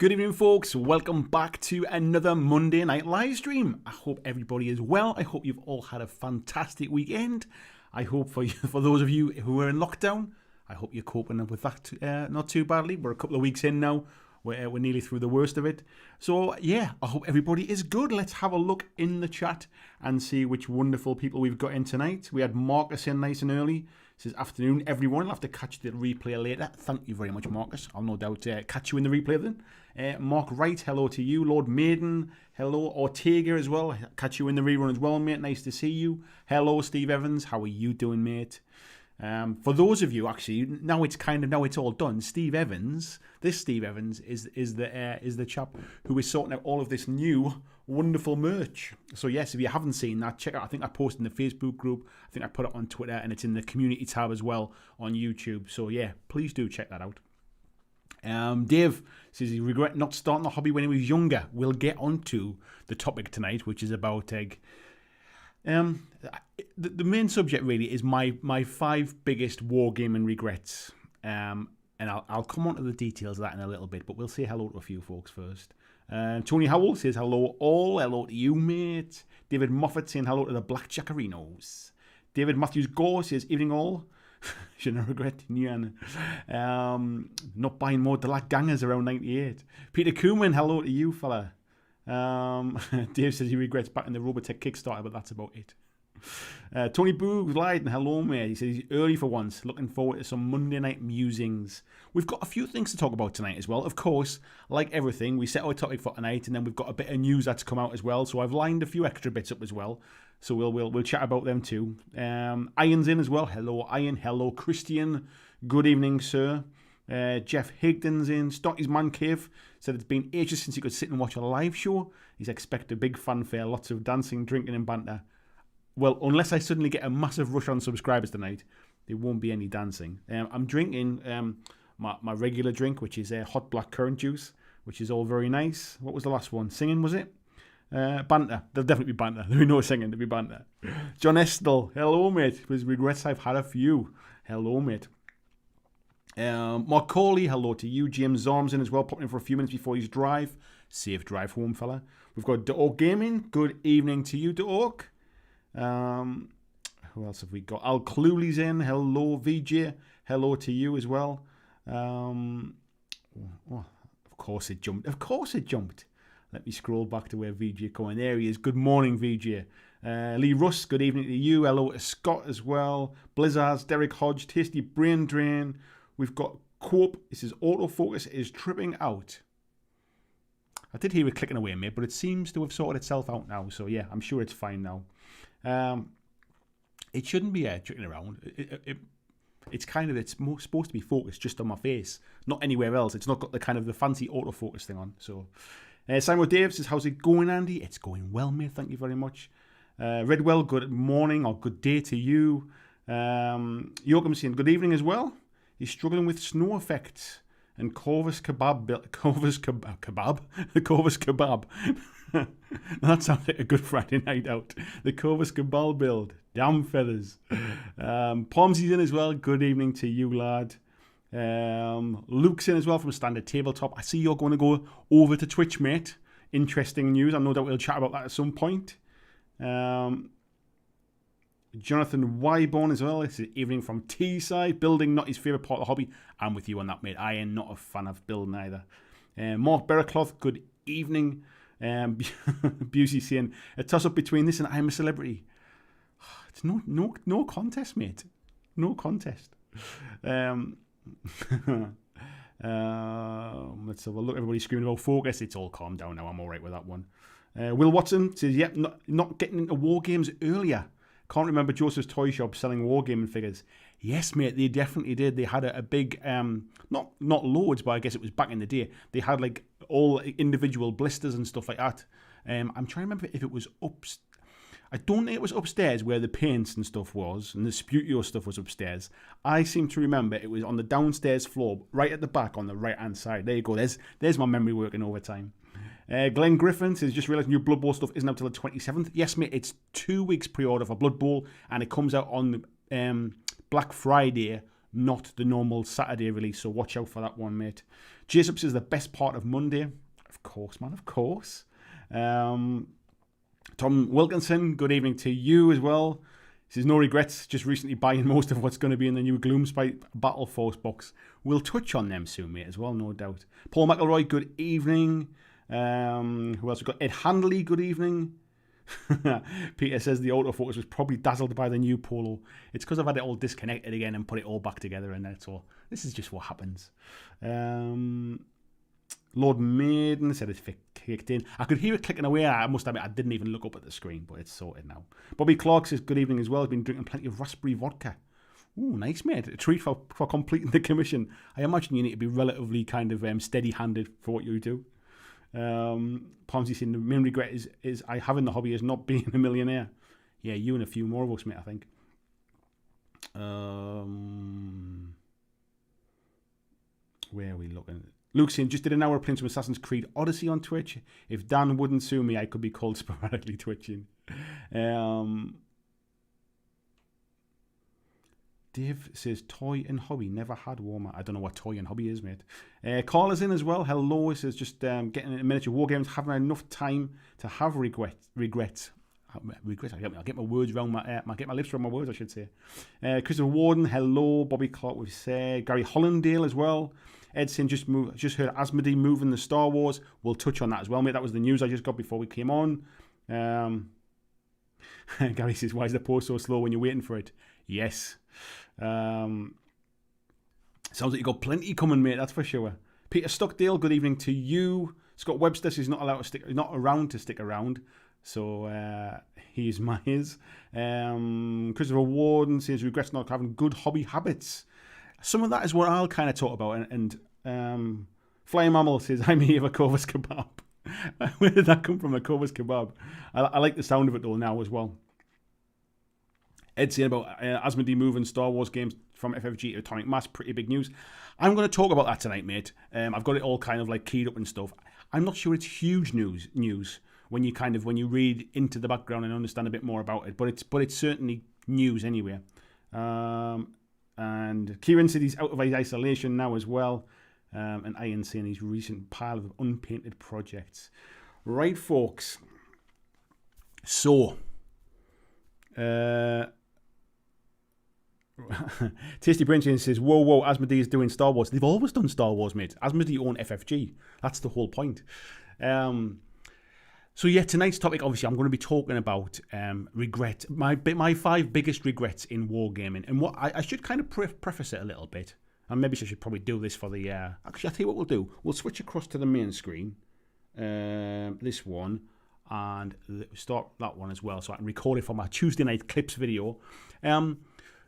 Good evening, folks. Welcome back to another Monday night live stream. I hope everybody is well. I hope you've all had a fantastic weekend. I hope for those of you who are in lockdown, I hope you're coping up with that not too badly. We're a couple of weeks in now. We're nearly through the worst of it. So, yeah, I hope everybody is good. Let's have a look in the chat and see which wonderful people we've got in tonight. We had Marcus in nice and early. Says, afternoon, everyone. I'll have to catch the replay later. Thank you very much, Marcus. I'll no doubt catch you in the replay then. Mark Wright, hello to you. Lord Maiden, hello. Ortega as well. Catch you in the rerun as well, mate. Nice to see you. Hello, Steve Evans. How are you doing, mate? For those of you, actually, now it's all done. Steve Evans, this Steve Evans is the chap who is sorting out all of this new wonderful merch. So yes, if you haven't seen that, check out. I think I posted in the Facebook group. I think I put it on Twitter, and it's in the community tab as well on YouTube. So yeah, please do check that out. Dave says he regret not starting the hobby when he was younger. We'll get onto the topic tonight, which is about the main subject really is my 5 biggest wargaming regrets, and I'll come on to the details of that in a little bit, but we'll say hello to a few folks first. Tony Howell says hello all, hello to you, mate. David Moffat saying hello to the BlackJack Arenos. David Matthews Gore says evening all. Shouldn't regret not buying more Delac Gangers around 98. Peter Koeman, hello to you, fella. Dave says he regrets backing the Robotech Kickstarter, but that's about it. Tony Boog lied and hello, mate. He says he's early for once. Looking forward to some Monday night musings. We've got a few things to talk about tonight as well. Of course, like everything, we set our topic for tonight, and then we've got a bit of news that's come out as well. So I've lined a few extra bits up as well. So we'll chat about them too. Iron's in as well. Hello, Iron. Hello, Christian. Good evening, sir. Jeff Higdon's in. Stocky's Man Cave said it's been ages since he could sit and watch a live show. He's expected a big fanfare, lots of dancing, drinking and banter. Well, unless I suddenly get a massive rush on subscribers tonight, there won't be any dancing. I'm drinking my regular drink, which is hot black currant juice, which is all very nice. What was the last one? Singing, was it? Banter. There'll definitely be banter. There'll be no singing, there'll be banter. John Estel, hello, mate. With regrets, I've had a few. Hello, mate. Mark Corley, hello to you. James Zorm's in as well, popping in for a few minutes before his drive. Safe drive home, fella. We've got WARGAMING. Good evening to you, WARG. Who else have we got? Al Cluley's in. Hello, VJ. Hello to you as well. Of course it jumped. Of course it jumped. Let me scroll back to where VJ going. There he is. Good morning, VJ. Lee Russ, good evening to you. Hello to Scott as well. Blizzards, Derek Hodge, Tasty Brain Drain. We've got Cope. It says autofocus is tripping out. I did hear it clicking away, mate, but it seems to have sorted itself out now. So yeah, I'm sure it's fine now. It shouldn't be tricking around. It's supposed to be focused just on my face, not anywhere else. It's not got the fancy autofocus thing on. So Simon Dave says, how's it going, Andy? It's going well, mate. Thank you very much. Redwell, good morning or good day to you. Joachim saying good evening as well. He's struggling with snow effects and Corvus Kebab. That sounds like a good Friday night out. The Corvus Cabal build. Damn feathers. Palmsy's in as well. Good evening to you, lad. Luke's in as well from Standard Tabletop. I see you're going to go over to Twitch, mate. Interesting news. I know that we'll chat about that at some point. Jonathan Wyborn as well. It's an evening from Teesside. Building, not his favourite part of the hobby. I'm with you on that, mate. I am not a fan of building either. Mark Berracloth, good evening. Busey saying, a toss-up between this and I'm a Celebrity. It's no contest, mate. No contest. Let's have a look. Everybody's screaming about focus. It's all calmed down now. I'm all right with that one. Will Watson says, yep, not getting into war games earlier. Can't remember Joseph's Toy Shop selling wargaming figures. Yes, mate, they definitely did. They had a big, not loads, but I guess it was back in the day. They had like all individual blisters and stuff like that. I'm trying to remember if it was I don't think it was upstairs where the paints and stuff was, and the Sputio stuff was upstairs. I seem to remember it was on the downstairs floor, right at the back on the right-hand side. There you go. There's my memory working overtime. Glenn Griffin says, just realised new Blood Bowl stuff isn't out till the 27th. Yes, mate, it's 2 weeks pre-order for Blood Bowl, and it comes out on Black Friday not the normal Saturday release, so watch out for that one, mate. Jason says the best part of Monday. Of course, man, of course. Tom Wilkinson, good evening to you as well. He says, no regrets, just recently buying most of what's going to be in the new Gloomspite Battle Force box. We'll touch on them soon, mate, as well, no doubt. Paul McElroy, good evening. Who else we got? Ed Handley, good evening. Peter says the autofocus was probably dazzled by the new Polo. It's because I've had it all disconnected again and put it all back together, and that's all. This is just what happens. Lord Maiden said it's kicked in. I could hear it clicking away. I must admit, I didn't even look up at the screen, but it's sorted now. Bobby Clark says good evening as well. He's been drinking plenty of raspberry vodka. Ooh, nice, mate. A treat for completing the commission. I imagine you need to be relatively kind of steady-handed for what you do. Pomsy saying the main regret is I having the hobby is not being a millionaire. Yeah, you and a few more of us, mate, I think. Where are we looking? Luke saying, just did an hour playing some Assassin's Creed Odyssey on Twitch. If Dan wouldn't sue me, I could be called sporadically twitching. Dave says, toy and hobby, never had warmer. I don't know what toy and hobby is, mate. Carl is in as well. Hello, he says, just getting a miniature war games, having enough time to have regrets. I'll get my words around get my lips around my words, I should say. Christopher Warden, hello. Bobby Clark, we've said. Gary Hollandale as well. Ed saying, just heard Asmodee moving the Star Wars. We'll touch on that as well, mate. That was the news I just got before we came on. Gary says, why is the post so slow when you're waiting for it? Yes. Sounds like you got plenty coming, mate. That's for sure. Peter Stockdale, good evening to you. Scott Webster says he's not around to stick around, so he's his. Christopher Warden says regrets not having good hobby habits. Some of that is what I'll kind of talk about. And Flying Mammal says I'm here for Kovas kebab. Where did that come from? A Kovas kebab. I like the sound of it though now as well. Ed saying about Asmodee moving Star Wars games from FFG to Atomic Mass, pretty big news. I'm going to talk about that tonight, mate. I've got it all kind of like keyed up and stuff. I'm not sure it's huge news when you read into the background and understand a bit more about it, but it's certainly news anyway. And Kieran said he's out of his isolation now as well. And Ian saying his recent pile of unpainted projects. Right, folks. So, Tasty Brain Chain says, whoa, Asmodee is doing Star Wars. They've always done Star Wars, mate. Asmodee own FFG. That's the whole point. So yeah, tonight's topic, obviously, I'm going to be talking about regret. My 5 biggest regrets in wargaming. And what I should kind of preface it a little bit. And maybe I should probably do this for the... Actually, I'll tell you what we'll do. We'll switch across to the main screen. This one. And start that one as well. So I can record it for my Tuesday night clips video.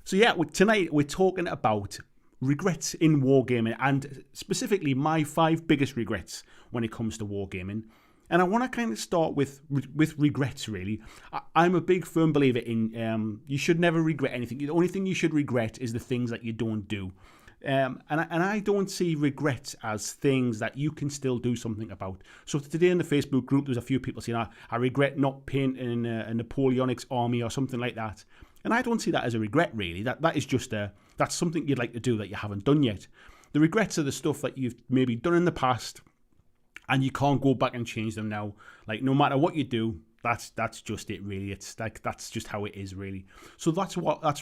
So yeah, tonight we're talking about regrets in wargaming. And specifically my 5 biggest regrets when it comes to wargaming. And I want to kind of start with regrets, really. I'm a big firm believer in you should never regret anything. The only thing you should regret is the things that you don't do. And I don't see regrets as things that you can still do something about. So today in the Facebook group, there's a few people saying, I regret not painting a Napoleonic army or something like that. And I don't see that as a regret, really. That is just that's something you'd like to do that you haven't done yet. The regrets are the stuff that you've maybe done in the past, and you can't go back and change them now. Like, no matter what you do, that's just it, really. It's like, that's just how it is, really. So that's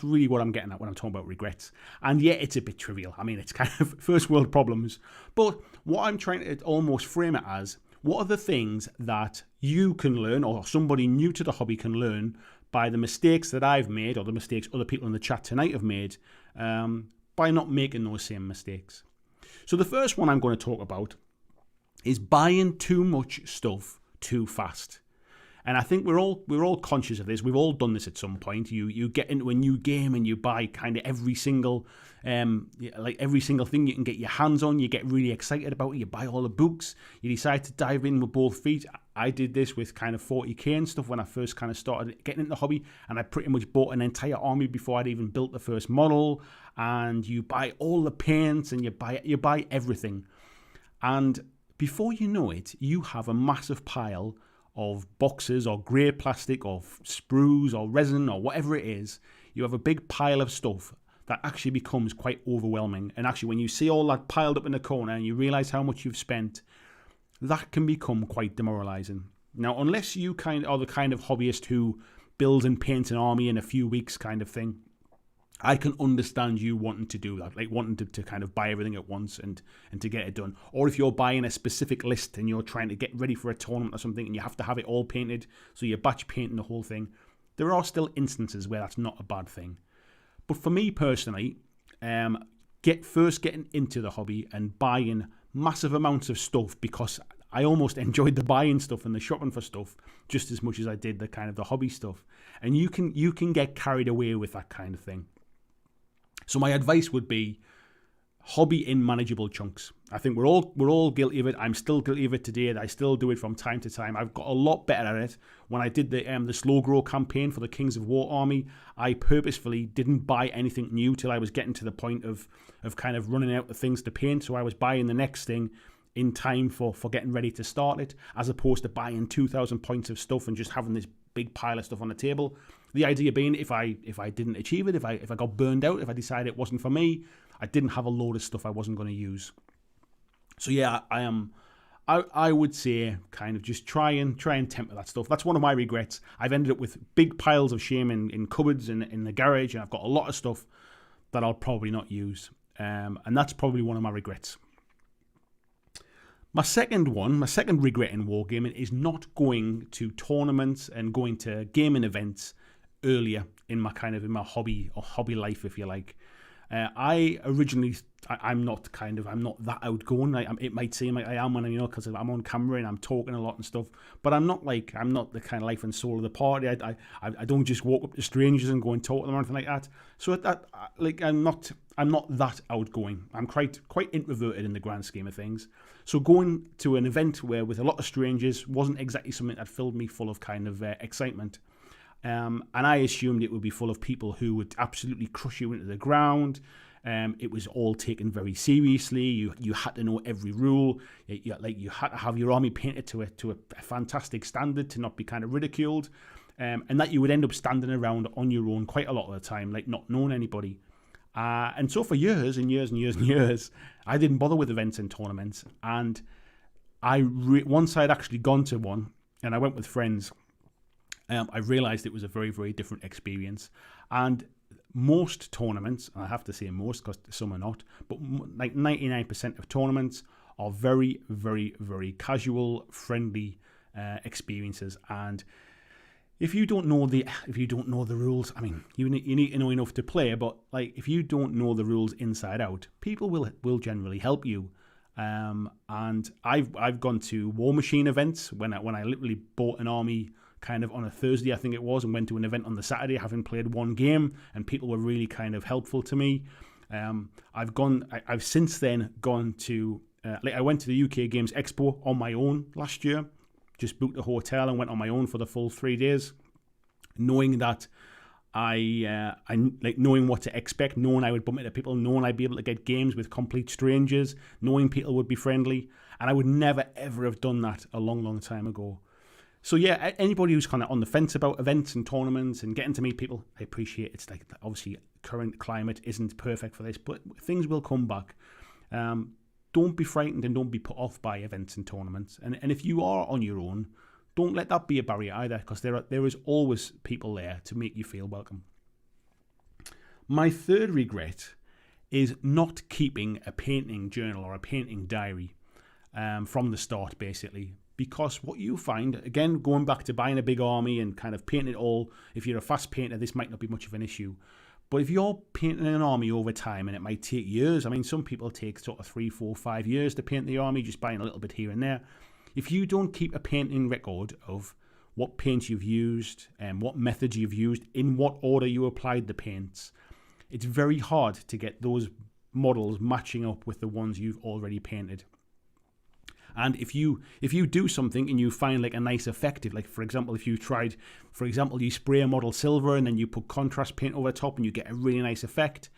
really what I'm getting at when I'm talking about regrets. And yeah, it's a bit trivial. I mean, it's kind of first world problems. But what I'm trying to almost frame it as, what are the things that you can learn, or somebody new to the hobby can learn, by the mistakes that I've made, or the mistakes other people in the chat tonight have made, by not making those same mistakes. So the first one I'm going to talk about is buying too much stuff too fast. And I think we're all conscious of this. We've all done this at some point. You get into a new game and you buy kind of every single thing you can get your hands on. You get really excited about it. You buy all the books. You decide to dive in with both feet. I did this with kind of 40k and stuff when I first kind of started getting into the hobby, and I pretty much bought an entire army before I'd even built the first model. And you buy all the paints and you buy everything. And before you know it, you have a massive pile of boxes or grey plastic or sprues or resin or whatever it is. You have a big pile of stuff that actually becomes quite overwhelming. And actually, when you see all that piled up in the corner and you realize how much you've spent, that can become quite demoralizing. Now, unless you are the kind of hobbyist who builds and paints an army in a few weeks kind of thing, I can understand you wanting to do that, like wanting to kind of buy everything at once and to get it done. Or if you're buying a specific list and you're trying to get ready for a tournament or something and you have to have it all painted, so you're batch painting the whole thing, there are still instances where that's not a bad thing. But for me personally, getting into the hobby and buying massive amounts of stuff, because I almost enjoyed the buying stuff and the shopping for stuff just as much as I did the kind of the hobby stuff. And you can get carried away with that kind of thing. So my advice would be hobby in manageable chunks. I think we're all guilty of it. I'm still guilty of it today. I still do it from time to time. I've got a lot better at it. When I did the slow grow campaign for the Kings of War army, I purposefully didn't buy anything new till I was getting to the point of kind of running out of things to paint. So I was buying the next thing in time for getting ready to start it, as opposed to buying 2,000 points of stuff and just having this big pile of stuff on the table. The idea being, if I didn't achieve it, if I got burned out, if I decided it wasn't for me, I didn't have a load of stuff I wasn't going to use. So yeah, I would say kind of just try and temper that stuff. That's one of my regrets. I've ended up with big piles of shame in cupboards and in the garage, and I've got a lot of stuff that I'll probably not use. And that's probably one of my regrets. My second regret in wargaming is not going to tournaments and going to gaming events earlier in my hobby life, if you like. I'm not that outgoing. It might seem like I am when because I'm on camera and I'm talking a lot and stuff. But I'm not the kind of life and soul of the party. I don't just walk up to strangers and go and talk to them or anything like that. So I'm not that outgoing. I'm quite introverted in the grand scheme of things. So going to an event with a lot of strangers wasn't exactly something that filled me full of kind of excitement. And I assumed it would be full of people who would absolutely crush you into the ground. It was all taken very seriously. You had to know every rule. You had to have your army painted to a fantastic standard to not be kind of ridiculed. And that you would end up standing around on your own quite a lot of the time, like not knowing anybody. And so for years and years and years and years, I didn't bother with events and tournaments. And once I'd actually gone to one, and I went with friends, I realised it was a very, very different experience. And most tournaments, and I have to say most because some are not, but like 99% of tournaments are very, very, very casual, friendly experiences. And if you don't know the rules, I mean, you need to know enough to play. But like, if you don't know the rules inside out, people will generally help you. And I've gone to War Machine events when I literally bought an army kind of on a Thursday, I think it was, and went to an event on the Saturday, having played one game, and people were really kind of helpful to me. I've since then gone to I went to the UK Games Expo on my own last year. Just booked a hotel and went on my own for the full 3 days, knowing that I knowing what to expect, knowing I would bump into people, knowing I'd be able to get games with complete strangers, knowing people would be friendly, and I would never ever have done that a long, long time ago. So yeah, anybody who's kind of on the fence about events and tournaments and getting to meet people, I appreciate it's like obviously current climate isn't perfect for this, but things will come back. Don't be frightened and don't be put off by events and tournaments. And if you are on your own, don't let that be a barrier either, because there is always people there to make you feel welcome. My third regret is not keeping a painting journal or a painting diary from the start, basically. Because what you find, again, going back to buying a big army and kind of painting it all, if you're a fast painter, this might not be much of an issue. But if you're painting an army over time, and it might take years, I mean, some people take sort of 3, 4, 5 years to paint the army, just buying a little bit here and there. If you don't keep a painting record of what paints you've used and what methods you've used, in what order you applied the paints, it's very hard to get those models matching up with the ones you've already painted. And if you do something and you find like a nice effect, like for example, if you you spray a model silver and then you put contrast paint over the top and you get a really nice effect,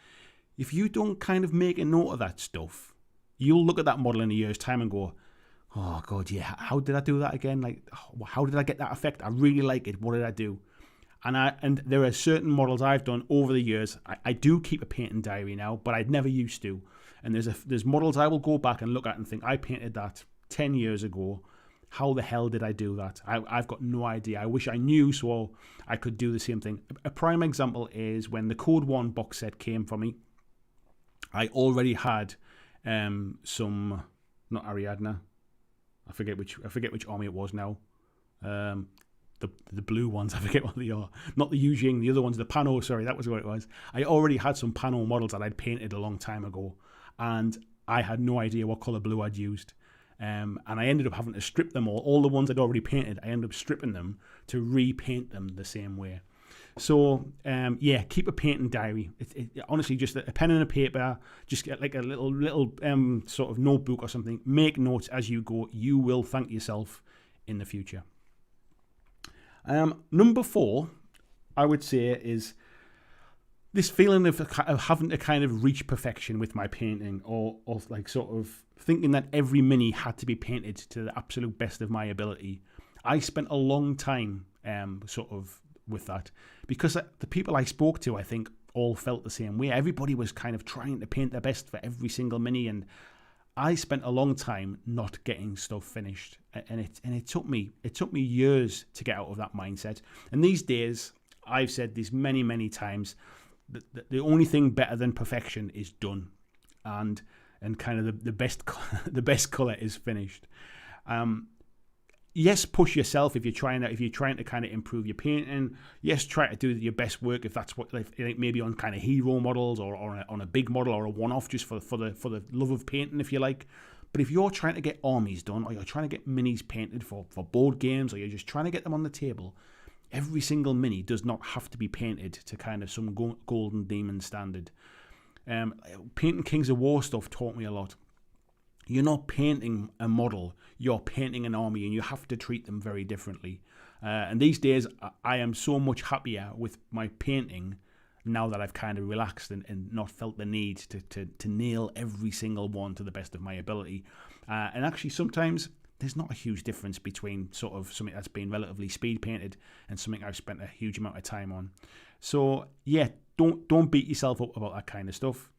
if you don't kind of make a note of that stuff, you'll look at that model in a year's time and go, oh God, yeah, how did I do that again? Like, how did I get that effect? I really like it. What did I do? And there are certain models I've done over the years. I do keep a painting diary now, but I'd never used to. And there's models I will go back and look at and think, I painted that 10 years ago. How the hell did I do that? I've got no idea. I wish I knew so I could do the same thing. A prime example is when the Code 1 box set came for me. I already had some, not Ariadna. I forget which army it was now. The blue ones, I forget what they are. Not the Yujing, the other ones, the Pano, sorry, that was what it was. I already had some Pano models that I'd painted a long time ago, and I had no idea what colour blue I'd used. And I ended up having to strip them all the ones I'd already painted, I ended up stripping them to repaint them the same way. So, yeah, keep a painting diary. Honestly, just a pen and a paper, just get like a little sort of notebook or something. Make notes as you go. You will thank yourself in the future. Number 4, I would say, is this feeling of having to kind of reach perfection with my painting, or like sort of thinking that every mini had to be painted to the absolute best of my ability. I spent a long time sort of with that, because the people I spoke to, I think, all felt the same way. Everybody was kind of trying to paint their best for every single mini, and I spent a long time not getting stuff finished, and it took me years to get out of that mindset. And these days, I've said this many times, that the only thing better than perfection is done, and kind of the best color is finished. Yes, push yourself if you're trying to kind of improve your painting. Yes, try to do your best work if that's what, like maybe on kind of hero models or on a big model or a one-off, just for the love of painting, if you like. But if you're trying to get armies done, or you're trying to get minis painted for board games, or you're just trying to get them on the table, every single mini does not have to be painted to kind of some golden demon standard. Painting Kings of War stuff taught me a lot. You're not painting a model, you're painting an army, and you have to treat them very differently. And these days, I am so much happier with my painting now that I've kind of relaxed and not felt the need to nail every single one to the best of my ability. And actually, sometimes there's not a huge difference between sort of something that's been relatively speed painted and something I've spent a huge amount of time on. So yeah, don't beat yourself up about that kind of stuff.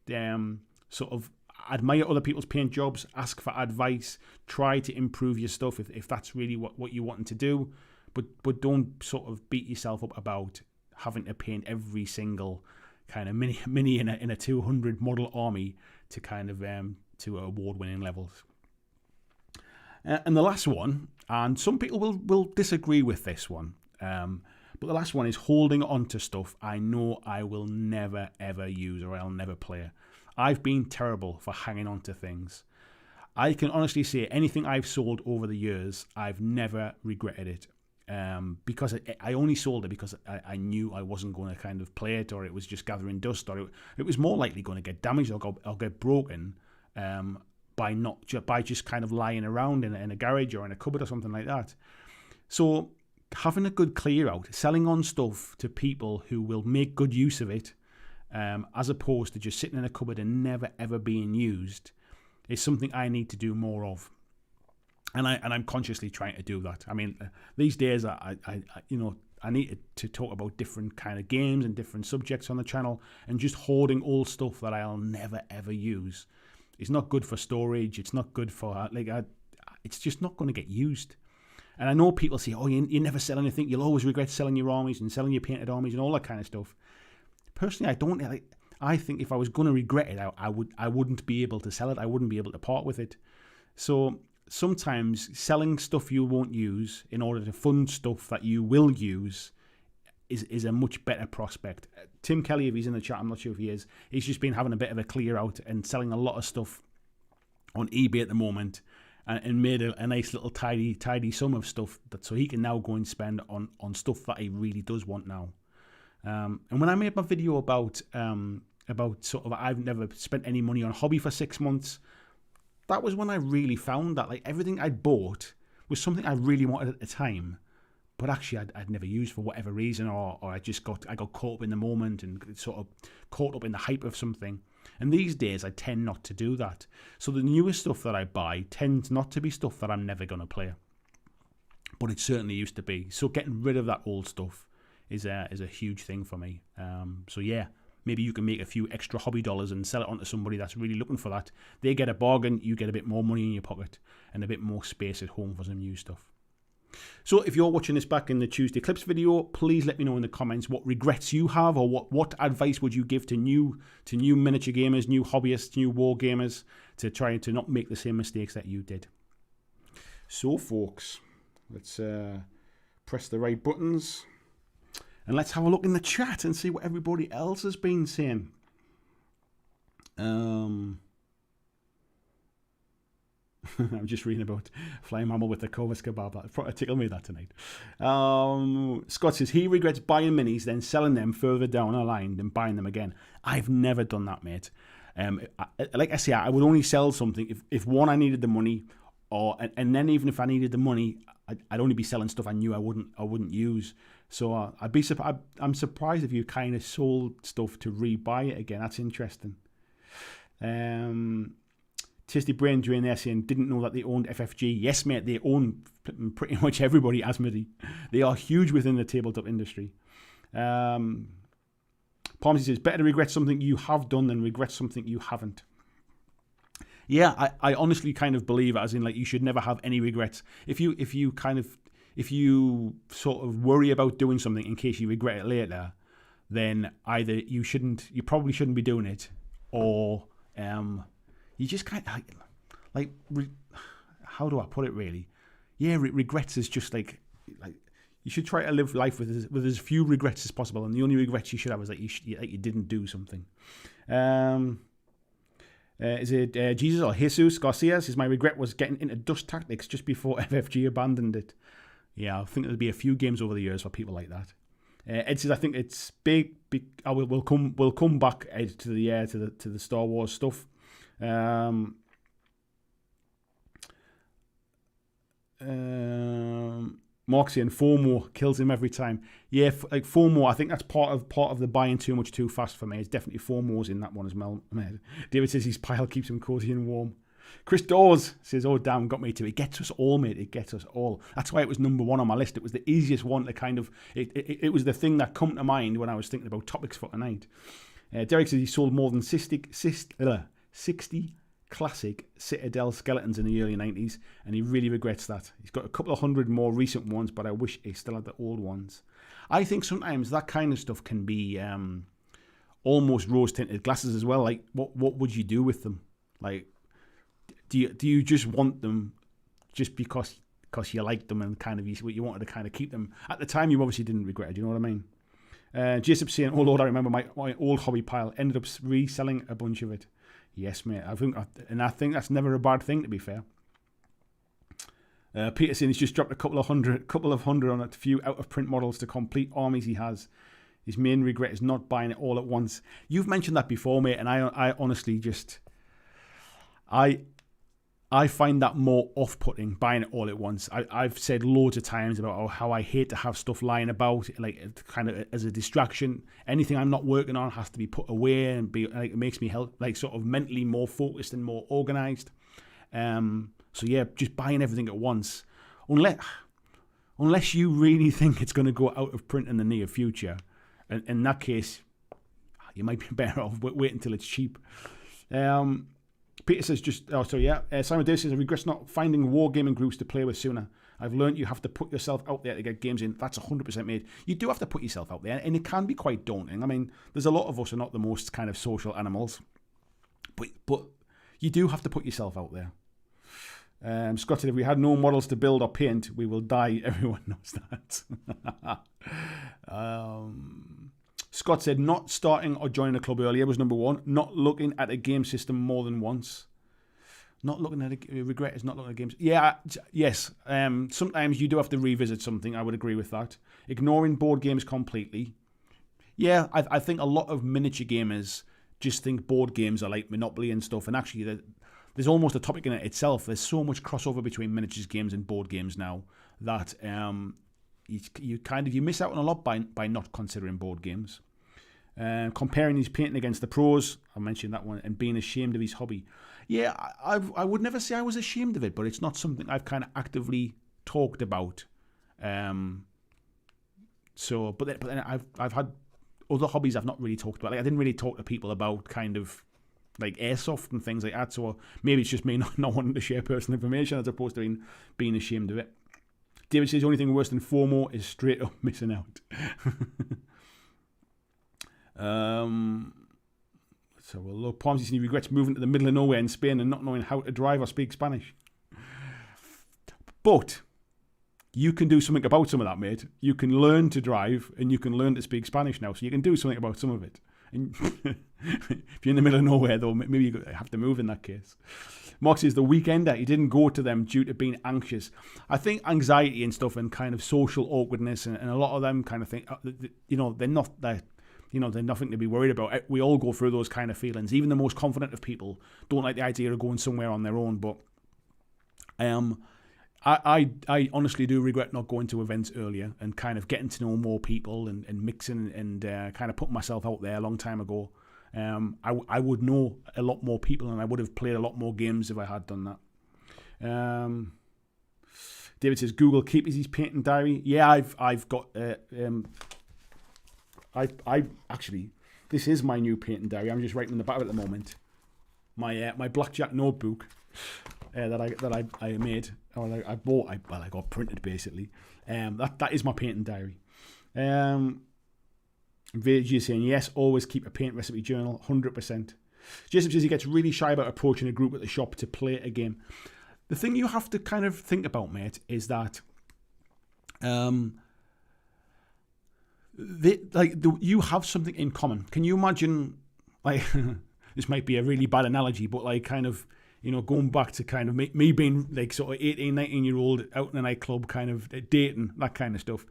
Sort of admire other people's paint jobs, ask for advice, try to improve your stuff if that's really what you're wanting to do, but don't sort of beat yourself up about having to paint every single kind of mini in a 200 model army to kind of to award-winning levels. And the last one, and some people will disagree with this one, but the last one is holding on to stuff I know I will never ever use or I'll never play. I've been terrible for hanging on to things. I can honestly say anything I've sold over the years, I've never regretted it. Because I only sold it because I knew I wasn't going to kind of play it, or it was just gathering dust, or it was more likely going to get damaged or get broken by just kind of lying around in a garage or in a cupboard or something like that. So having a good clear out, selling on stuff to people who will make good use of it, as opposed to just sitting in a cupboard and never ever being used, is something I need to do more of. And I'm consciously trying to do that. I mean, these days I need to talk about different kind of games and different subjects on the channel, and just hoarding old stuff that I'll never ever use. It's not good for storage. It's not good for it's just not going to get used. And I know people say, "Oh, you never sell anything. You'll always regret selling your armies and selling your painted armies and all that kind of stuff." Personally, I don't. I think if I was going to regret it, I wouldn't be able to sell it. I wouldn't be able to part with it. So sometimes selling stuff you won't use in order to fund stuff that you will use is a much better prospect. Tim Kelly, if he's in the chat, I'm not sure if he is, he's just been having a bit of a clear out and selling a lot of stuff on eBay at the moment, and made a nice little tidy sum of stuff so he can now go and spend on stuff that he really does want now. And when I made my video about sort of I've never spent any money on hobby for 6 months, that was when I really found that everything I'd bought was something I really wanted at the time, but actually I'd never used for whatever reason, or I got caught up in the moment and sort of caught up in the hype of something. And these days I tend not to do that. So the newest stuff that I buy tends not to be stuff that I'm never going to play, but it certainly used to be. So getting rid of that old stuff is a huge thing for me. So yeah, maybe you can make a few extra hobby dollars and sell it on to somebody that's really looking for that. They get a bargain, you get a bit more money in your pocket and a bit more space at home for some new stuff. So if you're watching this back in the Tuesday Clips video, please let me know in the comments what regrets you have, or what advice would you give to new miniature gamers, new hobbyists, new war gamers, to try to not make the same mistakes that you did. So folks, let's press the right buttons and let's have a look in the chat and see what everybody else has been saying. I'm just reading about flying mammal with the Corvus kebab. That probably tickled me that tonight. Scott says he regrets buying minis, then selling them further down the line, then buying them again. I've never done that, mate. Like I say, I would only sell something if one, I needed the money, and then even if I needed the money, I'd only be selling stuff I knew I wouldn't use. So I'm surprised if you kind of sold stuff to rebuy it again. That's interesting. Tasty Brain Drain there saying didn't know that they owned FFG. Yes, mate, they own pretty much everybody, Asmodee. They are huge within the tabletop industry. Palmsy says better to regret something you have done than regret something you haven't. Yeah, I honestly kind of believe, as in, like, you should never have any regrets. If you sort of worry about doing something in case you regret it later, then either you probably shouldn't be doing it, or you just can't, how do I put it really? Yeah, regrets is just like you should try to live life with as few regrets as possible, and the only regrets you should have is that you didn't do something. Is it Jesus or Jesus Garcia says my regret was getting into Dust Tactics just before FFG abandoned it. Yeah, I think there'll be a few games over the years for people like that. Ed says I think it's big. We'll come back, Ed, to the Star Wars stuff. Mark saying FOMO kills him every time. Yeah, like FOMO, I think that's part of the buying too much too fast for me. It's definitely FOMO's in that one as well. David says his pile keeps him cozy and warm. Chris Dawes says, oh damn, got me too. It gets us all, mate. It gets us all. That's why it was number one on my list. It was the easiest one to kind of, it was the thing that come to mind when I was thinking about topics for tonight. Derek says he sold more than 60 classic Citadel skeletons in the early 90s, and he really regrets that. He's got a couple of hundred more recent ones, but I wish he still had the old ones. I think sometimes that kind of stuff can be almost rose-tinted glasses as well. Like, what would you do with them? Like, do you just want them just because you like them and kind of you wanted to kind of keep them? At the time, you obviously didn't regret it. Do you know what I mean? Jason saying, oh Lord, I remember my old hobby pile. Ended up reselling a bunch of it. Yes, mate. I think that's never a bad thing, to be fair. Peter saying he's just dropped a couple of hundred on a few out of print models to complete armies he has. His main regret is not buying it all at once. You've mentioned that before, mate, and I honestly just I find that more off-putting, buying it all at once. I've said loads of times about how I hate to have stuff lying about, like kind of as a distraction. Anything I'm not working on has to be put away and be like, it makes me sort of mentally more focused and more organised. So yeah, just buying everything at once, unless you really think it's going to go out of print in the near future. And in that case, you might be better off waiting until it's cheap. Peter says Simon Davis says I regret not finding wargaming groups to play with sooner. I've learned you have to put yourself out there to get games in. That's 100% made. You do have to put yourself out there, and it can be quite daunting. I mean, there's a lot of us who are not the most kind of social animals, but you do have to put yourself out there. Scott said, if we had no models to build or paint, we will die. Everyone knows that. Scott said, not starting or joining a club earlier was number one. Not looking at a game system more than once. Not looking at regret is not looking at games. Yeah, yes. Sometimes you do have to revisit something. I would agree with that. Ignoring board games completely. Yeah, I think a lot of miniature gamers just think board games are like Monopoly and stuff. And actually, there's almost a topic in it itself. There's so much crossover between miniatures games and board games now that you miss out on a lot by not considering board games. Comparing his painting against the pros, I mentioned that one, and being ashamed of his hobby. Yeah, I would never say I was ashamed of it, but it's not something I've kind of actively talked about So, but then I've had other hobbies I've not really talked about. Like I didn't really talk to people about kind of like airsoft and things like that. So maybe it's just me not wanting to share personal information as opposed to being ashamed of it. David says the only thing worse than FOMO is straight up missing out. So we'll look. Palms he regrets moving to the middle of nowhere in Spain and not knowing how to drive or speak Spanish. But you can do something about some of that, mate. You can learn to drive and you can learn to speak Spanish now. So you can do something about some of it. And if you're in the middle of nowhere, though, maybe you have to move in that case. Mark says the weekender, he didn't go to them due to being anxious. I think anxiety and stuff and kind of social awkwardness and a lot of them kind of think, they're not that. They're nothing to be worried about. We all go through those kind of feelings. Even the most confident of people don't like the idea of going somewhere on their own. But I honestly do regret not going to events earlier and kind of getting to know more people and mixing and kind of putting myself out there a long time ago. I would know a lot more people and I would have played a lot more games if I had done that. David says Google keep his painting diary. Yeah, I've got. I actually, this is my new painting diary. I'm just writing in the back of it at the moment. My BlackJack notebook that I made or I bought. I got printed basically. That is my painting diary. VG is saying yes, always keep a paint recipe journal, 100%. Jason says he gets really shy about approaching a group at the shop to play a game. The thing you have to kind of think about, mate, is that you have something in common. Can you imagine, like, this might be a really bad analogy, but like kind of, going back to kind of me being like sort of 18, 19-year-old out in a nightclub, kind of dating, that kind of stuff.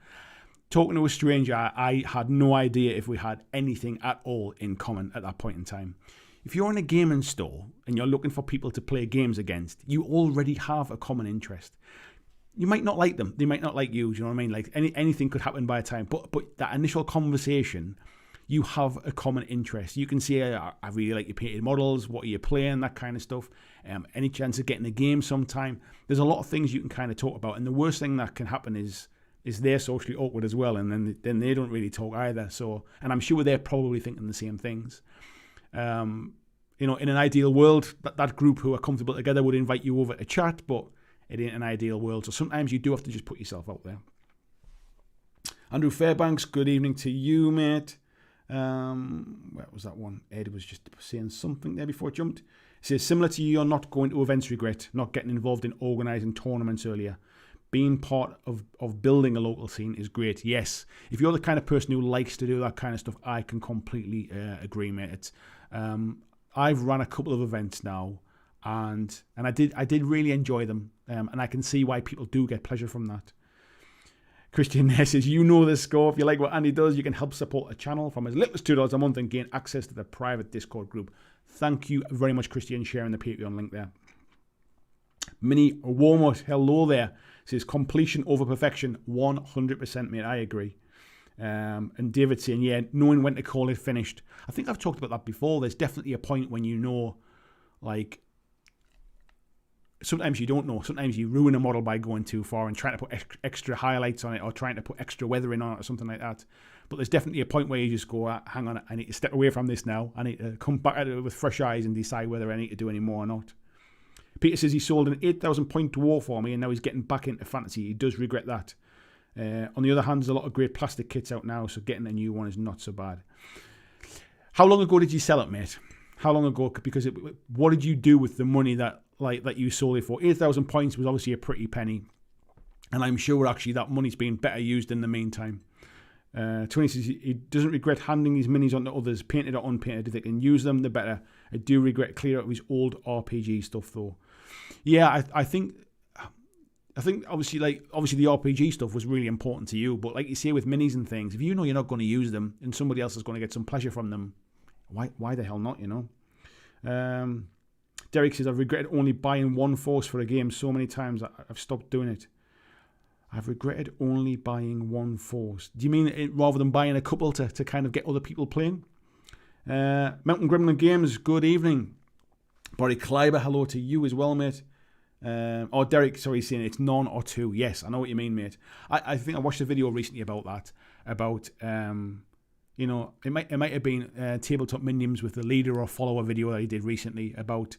Talking to a stranger, I had no idea if we had anything at all in common at that point in time. If you're in a gaming store and you're looking for people to play games against, you already have a common interest. You might not like them. They might not like you. Do you know what I mean? Like anything could happen by a time. But that initial conversation, you have a common interest. You can say, I really like your painted models. What are you playing? That kind of stuff. Any chance of getting a game sometime? There's a lot of things you can kind of talk about. And the worst thing that can happen is they're socially awkward as well. And then they don't really talk either. So, and I'm sure they're probably thinking the same things. In an ideal world, that group who are comfortable together would invite you over to chat, but it ain't an ideal world. So sometimes you do have to just put yourself out there. Andrew Fairbanks, good evening to you, mate. Where was that one? Ed was just saying something there before it jumped. He says, similar to you, you're not going to events regret, not getting involved in organising tournaments earlier. Being part of building a local scene is great. Yes, if you're the kind of person who likes to do that kind of stuff, I can completely agree, mate. I've run a couple of events now, and I did really enjoy them, and I can see why people do get pleasure from that. Christian Ness says, you know the score. If you like what Andy does, you can help support the channel from as little as $2 a month and gain access to the private Discord group. Thank you very much, Christian, sharing the Patreon link there. Minnie Warmut, hello there. Says completion over perfection, 100%, mate. I agree. And David saying, yeah, knowing when to call it finished. I think I've talked about that before. There's definitely a point when you know, like, sometimes you don't know. Sometimes you ruin a model by going too far and trying to put extra highlights on it or trying to put extra weathering on it or something like that. But there's definitely a point where you just go, hang on, I need to step away from this now. I need to come back at it with fresh eyes and decide whether I need to do any more or not. Peter says he sold an 8,000 point dwarf for me and now he's getting back into fantasy. He does regret that. On the other hand, there's a lot of great plastic kits out now, so getting a new one is not so bad. How long ago did you sell it, mate? How long ago? Because what did you do with the money that you sold it for? 8,000 points was obviously a pretty penny, and I'm sure actually that money's been better used in the meantime. Tony says he doesn't regret handing his minis on to others, painted or unpainted. If they can use them, the better. I do regret clear out of his old RPG stuff though. Yeah, I think obviously the RPG stuff was really important to you, but like you say with minis and things, if you know you're not going to use them and somebody else is going to get some pleasure from them, why the hell not, you know? Derek says, I've regretted only buying one force for a game so many times I've stopped doing it. I've regretted only buying one force. Do you mean rather than buying a couple to kind of get other people playing? Mountain Gremlin Games, good evening. Barry Kleiber, hello to you as well, mate. Derek, sorry, saying it's none or two. Yes, I know what you mean, mate. I think I watched a video recently about that. about, you know, it might have been Tabletop Minions with the leader or follower video that I did recently about,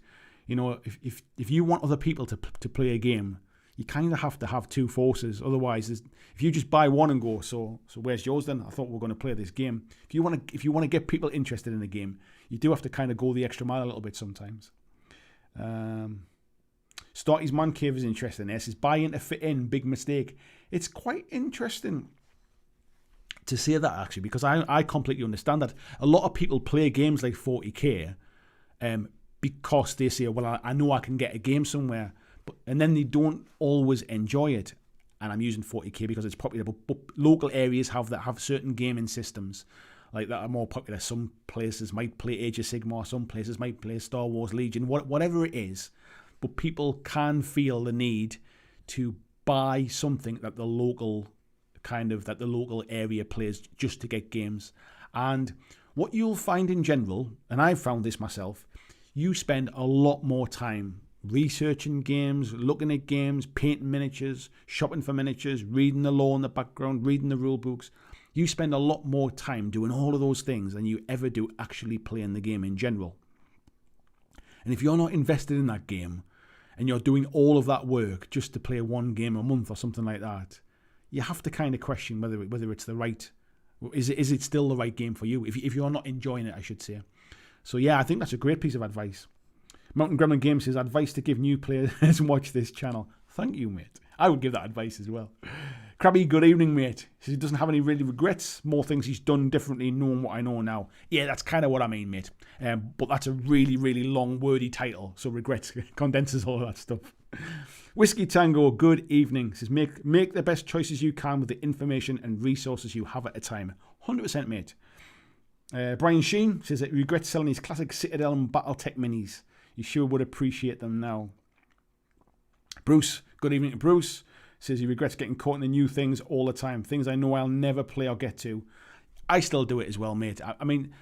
you know, if you want other people to play a game, you kind of have to have two forces. Otherwise, if you just buy one and go, so where's yours then? I thought we were going to play this game. If you want to get people interested in the game, you do have to kind of go the extra mile a little bit sometimes. Starty's Man Cave is interesting. It says buy in to fit in, big mistake. It's quite interesting to say that, actually, because I completely understand that. A lot of people play games like 40k because they say, well, I know I can get a game somewhere, and then they don't always enjoy it. And I'm using 40k because it's popular, but local areas have certain gaming systems like that are more popular. Some places might play Age of Sigmar, some places might play Star Wars Legion, whatever it is. But people can feel the need to buy something that the local area plays just to get games. And what you'll find in general, and I've found this myself, you spend a lot more time researching games, looking at games, painting miniatures, shopping for miniatures, reading the lore in the background, reading the rule books. You spend a lot more time doing all of those things than you ever do actually playing the game in general. And if you're not invested in that game and you're doing all of that work just to play one game a month or something like that, you have to kind of question whether it's the right, is it still the right game for you if you're not enjoying it, I should say. So yeah, I think that's a great piece of advice. Mountain Gremlin Games says, advice to give new players watch this channel. Thank you, mate. I would give that advice as well. Krabby, good evening, mate. Says he doesn't have any really regrets. More things he's done differently, knowing what I know now. Yeah, that's kind of what I mean, mate. But that's a really, really long, wordy title. So regrets condenses all of that stuff. Whiskey Tango, good evening. Says, make the best choices you can with the information and resources you have at a time. 100%, mate. Brian Sheen says that he regrets selling his classic Citadel and Battletech minis. You sure would appreciate them now. Bruce, good evening to Bruce. Says he regrets getting caught in the new things all the time. Things I know I'll never play or get to. I still do it as well, mate. I mean,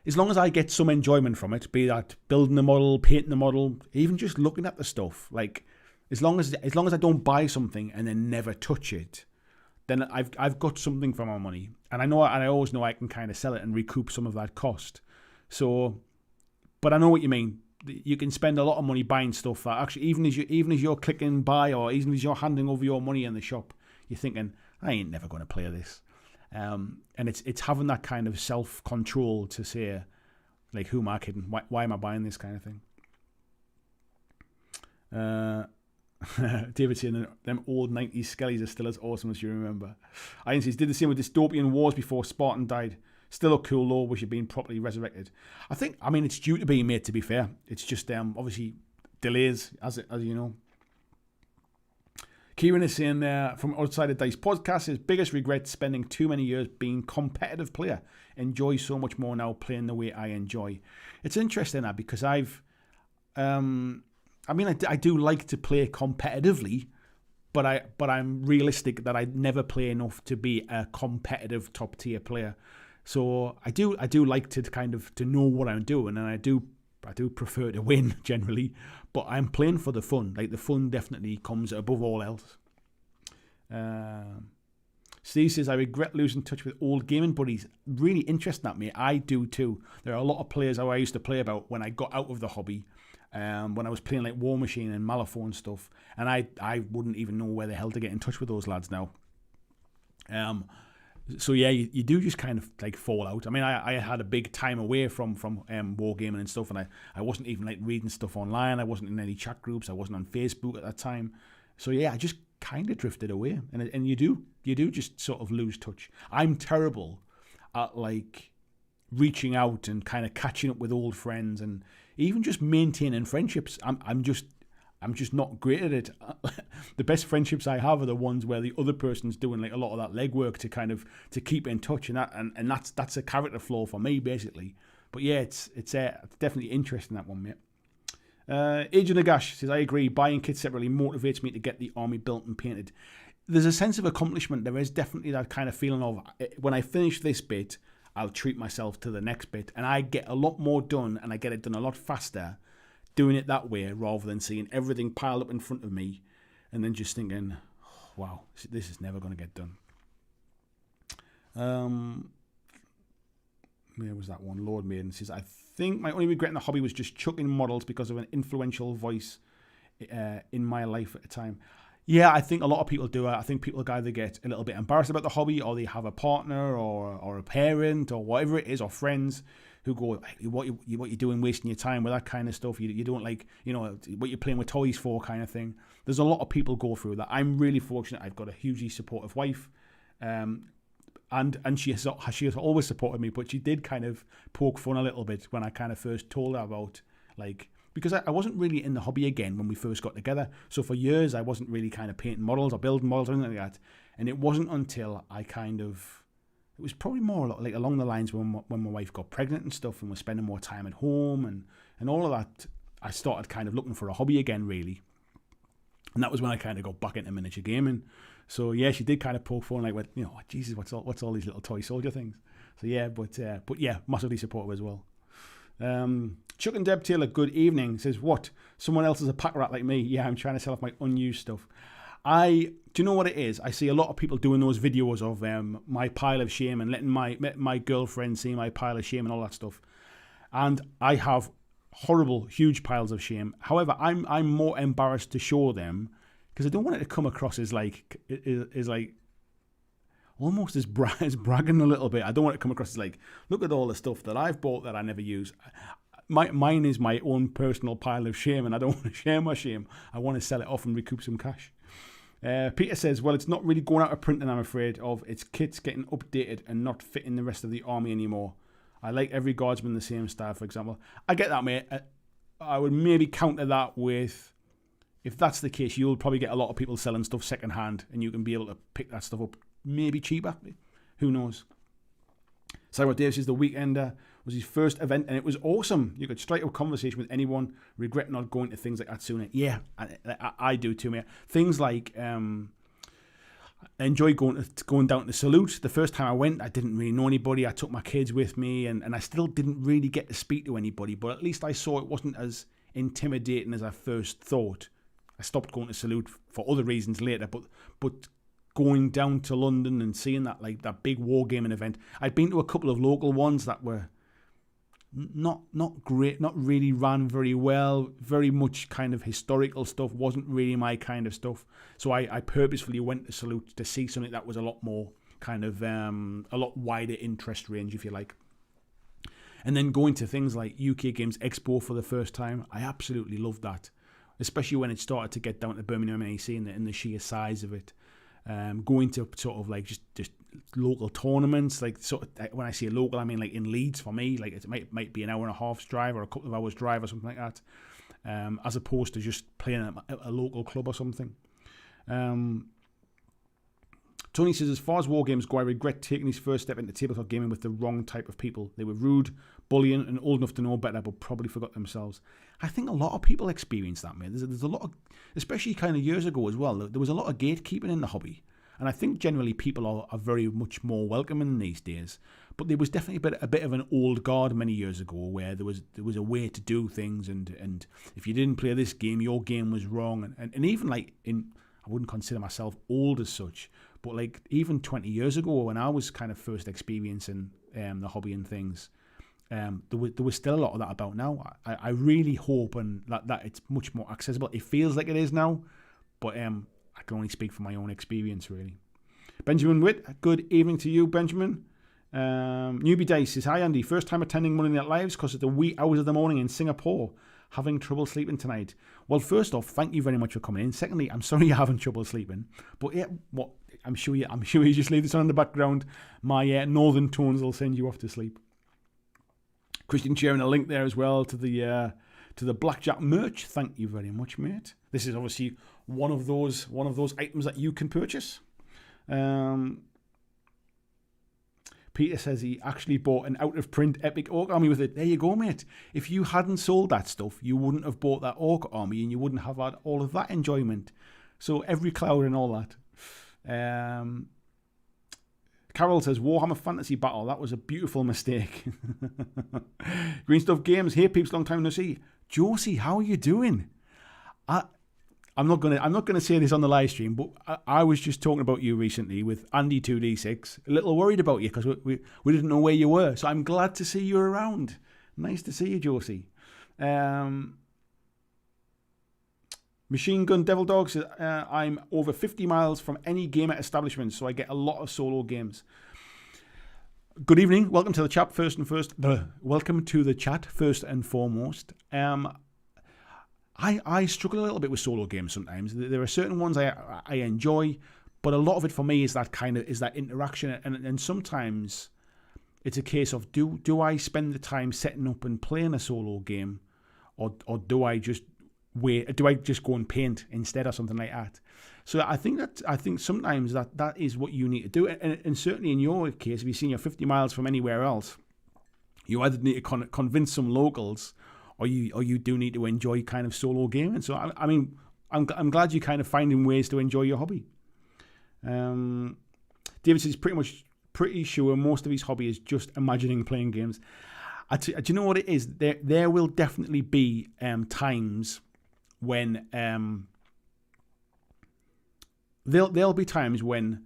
as long as I get some enjoyment from it, be that building the model, painting the model, even just looking at the stuff. Like, as long as I don't buy something and then never touch it, then I've got something for my money. And I always know I can kind of sell it and recoup some of that cost. So, but I know what you mean. You can spend a lot of money buying stuff that actually, even as you're clicking buy or even as you're handing over your money in the shop, you're thinking, I ain't never going to play this. And it's having that kind of self-control to say, like, who am I kidding? Why am I buying this kind of thing? David saying them old 90s skellies are still as awesome as you remember. Ian says, did the same with Dystopian Wars before Spartan died. Still a cool lore, wish you'd been properly resurrected. I mean, it's due to be, mate, to be fair. It's just, obviously, delays, as you know. Kieran is saying there, from Outside of Dice podcast, his biggest regret, spending too many years being competitive player. Enjoy so much more now playing the way I enjoy. It's interesting, that, because I do like to play competitively, but I'm realistic that I'd never play enough to be a competitive top tier player. So I do like to kind of to know what I'm doing, and I do prefer to win generally, but I'm playing for the fun. Like, the fun definitely comes above all else. Steve says, I regret losing touch with old gaming buddies. Really interesting, that, mate. I do too. There are a lot of players who I used to play about when I got out of the hobby. When I was playing like War Machine and Malifaux and stuff, and I wouldn't even know where the hell to get in touch with those lads now. So yeah, you do just kind of like fall out. I mean, I had a big time away from wargaming and stuff, and I wasn't even like reading stuff online. I wasn't in any chat groups. I wasn't on Facebook at that time. So yeah, I just kind of drifted away, and you do just sort of lose touch. I'm terrible at like reaching out and kind of catching up with old friends and even just maintaining friendships. I'm just not great at it. The best friendships I have are the ones where the other person's doing like a lot of that legwork to keep in touch, and that's a character flaw for me basically. But yeah, it's definitely interesting, that one, mate. Agent Nagash says, I agree. Buying kits separately motivates me to get the army built and painted. There's a sense of accomplishment. There is definitely that kind of feeling of, when I finish this bit, I'll treat myself to the next bit, and I get a lot more done, and I get it done a lot faster doing it that way rather than seeing everything piled up in front of me and then just thinking, wow, this is never going to get done. Where was that one? Lord Maiden says, I think my only regret in the hobby was just chucking models because of an influential voice in my life at the time. Yeah, I think a lot of people do. I think people either get a little bit embarrassed about the hobby, or they have a partner or a parent or whatever it is, or friends who go, hey, what you doing wasting your time with that kind of stuff? You don't like, what you're playing with toys for kind of thing. There's a lot of people go through that. I'm really fortunate. I've got a hugely supportive wife. And she has always supported me, but she did kind of poke fun a little bit when I kind of first told her about, because I wasn't really in the hobby again when we first got together. So for years, I wasn't really kind of painting models or building models or anything like that. And it wasn't until it was probably more like along the lines when my wife got pregnant and stuff and was spending more time at home and all of that, I started kind of looking for a hobby again, really. And that was when I kind of got back into miniature gaming. So yeah, she did kind of poke fun, Jesus, what's all these little toy soldier things? So yeah, but yeah, massively supportive as well. Chuck and Deb Taylor, good evening. Says, what? Someone else is a pack rat like me? Yeah, I'm trying to sell off my unused stuff. Do you know what it is? I see a lot of people doing those videos of my pile of shame and letting my girlfriend see my pile of shame and all that stuff. And I have horrible, huge piles of shame. However, I'm more embarrassed to show them because I don't want it to come across as almost as bragging a little bit. I don't want it to come across as look at all the stuff that I've bought that I never use. Mine is my own personal pile of shame, and I don't want to share my shame. I want to sell it off and recoup some cash. Peter says, well, it's not really going out of print, and I'm afraid of its kits getting updated and not fitting the rest of the army anymore. I like every guardsman the same style, for example. I get that, mate. I would maybe counter that with, if that's the case, you'll probably get a lot of people selling stuff secondhand, and you can be able to pick that stuff up maybe cheaper. Who knows? Cyril Dave says the Weekender was his first event and it was awesome. You could strike up a conversation with anyone, regret not going to things like that sooner. Yeah, I do too, mate. Things like I enjoy going down to Salute. The first time I went, I didn't really know anybody. I took my kids with me and I still didn't really get to speak to anybody, but at least I saw it wasn't as intimidating as I first thought. I stopped going to Salute for other reasons later, but going down to London and seeing that that big wargaming event. I'd been to a couple of local ones that were not great, not really ran very well, very much kind of historical stuff, wasn't really my kind of stuff. So I purposefully went to Salute to see something that was a lot more kind of a lot wider interest range, if you like. And then going to things like UK Games Expo for the first time, I absolutely loved that, especially when it started to get down to Birmingham NEC and the sheer size of it. Going to sort of just local tournaments, when I say local, I mean in Leeds for me, it might be an hour and a half's drive or a couple of hours drive or something like that, as opposed to just playing at a local club or something. Tony says, as far as war games go, I regret taking his first step into tabletop gaming with the wrong type of people. They were rude, bullying, and old enough to know better, but probably forgot themselves. I think a lot of people experience that, mate. There's a lot of, especially kind of years ago as well, there was a lot of gatekeeping in the hobby. And I think generally people are very much more welcoming these days. But there was definitely a bit of an old guard many years ago where there was a way to do things, and if you didn't play this game, your game was wrong. And even I wouldn't consider myself old as such, but even 20 years ago when I was kind of first experiencing the hobby and things, there was still a lot of that about now. I really hope that it's much more accessible. It feels like it is now, but I can only speak from my own experience, really. Benjamin Witt, good evening to you, Benjamin. Newbie Dice says, hi Andy, first time attending Monday Night Lives because of the wee hours of the morning in Singapore. Having trouble sleeping tonight. Well, first off, thank you very much for coming in. Secondly, I'm sorry you're having trouble sleeping. But yeah, I'm sure you just leave this on in the background. My northern tones will send you off to sleep. Christian sharing a link there as well to the BlackJack merch. Thank you very much, mate. This is obviously one of those items that you can purchase. Peter says he actually bought an out-of-print Epic Orc Army with it. There you go, mate. If you hadn't sold that stuff, you wouldn't have bought that Orc Army and you wouldn't have had all of that enjoyment. So every cloud and all that. Carol says, Warhammer Fantasy Battle. That was a beautiful mistake. Green Stuff Games. Hey, peeps, long time no see. Josie, how are you doing? I'm not gonna say this on the live stream, but I was just talking about you recently with Andy 2D6. A little worried about you because we didn't know where you were. So I'm glad to see you around. Nice to see you, Josie. Machine Gun Devil Dog says, I'm over 50 miles from any gamer establishment, so I get a lot of solo games. Good evening. Welcome to the chat. Welcome to the chat first and foremost. I struggle a little bit with solo games sometimes. There are certain ones I enjoy, but a lot of it for me is that interaction, and sometimes it's a case of do I spend the time setting up and playing a solo game, or do I just wait? Do I just go and paint instead or something like that? So I think sometimes that is what you need to do, and certainly in your case, if you've seen you're 50 miles from anywhere else, you either need to convince some locals, or you do need to enjoy kind of solo gaming. So I mean, I'm glad you're kind of finding ways to enjoy your hobby. David says pretty sure most of his hobby is just imagining playing games. Do you know what it is? There will definitely be times when there'll be times when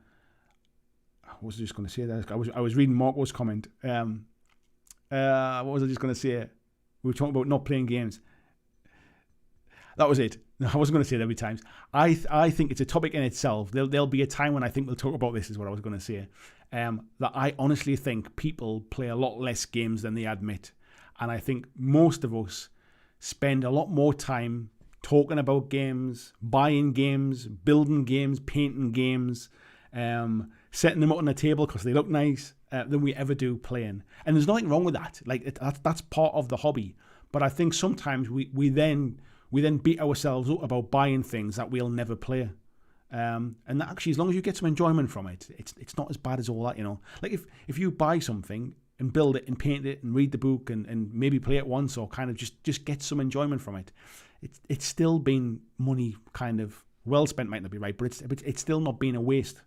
what was I just going to say there? I was reading Marco's comment. What was I just going to say? We were talking about not playing games. That was it. I wasn't going to say there'll be times. I think it's a topic in itself. There'll be a time when I think we'll talk about this, is what I was going to say. That I honestly think people play a lot less games than they admit. And I think most of us spend a lot more time talking about games, buying games, building games, painting games, setting them up on the table because they look nice, than we ever do playing. And there's nothing wrong with that. Like that's part of the hobby. But I think sometimes we then beat ourselves up about buying things that we'll never play. And that actually, as long as you get some enjoyment from it, it's not as bad as all that, you know. Like if you buy something and build it and paint it and read the book and maybe play it once, or kind of just get some enjoyment from it, it's still been money kind of well spent. Might not be right, but it's still not been a waste.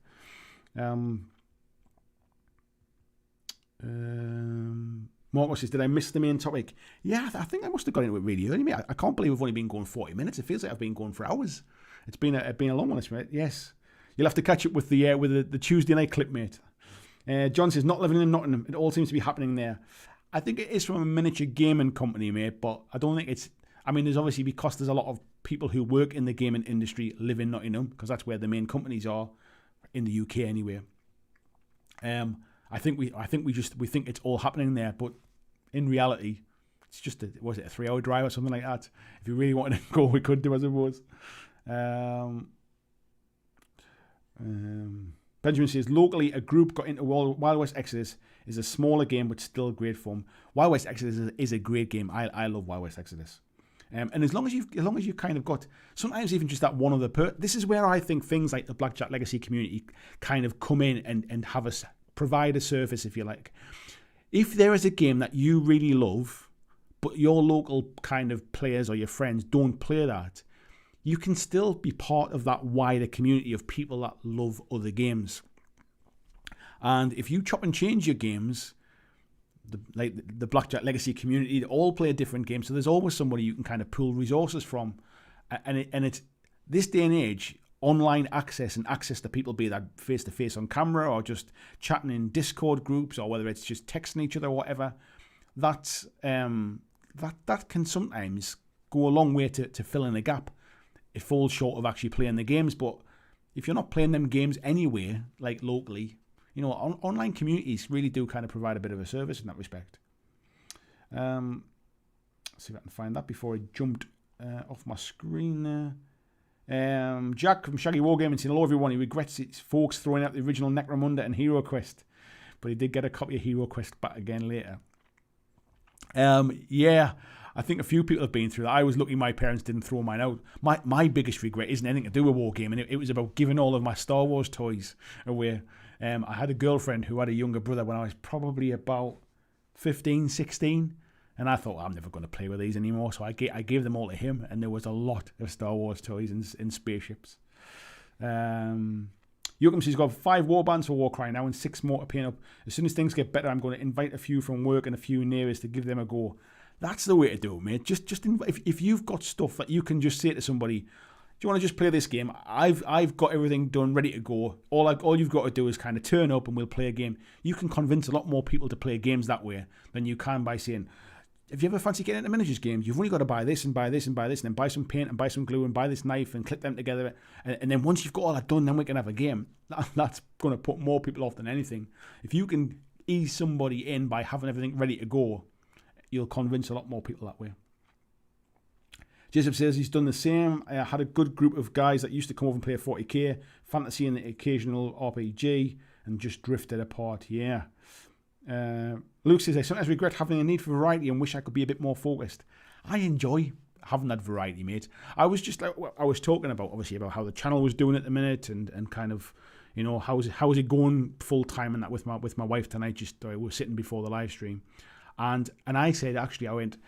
Marco says, did I miss the main topic? Yeah, I think I must have got into it really early. I can't believe we've only been going 40 minutes. It feels like I've been going for hours. It's been a long one, mate. Yes. You'll have to catch up with the Tuesday night clip, mate. John says, not living in Nottingham. It all seems to be happening there. I think it is from a miniature gaming company, mate, but I don't think it's... I mean, there's obviously, because there's a lot of people who work in the gaming industry live in Nottingham, because that's where the main companies are, in the UK anyway. I think we think it's all happening there, but in reality, it's just a 3-hour drive or something like that. If you really wanted to go, we could do, I suppose. Benjamin says, locally, a group got into Wild West Exodus. Is a smaller game, but still great fun. Wild West Exodus is a great game. I love Wild West Exodus. And as long as you kind of got, sometimes even just that one other this is where I think things like the BlackJack Legacy community kind of come in and have us provide a service, if you like. If there is a game that you really love, but your local kind of players or your friends don't play that, you can still be part of that wider community of people that love other games. And if you chop and change your games, the BlackJack Legacy community, they all play a different game, so there's always somebody you can kind of pull resources from. And it's this day and age, online access and access to people, be that face to face on camera or just chatting in Discord groups, or whether it's just texting each other or whatever, that can sometimes go a long way to fill in a gap. It falls short of actually playing the games, but if you're not playing them games anyway, like locally, you know, online communities really do kind of provide a bit of a service in that respect. Let's see if I can find that before I jumped off my screen there. Jack from Shaggy Wargaming saying, hello everyone, he regrets his folks throwing out the original Necromunda and Hero Quest, but he did get a copy of Hero Quest back again later. Yeah, I think a few people have been through that. I was lucky my parents didn't throw mine out. My biggest regret isn't anything to do with Wargaming. It was about giving all of my Star Wars toys away. I had a girlfriend who had a younger brother when I was probably about 15, 16. And I thought, I'm never going to play with these anymore. So I gave them all to him. And there was a lot of Star Wars toys and spaceships. Yoakum says he's got 5 warbands for Warcry now and 6 more to paint up. As soon as things get better, I'm going to invite a few from work and a few neighbours to give them a go. That's the way to do it, mate. Just if you've got stuff that you can just say to somebody, do you want to just play this game? I've got everything done, ready to go. All you've got to do is kind of turn up and we'll play a game. You can convince a lot more people to play games that way than you can by saying, if you ever fancy getting into miniatures games, you've only got to buy this and buy this and buy this, and then buy some paint and buy some glue and buy this knife and clip them together. And then once you've got all that done, then we can have a game. That's going to put more people off than anything. If you can ease somebody in by having everything ready to go, you'll convince a lot more people that way. Jacob says he's done the same. I had a good group of guys that used to come over and play 40k, fantasy and the occasional RPG, and just drifted apart. Yeah. Luke says, I sometimes regret having a need for variety and wish I could be a bit more focused. I enjoy having that variety, mate. I was just like, I was talking about, obviously, about how the channel was doing at the minute and kind of, you know, how is it going full time and that with my wife tonight. Just we were sitting before the live stream, and I said, actually, I went,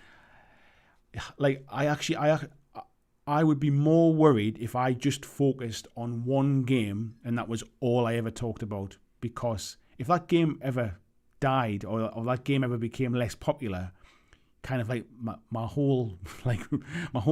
like, I would be more worried if I just focused on one game and that was all I ever talked about, because if that game ever died or that game ever became less popular, kind of like my whole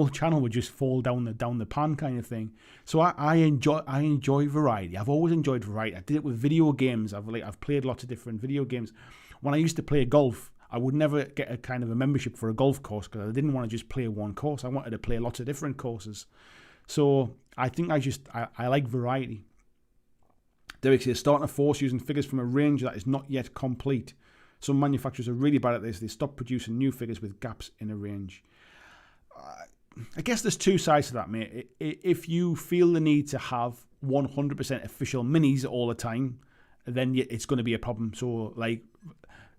channel would just fall down the pan kind of thing. So I enjoy variety. I've always enjoyed variety. I did it with video games. I've played lots of different video games. When I used to play golf, I would never get a kind of a membership for a golf course because I didn't want to just play one course. I wanted to play lots of different courses. So I think I like variety. Derek says, starting a force using figures from a range that is not yet complete. Some manufacturers are really bad at this. They stop producing new figures with gaps in a range. I guess there's two sides to that, mate. If you feel the need to have 100% official minis all the time, then it's going to be a problem. So, like,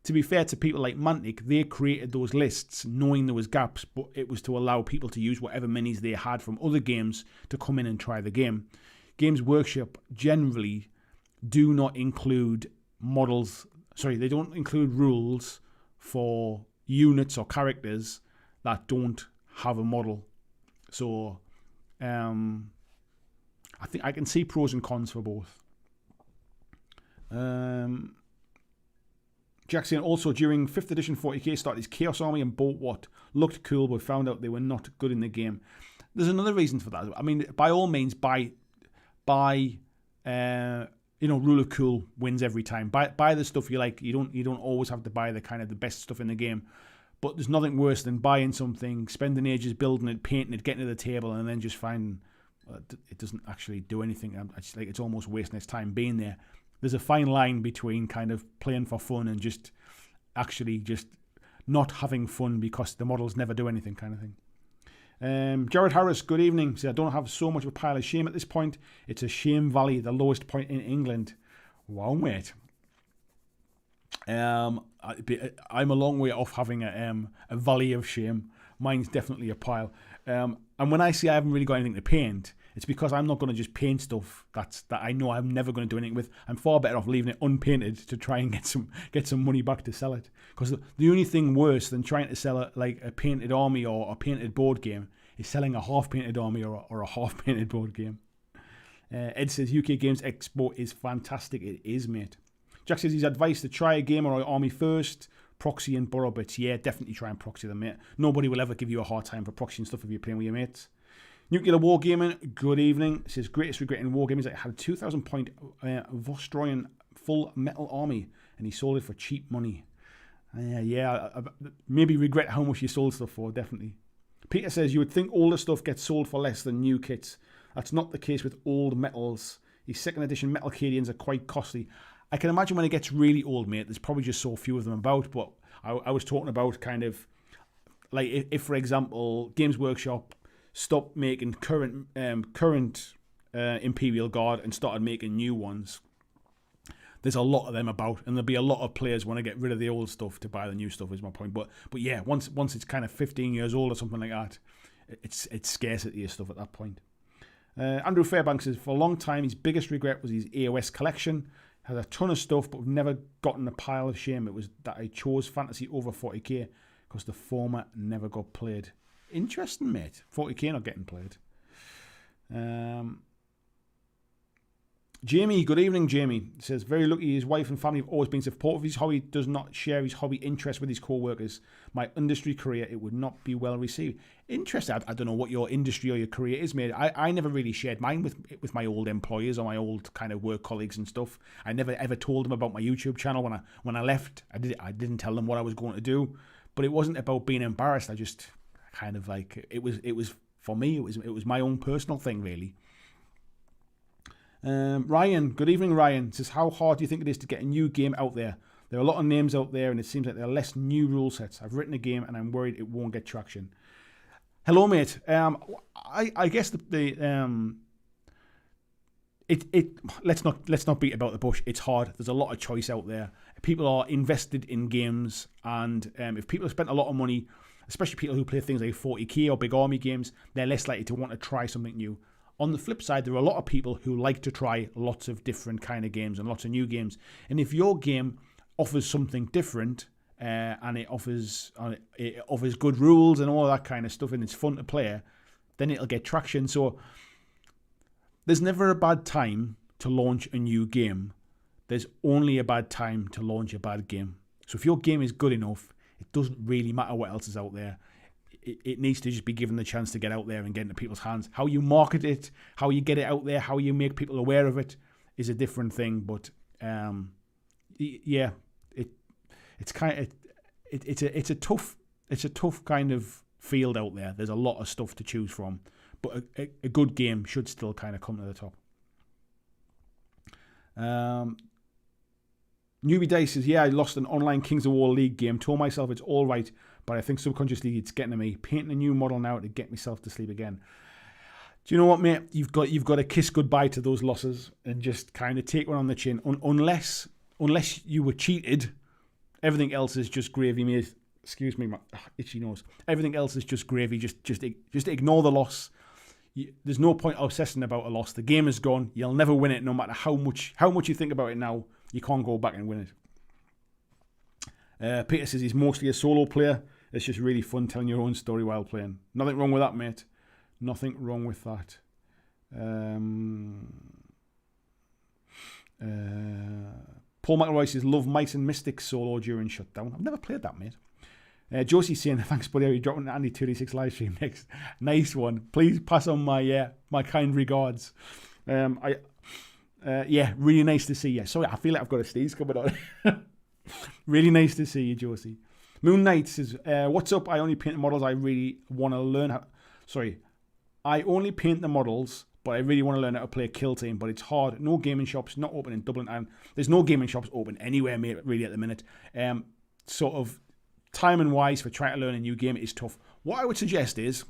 to be fair to people like Mantic, they created those lists knowing there was gaps, but it was to allow people to use whatever minis they had from other games to come in and try the game. Games Workshop generally do not include models. Sorry, they don't include rules for units or characters that don't have a model. So, I think I can see pros and cons for both. Jackson also during 5th edition 40k started his Chaos Army and bought what looked cool but found out they were not good in the game. There's another reason for that. I mean, by all means, buy Rule of Cool wins every time. Buy the stuff you like. You don't always have to buy the kind of the best stuff in the game. But there's nothing worse than buying something, spending ages building it, painting it, getting to the table, and then just finding it doesn't actually do anything. It's almost wasting its time being there. There's a fine line between kind of playing for fun and just not having fun because the models never do anything kind of thing. Jared Harris, good evening. Says, I don't have so much of a pile of shame at this point. It's a shame valley, the lowest point in England. Wow, mate. I'm a long way off having a valley of shame. Mine's definitely a pile. And when I say I haven't really got anything to paint, it's because I'm not going to just paint stuff that I know I'm never going to do anything with. I'm far better off leaving it unpainted to try and get some money back to sell it. Because the only thing worse than trying to sell a painted army or a painted board game is selling a half-painted army or a half-painted board game. Ed says UK Games Expo is fantastic. It is, mate. Jack says his advice to try a game or an army first, proxy and borrow bits. Yeah, definitely try and proxy them, mate. Nobody will ever give you a hard time for proxying stuff if you're playing with your mates. Nuclear Wargaming, good evening. It says, greatest regret in Wargaming is that I had a 2,000 point Vostroyan full metal army and he sold it for cheap money. Maybe regret how much you sold stuff for, definitely. Peter says, you would think older stuff gets sold for less than new kits. That's not the case with old metals. These 2nd edition metal Cadians are quite costly. I can imagine when it gets really old, mate, there's probably just so few of them about, but I was talking about kind of, like, if for example, Games Workshop stopped making current Imperial Guard and started making new ones, there's a lot of them about, and there'll be a lot of players want to get rid of the old stuff to buy the new stuff, is my point. But yeah, once it's kind of 15 years old or something like that, it's scarcity of stuff at that point. Andrew Fairbanks says, for a long time, his biggest regret was his AOS collection. Has a ton of stuff, but we've never gotten a pile of shame. It was that I chose fantasy over 40k because the format never got played. Interesting, mate. 40k not getting played. Jamie, good evening, Jamie. Says, very lucky his wife and family have always been supportive of his hobby, does not share his hobby interest with his co-workers. My industry career, it would not be well received. Interesting. I don't know what your industry or your career is, mate. I never really shared mine with my old employers or my old kind of work colleagues and stuff. I never ever told them about my YouTube channel when I left. I didn't tell them what I was going to do, but it wasn't about being embarrassed. I just kind of like it was for me. It was my own personal thing, really. Ryan, good evening, Ryan. Says, how hard do you think it is to get a new game out there? There are a lot of names out there, and it seems like there are less new rule sets. I've written a game, and I'm worried it won't get traction. Hello, mate. I guess let's not beat about the bush. It's hard. There's a lot of choice out there. People are invested in games, and if people have spent a lot of money, especially people who play things like 40k or big army games, they're less likely to want to try something new. On the flip side, there are a lot of people who like to try lots of different kind of games and lots of new games. And if your game offers something different and it offers good rules and all that kind of stuff and it's fun to play, then it'll get traction. So there's never a bad time to launch a new game. There's only a bad time to launch a bad game. So if your game is good enough, it doesn't really matter what else is out there. It needs to just be given the chance to get out there and get into people's hands. How you market it, how you get it out there, how you make people aware of it is a different thing. But yeah, it's a tough kind of field out there. There's a lot of stuff to choose from, but a good game should still kind of come to the top. Newbie Dice says, yeah, I lost an online Kings of War League game. Told myself it's all right, but I think subconsciously it's getting to me. Painting a new model now to get myself to sleep again. Do you know what, mate? You've got to kiss goodbye to those losses and just kind of take one on the chin. Unless you were cheated, everything else is just gravy, mate. Excuse me, my itchy nose. Everything else is just gravy. Just ignore the loss. There's no point obsessing about a loss. The game is gone. You'll never win it, no matter how much you think about it now. You can't go back and win it. Peter says he's mostly a solo player. It's just really fun telling your own story while playing. Nothing wrong with that, mate. Nothing wrong with that. Paul McElroy says, love Mice and Mystics solo during shutdown. I've never played that, mate. Josie's saying, thanks, buddy. Are you dropping the Andy 286 live stream next? Nice one. Please pass on my kind regards. Yeah, really nice to see you. Sorry, I feel like I've got a sneeze coming on. Really nice to see you, Josie. Moon Knight says, what's up? I only paint the models I really want to learn how... Sorry. I only paint the models, but I really want to learn how to play Kill Team, but it's hard. No gaming shops, not open in Dublin, and there's no gaming shops open anywhere, mate, really, at the minute. Sort of timing-wise for trying to learn a new game is tough. What I would suggest is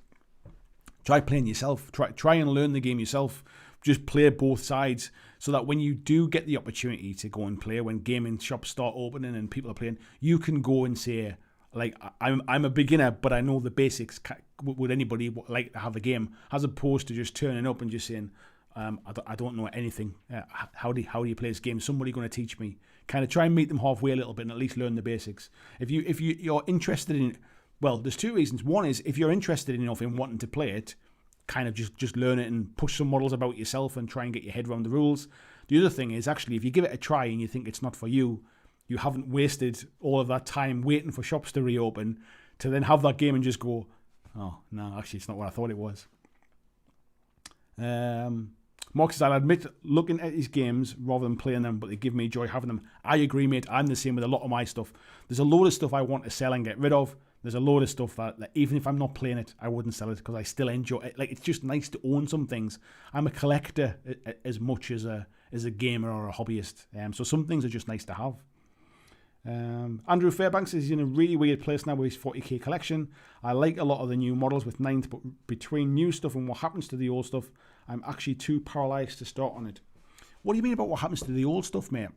try playing yourself. Try and learn the game yourself. Just play both sides so that when you do get the opportunity to go and play, when gaming shops start opening and people are playing, you can go and say, like, I'm a beginner, but I know the basics. Would anybody like to have a game? As opposed to just turning up and just saying, I don't know anything. How do you play this game? Somebody going to teach me. Kind of try and meet them halfway a little bit and at least learn the basics. If you're interested in, well, there's two reasons. One is if you're interested enough in wanting to play it, kind of just learn it and push some models about yourself and try and get your head around the rules. The other thing is actually if you give it a try and you think it's not for you, you haven't wasted all of that time waiting for shops to reopen to then have that game and just go, oh, no, actually it's not what I thought it was. Mark says, I'll admit looking at these games rather than playing them, but they give me joy having them. I agree, mate. I'm the same with a lot of my stuff. There's a load of stuff I want to sell and get rid of. There's a load of stuff that even if I'm not playing it, I wouldn't sell it because I still enjoy it. Like, it's just nice to own some things. I'm a collector as much as a gamer or a hobbyist. So some things are just nice to have. Andrew Fairbanks is in a really weird place now with his 40k collection. I like a lot of the new models with 9, but between new stuff and what happens to the old stuff, I'm actually too paralysed to start on it. What do you mean about what happens to the old stuff, mate?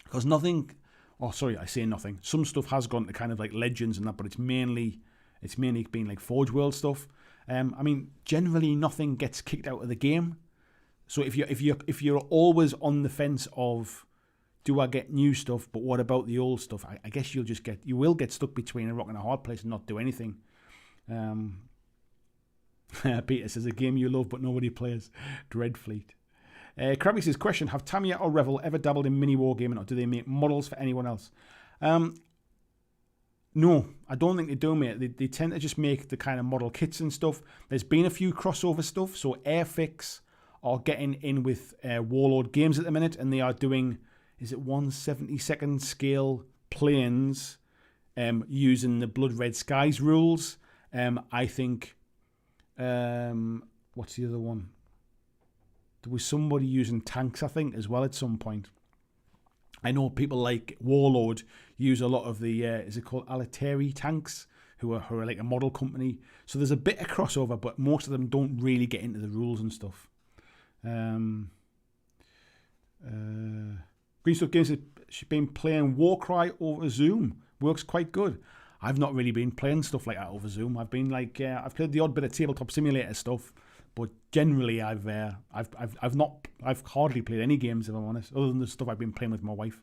Because nothing... Oh, sorry, I say nothing. Some stuff has gone to kind of like Legends and that, but it's mainly been like Forge World stuff. I mean, generally nothing gets kicked out of the game. So if you're always on the fence of, do I get new stuff, but what about the old stuff? I guess you will get stuck between a rock and a hard place and not do anything. Peter says, a game you love but nobody plays. Dreadfleet. Krabby says, question, have Tamiya or Revel ever dabbled in mini wargaming, or do they make models for anyone else? No, I don't think they do, mate. They tend to just make the kind of model kits and stuff. There's been a few crossover stuff. So Airfix are getting in with Warlord Games at the minute, and they are doing, is it 1/72nd scale planes using the Blood Red Skies rules. I think, what's the other one? There was somebody using tanks, I think, as well at some point. I know people like Warlord use a lot of the, is it called Alateri tanks, who are like a model company. So there's a bit of crossover, but most of them don't really get into the rules and stuff. Greenstuff Games has been playing Warcry over Zoom. Works quite good. I've not really been playing stuff like that over Zoom. I've been like, I've played the odd bit of tabletop simulator stuff, but generally I've hardly played any games, if I'm honest, other than the stuff I've been playing with my wife.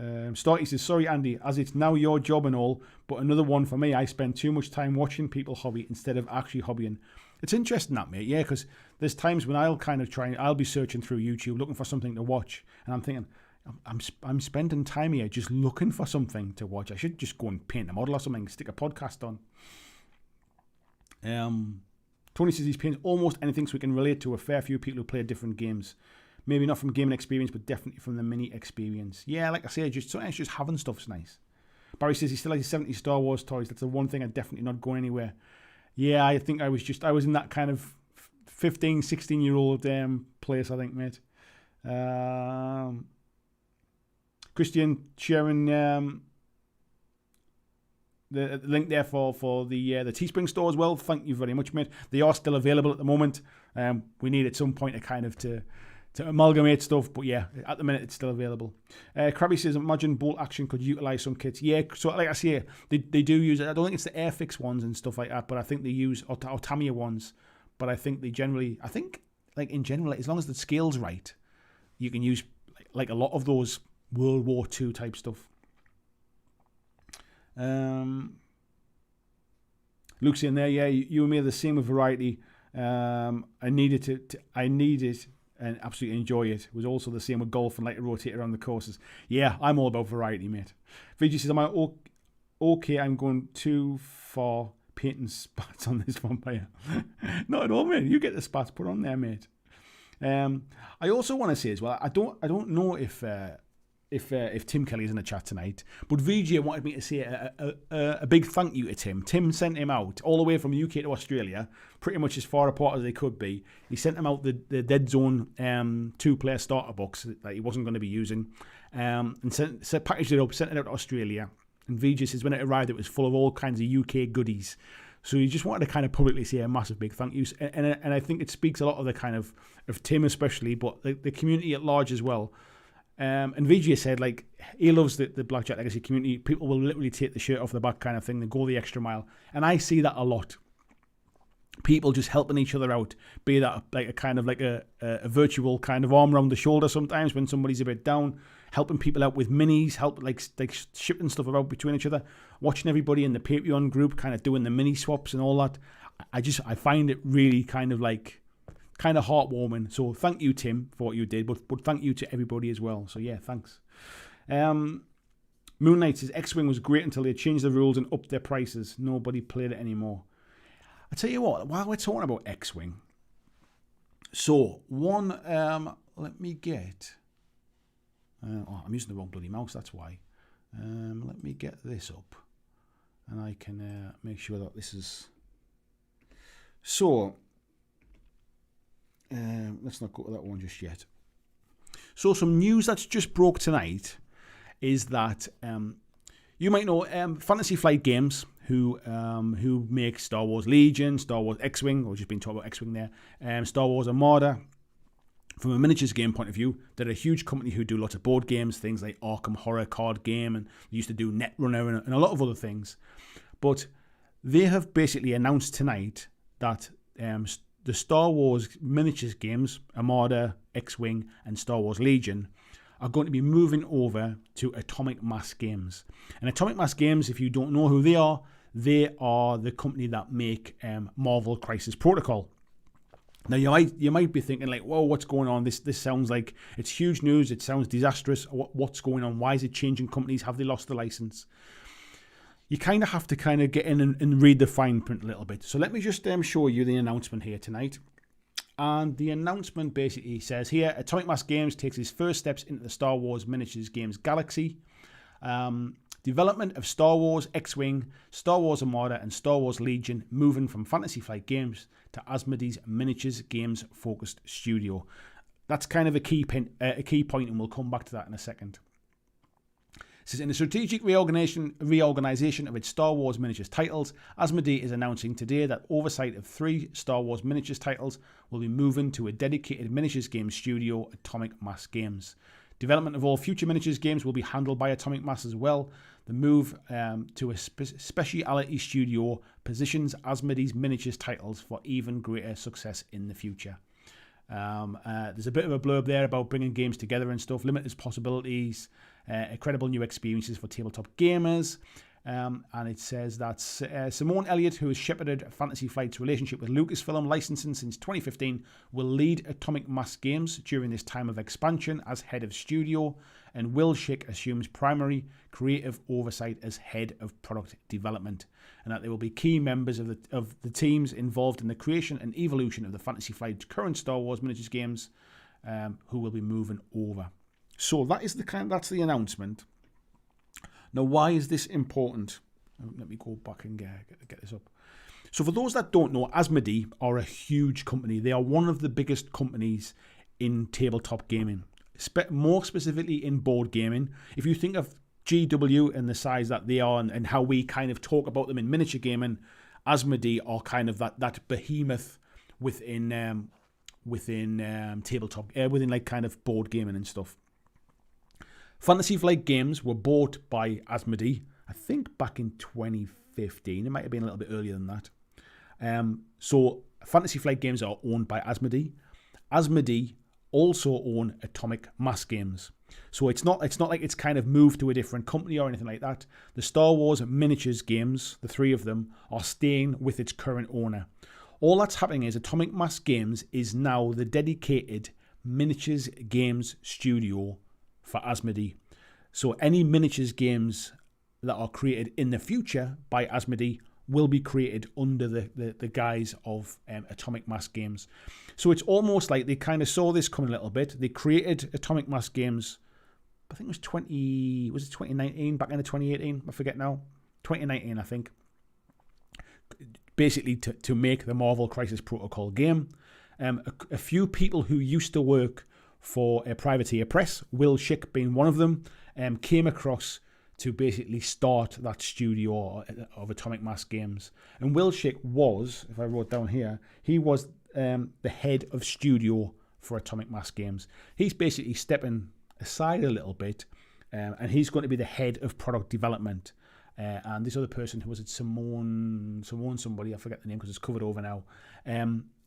Starty says, sorry Andy, as it's now your job and all, but another one for me. I spend too much time watching people hobby instead of actually hobbying. It's interesting that, mate, yeah, because there's times when I'll kind of I'll be searching through YouTube looking for something to watch, and I'm thinking, I'm spending time here just looking for something to watch. I should just go and paint a model or something, stick a podcast on. Tony says he's painted almost anything so we can relate to a fair few people who play different games. Maybe not from gaming experience, but definitely from the mini experience. Yeah, like I say, sometimes just having stuff's nice. Barry says he still has his 70 Star Wars toys. That's the one thing I'm definitely not going anywhere. Yeah, I think I was in that kind of 15, 16-year-old place, I think, mate. Christian sharing the link there for the Teespring store as well. Thank you very much, mate. They are still available at the moment. We need at some point to kind of to amalgamate stuff, but yeah, at the minute it's still available. Krabby says, imagine bolt action could utilize some kits. Yeah, so like I say, they do use it. I don't think it's the Airfix ones and stuff like that, but I think they use or Tamiya ones. But I think they generally, in general, as long as the scale's right, you can use like a lot of those World War II type stuff. Luke's in there. Yeah, you and me are the same with variety. I need it and absolutely enjoy it. It was also the same with golf and like to rotate around the courses. Yeah, I'm all about variety, mate. VG says, am I okay? I'm going too far painting spots on this vampire. Not at all, mate. You get the spots put on there, mate. I also want to say as well, I don't know if Tim Kelly's in the chat tonight, but VJ wanted me to say a big thank you to Tim. Tim sent him out all the way from UK to Australia, pretty much as far apart as they could be. He sent him out the Dead Zone 2-player starter box that he wasn't going to be using, and packaged it up, sent it out to Australia. And VJ says when it arrived, it was full of all kinds of UK goodies. So he just wanted to kind of publicly say a massive big thank you, and I think it speaks a lot of the kind of Tim especially, but the community at large as well. And VJ said, like, he loves the BlackJack Legacy community. People will literally take the shirt off the back kind of thing. They go the extra mile. And I see that a lot. People just helping each other out. Be that like a kind of like a virtual kind of arm around the shoulder sometimes when somebody's a bit down. Helping people out with minis. Help like shipping stuff about between each other. Watching everybody in the Patreon group kind of doing the mini swaps and all that. I find it really kind of heartwarming. So thank you, Tim, for what you did, but thank you to everybody as well. So yeah, thanks. Moon Knight says X-Wing was great until they changed the rules and upped their prices. Nobody played it anymore. I tell you what, while we're talking about X-Wing, so one, let me get. I'm using the wrong bloody mouse. That's why. Let me get this up, and I can make sure that this is. So. Let's not go to that one just yet. So some news that's just broke tonight is that you might know Fantasy Flight Games, who make Star Wars Legion, Star Wars X-Wing, or just been talking about X-Wing there, Star Wars Armada. From a miniatures game point of view, they're a huge company who do lots of board games, things like Arkham Horror card game, and they used to do Netrunner and a lot of other things. But they have basically announced tonight that the Star Wars miniatures games, Armada, X-Wing, and Star Wars Legion, are going to be moving over to Atomic Mass Games. And Atomic Mass Games, if you don't know who they are the company that make Marvel Crisis Protocol. Now you might be thinking like, whoa, what's going on? This sounds like it's huge news. It sounds disastrous. What's going on? Why is it changing companies? Have they lost the license? You kind of have to kind of get in and read the fine print a little bit. So let me just show you the announcement here tonight. And the announcement basically says here, Atomic Mass Games takes its first steps into the Star Wars miniatures games galaxy. Development of Star Wars X-Wing, Star Wars Armada, and Star Wars Legion moving from Fantasy Flight Games to Asmodee's miniatures games focused studio. That's kind of a key point, and we'll come back to that in a second. It says, in a strategic reorganization of its Star Wars miniatures titles, Asmodee is announcing today that oversight of 3 Star Wars miniatures titles will be moving to a dedicated miniatures games studio, Atomic Mass Games. Development of all future miniatures games will be handled by Atomic Mass as well. The move to a speciality studio positions Asmodee's miniatures titles for even greater success in the future. There's a bit of a blurb there about bringing games together and stuff, limited possibilities, incredible new experiences for tabletop gamers. And it says that Simone Elliott, who has shepherded Fantasy Flight's relationship with Lucasfilm licensing since 2015, will lead Atomic Mass Games during this time of expansion as head of studio, and Will Schick assumes primary creative oversight as head of product development, and that they will be key members of the teams involved in the creation and evolution of the Fantasy Flight current Star Wars miniatures games, who will be moving over. So that's the announcement. Now, why is this important? Let me go back and get this up. So for those that don't know, Asmodee are a huge company. They are one of the biggest companies in tabletop gaming, more specifically in board gaming. If you think of GW and the size that they are and how we kind of talk about them in miniature gaming, Asmodee are kind of that behemoth within tabletop, within like kind of board gaming and stuff. Fantasy Flight Games were bought by Asmodee, I think back in 2015. It might have been a little bit earlier than that. So Fantasy Flight Games are owned by Asmodee. Asmodee also own Atomic Mass Games. So it's not like it's kind of moved to a different company or anything like that. The Star Wars miniatures games, the 3 of them, are staying with its current owner. All that's happening is Atomic Mass Games is now the dedicated miniatures games studio for Asmodee. So any miniatures games that are created in the future by Asmodee will be created under the guise of Atomic Mass Games. So it's almost like they kind of saw this coming a little bit. They created Atomic Mass Games, I think it was 2019, back into 2018? I forget now. 2019, I think. Basically to make the Marvel Crisis Protocol game. A few people who used to work for a Privateer Press, Will Schick being one of them, came across to basically start that studio of Atomic Mass Games. And Will Schick was, if I wrote down here, he was the head of studio for Atomic Mass Games. He's basically stepping aside a little bit, and he's going to be the head of product development. And this other person, who was it, Simone somebody, I forget the name because it's covered over now,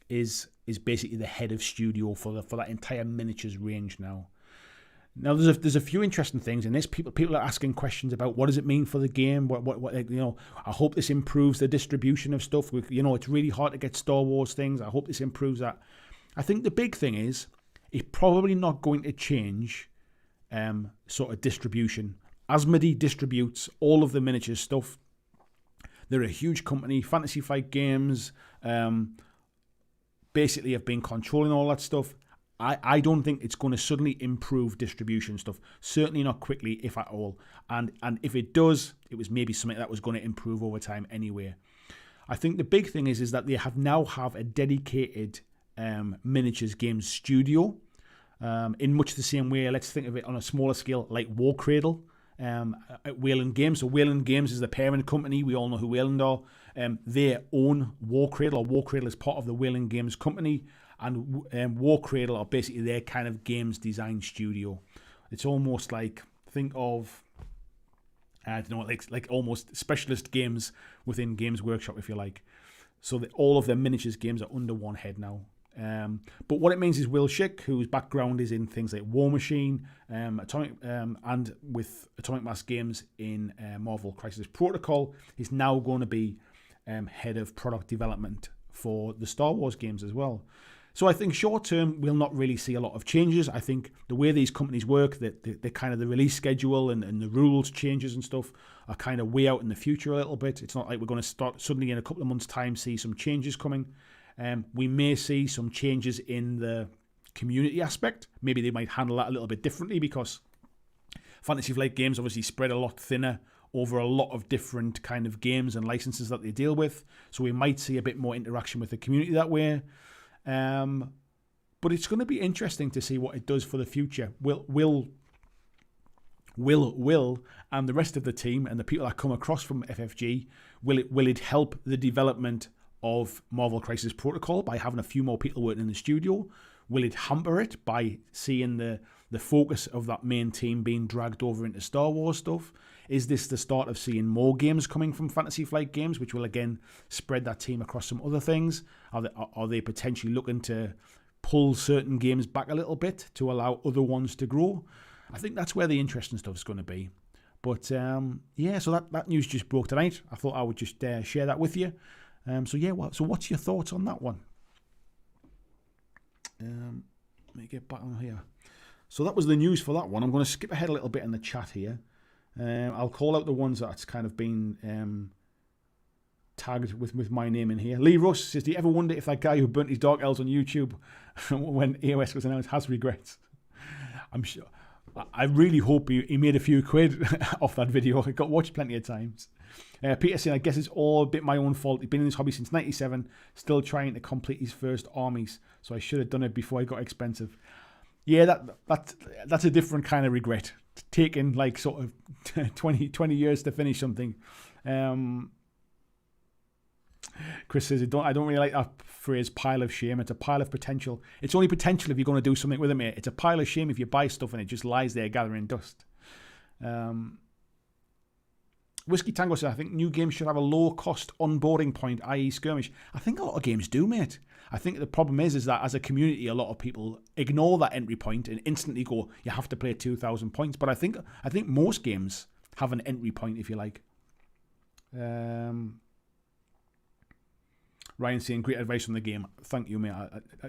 is basically the head of studio for that entire miniatures range now. Now there's a few interesting things in this. People are asking questions about what does it mean for the game. What I hope this improves the distribution of stuff. It's really hard to get Star Wars things. I hope this improves that. I think the big thing is it's probably not going to change sort of distribution. Asmodee distributes all of the miniatures stuff. They're a huge company. Fantasy Flight Games basically have been controlling all that stuff. I don't think it's going to suddenly improve distribution stuff. Certainly not quickly, if at all. And if it does, it was maybe something that was going to improve over time anyway. I think the big thing is that they now have a dedicated miniatures games studio. In much the same way, let's think of it on a smaller scale, like War Cradle at Wayland Games. So Wayland Games is the parent company. We all know who Wayland are. They own War Cradle, or War Cradle is part of the Wayland Games company. And War Cradle are basically their kind of games design studio. It's almost like, think of, I don't know, like almost specialist games within Games Workshop, if you like. So all of their miniatures games are under one head now. But what it means is Will Schick, whose background is in things like War Machine, Atomic, and with Atomic Mass Games in Marvel Crisis Protocol, is now going to be head of product development for the Star Wars games as well. So I think short term, we'll not really see a lot of changes. I think the way these companies work, the kind of the release schedule and the rules changes and stuff are kind of way out in the future a little bit. It's not like we're going to start suddenly in a couple of months' time see some changes coming. We may see some changes in the community aspect. Maybe they might handle that a little bit differently because Fantasy Flight Games obviously spread a lot thinner over a lot of different kind of games and licenses that they deal with. So we might see a bit more interaction with the community that way. But it's going to be interesting to see what it does for the future. Will and the rest of the team and the people that come across from FFG, will it help the development of Marvel Crisis Protocol by having a few more people working in the studio? Will it hamper it by seeing the focus of that main team being dragged over into Star Wars stuff? Is this the start of seeing more games coming from Fantasy Flight Games, which will again spread that team across some other things? Are they potentially looking to pull certain games back a little bit to allow other ones to grow? I think that's where the interesting stuff is going to be. But yeah, so that news just broke tonight. I thought I would just share that with you. So what's your thoughts on that one? Let me get back on here. So that was the news for that one. I'm going to skip ahead a little bit in the chat here. I'll call out the ones that's kind of been tagged with my name in here. Lee Russ says, do you ever wonder if that guy who burnt his Dark Elves on YouTube when AOS was announced has regrets? I'm sure. I really hope he made a few quid off that video. It got watched plenty of times. Peter saying, I guess it's all a bit my own fault. He's been in this hobby since 97, still trying to complete his first armies. So I should have done it before it got expensive. Yeah, that's a different kind of regret. Taking like sort of 20 years to finish something. Chris says, I don't really like that phrase, pile of shame. It's a pile of potential. It's only potential if you're going to do something with it, mate. It's a pile of shame if you buy stuff and it just lies there gathering dust. Whiskey Tango says, I think new games should have a low-cost onboarding point, i.e. skirmish. I think a lot of games do, mate. I think the problem is that as a community, a lot of people ignore that entry point and instantly go, you have to play 2,000 points. But I think most games have an entry point, if you like. Ryan saying, great advice on the game. Thank you, mate.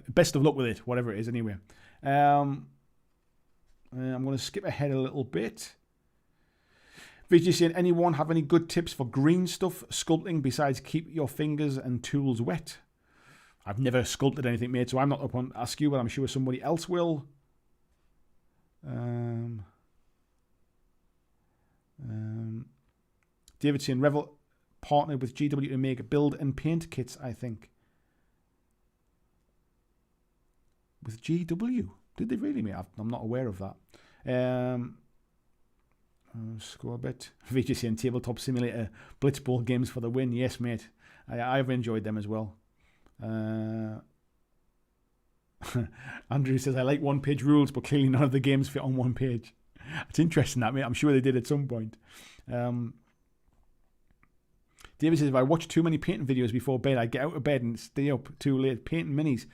Best of luck with it, whatever it is, anyway. I'm going to skip ahead a little bit. VG saying, anyone have any good tips for green stuff sculpting besides keep your fingers and tools wet? I've never sculpted anything, mate, so I'm not up on ask you, but I'm sure somebody else will. David saying, Revel partnered with GW to make build and paint kits, I think. With GW? Did they really, mate? I'm not aware of that. Score a bit. VGC and Tabletop Simulator Blitzball games for the win. Yes, mate. I've enjoyed them as well. Andrew says, I like one-page rules, but clearly none of the games fit on one page. It's interesting that, mate. I'm sure they did at some point. David says, if I watch too many painting videos before bed, I get out of bed and stay up too late painting minis.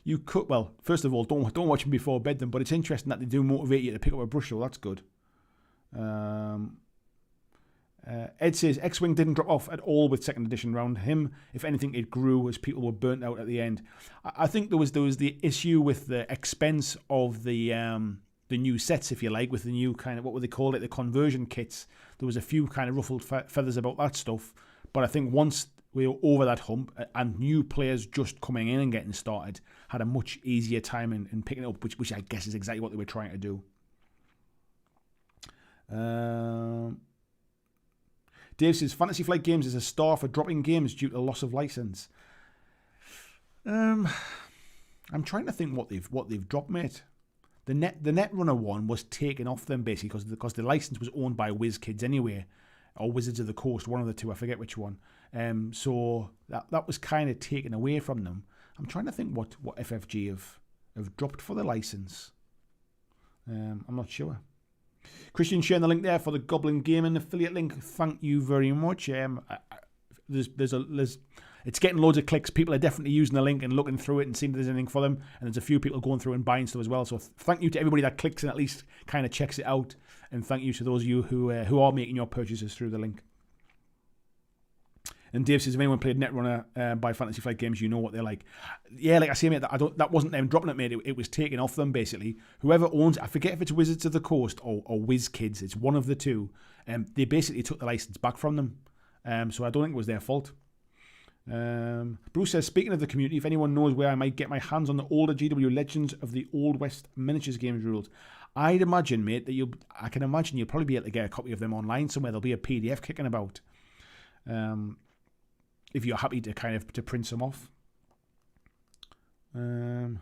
You could, well, first of all, don't watch them before bed then, but it's interesting that they do motivate you to pick up a brush, so that's good. Ed says X-Wing didn't drop off at all with second edition round him. If anything, it grew as people were burnt out at the end. I think there was the issue with the expense of the new sets, if you like, with the new kind of, what would they call it, the conversion kits. There was a few kind of ruffled feathers about that stuff. But I think once we were over that hump and new players just coming in and getting started had a much easier time in picking it up, which I guess is exactly what they were trying to do. Dave says Fantasy Flight Games is a star for dropping games due to loss of license. I'm trying to think what they've dropped, mate. The Netrunner one was taken off them basically because the license was owned by WizKids anyway, or Wizards of the Coast, one of the two, I forget which one. So that was kind of taken away from them. I'm trying to think what FFG have dropped for the license. I'm not sure. Christian sharing the link there for the Goblin Gaming affiliate link. Thank you very much. It's getting loads of clicks. People are definitely using the link and looking through it and seeing if there's anything for them. And there's a few people going through and buying stuff as well. So thank you to everybody that clicks and at least kind of checks it out. And thank you to those of you who are making your purchases through the link. And Dave says, if anyone played Netrunner by Fantasy Flight Games, you know what they're like. Yeah, like I say, mate, that wasn't them dropping it, mate. It was taken off them, basically. Whoever owns it, I forget if it's Wizards of the Coast or Wiz Kids. It's one of the two. They basically took the license back from them. So I don't think it was their fault. Bruce says, speaking of the community, if anyone knows where I might get my hands on the older GW Legends of the Old West Miniatures Games rules, I'd imagine, mate, that I can imagine you'll probably be able to get a copy of them online somewhere. There'll be a PDF kicking about. If you're happy to to print some off. VG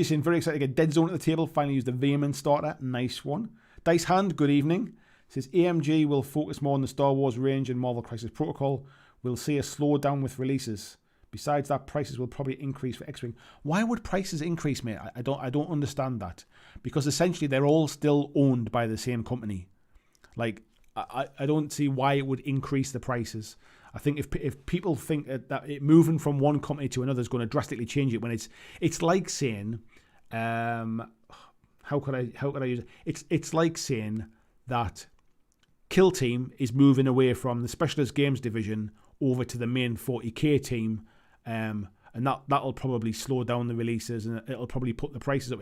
saying, very excited to get Dead Zone at the table. Finally use the Vehement starter. Nice one. Dice Hand, good evening. Says AMG will focus more on the Star Wars range and Marvel Crisis Protocol. We'll see a slowdown with releases. Besides that, prices will probably increase for X-Wing. Why would prices increase, mate? I don't understand that. Because essentially they're all still owned by the same company. Like, I don't see why it would increase the prices. I think if people think that it moving from one company to another is going to drastically change it, when it's like saying, how could I use it? It's like saying that Kill Team is moving away from the Specialist Games division over to the main 40k team, and that'll probably slow down the releases, and it'll probably put the prices up.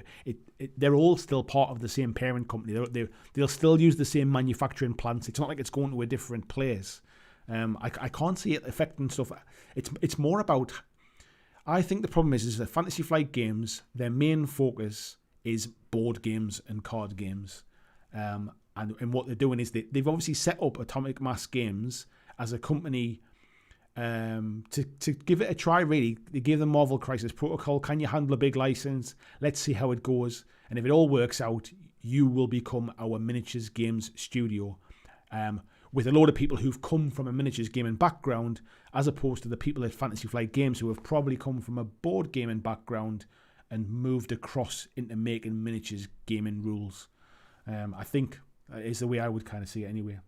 They're all still part of the same parent company. They'll still use the same manufacturing plants. It's not like it's going to a different place. I can't see it affecting stuff. It's more about. I think the problem is that Fantasy Flight Games, their main focus is board games and card games. And what they're doing is they've obviously set up Atomic Mass Games as a company to give it a try, really. They gave them Marvel Crisis Protocol. Can you handle a big license? Let's see how it goes. And if it all works out, you will become our miniatures games studio, with a load of people who've come from a miniatures gaming background, as opposed to the people at Fantasy Flight Games who have probably come from a board gaming background and moved across into making miniatures gaming rules. I think is the way I would kind of see it anyway.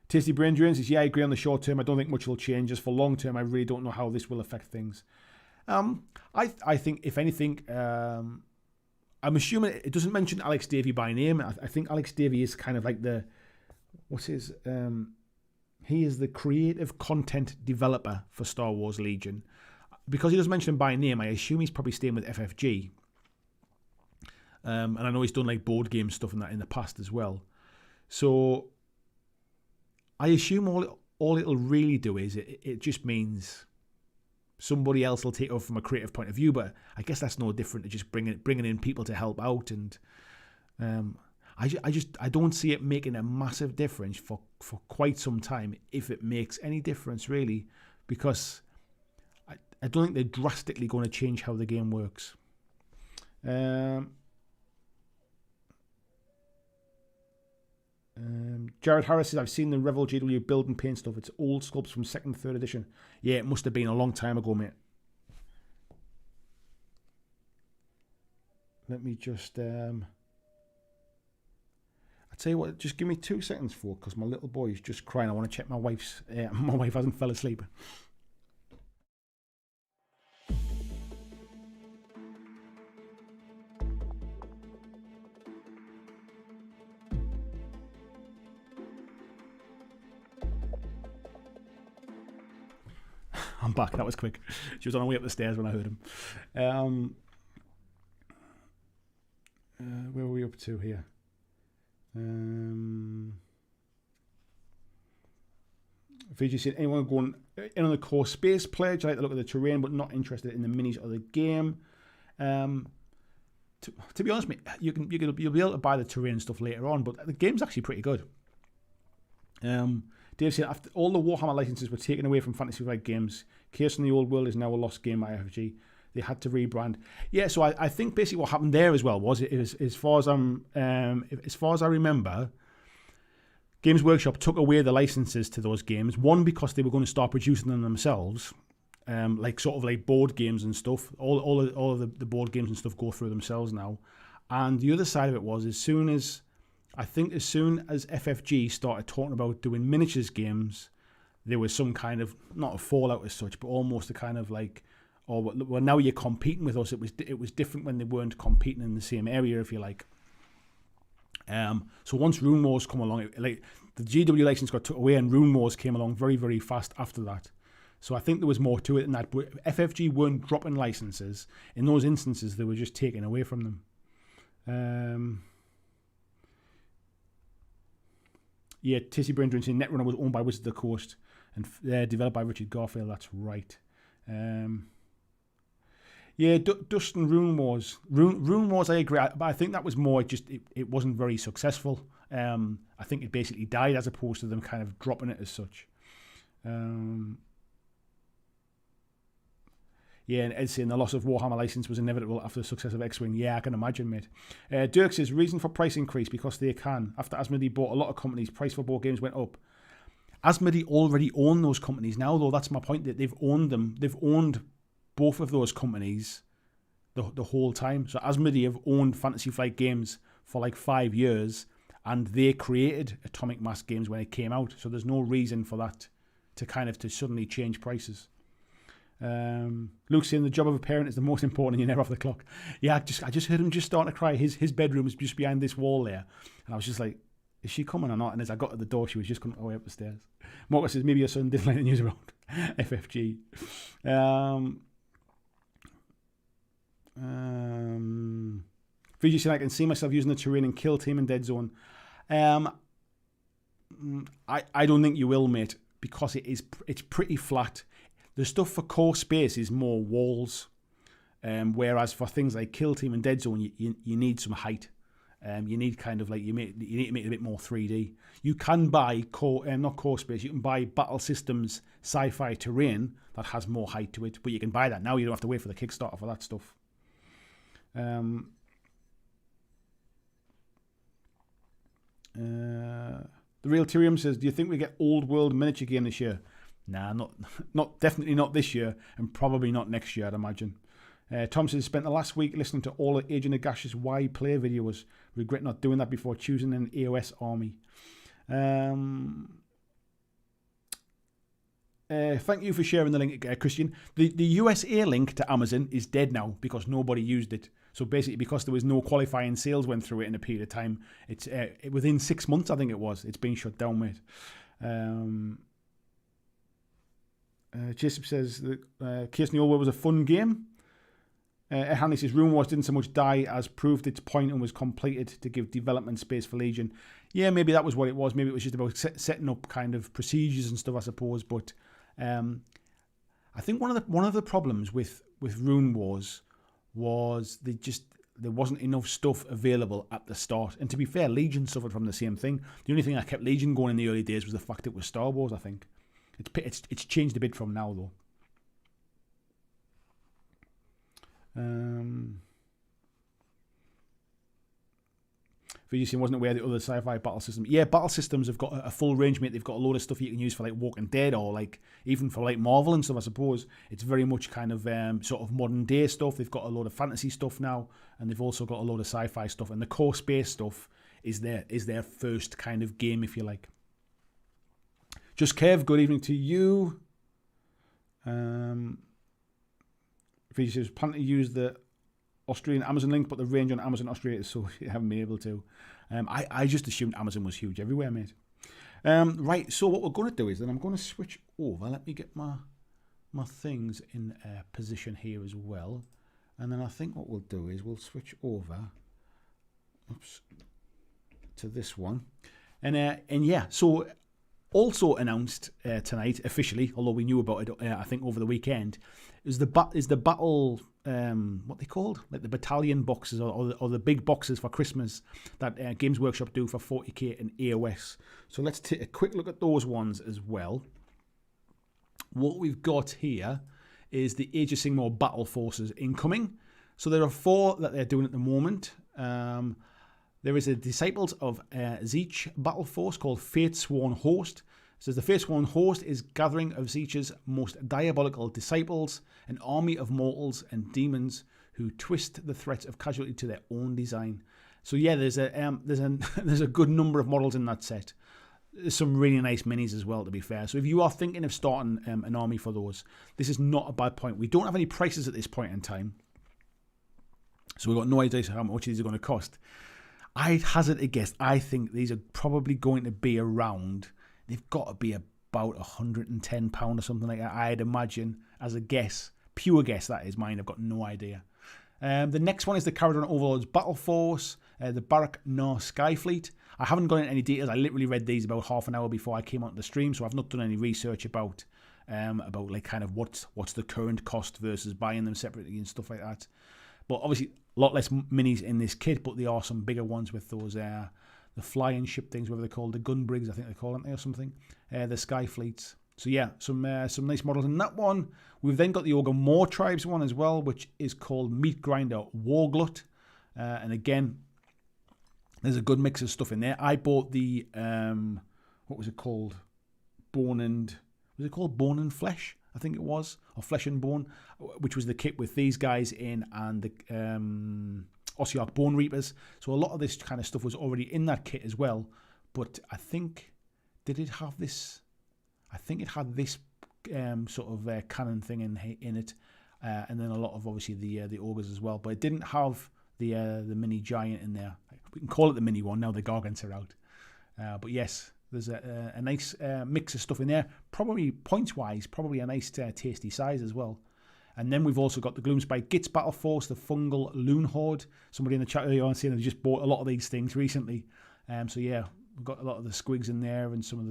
Tasty Brain Drain says, yeah, I agree on the short term. I don't think much will change. As for long term, I really don't know how this will affect things. I think, if anything, I'm assuming it doesn't mention Alex Davey by name. I think Alex Davey is kind of like he is the creative content developer for Star Wars Legion. Because he doesn't mention him by name, I assume he's probably staying with FFG. And I know he's done like board game stuff and that in the past as well. So I assume all it'll really do is it just means somebody else will take over from a creative point of view. But I guess that's no different to just bringing in people to help out. And I don't see it making a massive difference for quite some time, if it makes any difference really, because I don't think they're drastically going to change how the game works. Jared Harris says, I've seen the Revel GW build and paint stuff. It's old sculpts from 2nd, 3rd edition. Yeah, it must have been a long time ago, mate. Let me just... I'll tell you what, just give me 2 seconds, folks, because my little boy is just crying. I want to check my wife's... my wife hasn't fell asleep. I'm back. That was quick. She was on her way up the stairs when I heard him. Where are we up to here? VG said, anyone going in on the core space pledge? I like to look at the terrain, but not interested in the minis or the game. To be honest, mate, you'll be able to buy the terrain stuff later on, but the game's actually pretty good. Dave said, after all the Warhammer licenses were taken away from Fantasy Flight Games, Chaos in the Old World is now a lost game by FFG. They had to rebrand. Yeah, so I think basically what happened there as well was, as far as I remember, Games Workshop took away the licenses to those games. One, because they were going to start producing them themselves, like sort of like board games and stuff. All of the board games and stuff go through themselves now. And the other side of it was, as soon as FFG started talking about doing miniatures games, there was some kind of, not a fallout as such, but almost a kind of like, or well, now you're competing with us. It was different when they weren't competing in the same area, if you like. So once Rune Wars come along, like the GW license got took away, and Rune Wars came along very, very fast after that. So I think there was more to it than that. But FFG weren't dropping licenses. In those instances, they were just taken away from them. Yeah, Tissy Brain Drinks in Netrunner was owned by Wizards of the Coast and developed by Richard Garfield. That's right. Yeah, Dust and Rune Wars. Rune Wars, I agree, but I think that was more just it wasn't very successful. I think it basically died as opposed to them kind of dropping it as such. Yeah, and Ed saying the loss of Warhammer license was inevitable after the success of X-Wing. Yeah, I can imagine, mate. Dirk says, reason for price increase, because they can. After Asmodee bought a lot of companies, price for board games went up. Asmodee already own those companies now, though. That's my point, that they've owned them. They've owned both of those companies the whole time. So Asmodee have owned Fantasy Flight Games for like 5 years, and they created Atomic Mass Games when it came out. So there's no reason for that to suddenly change prices. Luke saying the job of a parent is the most important and you're never off the clock. Yeah, I just heard him just starting to cry. His bedroom was just behind this wall there, and I was just like, is she coming or not? And as I got to the door, she was just coming all the way up the stairs. Marcus says maybe your son didn't like the news about FFG. VG saying I can see myself using the terrain in Kill Team and Dead Zone. I don't think you will, mate, because it's pretty flat. The stuff for core space is more walls, whereas for things like Kill Team and Dead Zone, you need some height. You need kind of like you need to make it a bit more 3D. You can buy not core space. You can buy Battle Systems sci-fi terrain that has more height to it, but you can buy that now. You don't have to wait for the Kickstarter for that stuff. The Real Tyrium says, do you think we get Old World miniature game this year? Nah, not definitely not this year, and probably not next year, I'd imagine. Tom says, spent the last week listening to all of Agent Agash's why play videos. Regret not doing that before choosing an AOS army. Thank you for sharing the link, Christian. The USA link to Amazon is dead now because nobody used it. So basically, because there was no qualifying sales went through it in a period of time, it's within 6 months, I think it was. It's been shut down, mate. Jacob says that Case New World was a fun game. Hanley says Rune Wars didn't so much die as proved its point and was completed to give development space for Legion. Yeah, maybe that was what it was. Maybe it was just about setting up kind of procedures and stuff, I suppose. But I think one of the problems with Rune Wars was there wasn't enough stuff available at the start. And to be fair, Legion suffered from the same thing. The only thing that kept Legion going in the early days was the fact it was Star Wars, I think. It's changed a bit from now, though. VGC wasn't aware of the other sci-fi battle system. Yeah, battle systems have got a full range, mate. They've got a load of stuff you can use for like Walking Dead or like even for like Marvel and stuff, I suppose. It's very much kind of sort of modern day stuff. They've got a load of fantasy stuff now, and they've also got a load of sci-fi stuff. And the core space stuff is their first kind of game, if you like. Just Kev, good evening to you. VG says, plan to use the Australian Amazon link, but the range on Amazon Australia is so you haven't been able to. I just assumed Amazon was huge everywhere, mate. Right, so what we're going to do is then I'm going to switch over. Let me get my things in position here as well. And then I think what we'll do is we'll switch over to this one. And yeah, so also announced tonight officially, although we knew about it I think over the weekend, is the battle what they called, like the battalion boxes or the big boxes for Christmas that Games Workshop do for 40k and AOS. So let's take a quick look at those ones as well. What we've got here is the Age of Sigmar Battle Forces incoming. So there are 4 that they're doing at the moment. There is a Disciples of Tzeentch battle force called Fate Sworn Host. It says the Fate Sworn Host is gathering of Tzeentch's most diabolical disciples, an army of mortals and demons who twist the threats of casualty to their own design. So yeah, there's a good number of models in that set. There's some really nice minis as well, to be fair. So if you are thinking of starting an army for those, this is not a bad point. We don't have any prices at this point in time, so we've got no idea how much these are going to cost. I'd hazard a guess. I think these are probably going to be around, they've got to be about £110 or something like that, I'd imagine, as a guess. Pure guess, that is mine. I've got no idea. The next one is the Caradon Overlord's Battle Force, the Barak Nar Skyfleet. I haven't gone into any details. I literally read these about half an hour before I came onto the stream, so I've not done any research about like kind of what's the current cost versus buying them separately and stuff like that. But obviously, a lot less minis in this kit, but there are some bigger ones with those the flying ship things, whatever they're called, the gun brigs, I think they call them, or something. The sky fleets. So yeah, some nice models in that one. We've then got the Ogre Moor Tribes one as well, which is called Meat Grinder Warglut. And again, there's a good mix of stuff in there. I bought the what was it called? Bone and Flesh, I think it was, or Flesh and Bone, which was the kit with these guys in, and the Ossiarch Bone Reapers. So a lot of this kind of stuff was already in that kit as well. But I think, did it have this? I think it had this sort of cannon thing in it, and then a lot of obviously the ogres as well. But it didn't have the mini giant in there. We can call it the mini one now. The gargants are out. But yes, there's a nice mix of stuff in there. Probably points wise, probably a nice tasty size as well. And then we've also got the Gloomspite Gits Battle Force, the Fungal Loon Horde. Somebody in the chat earlier on saying they just bought a lot of these things recently. So yeah, we've got a lot of the squigs in there and some of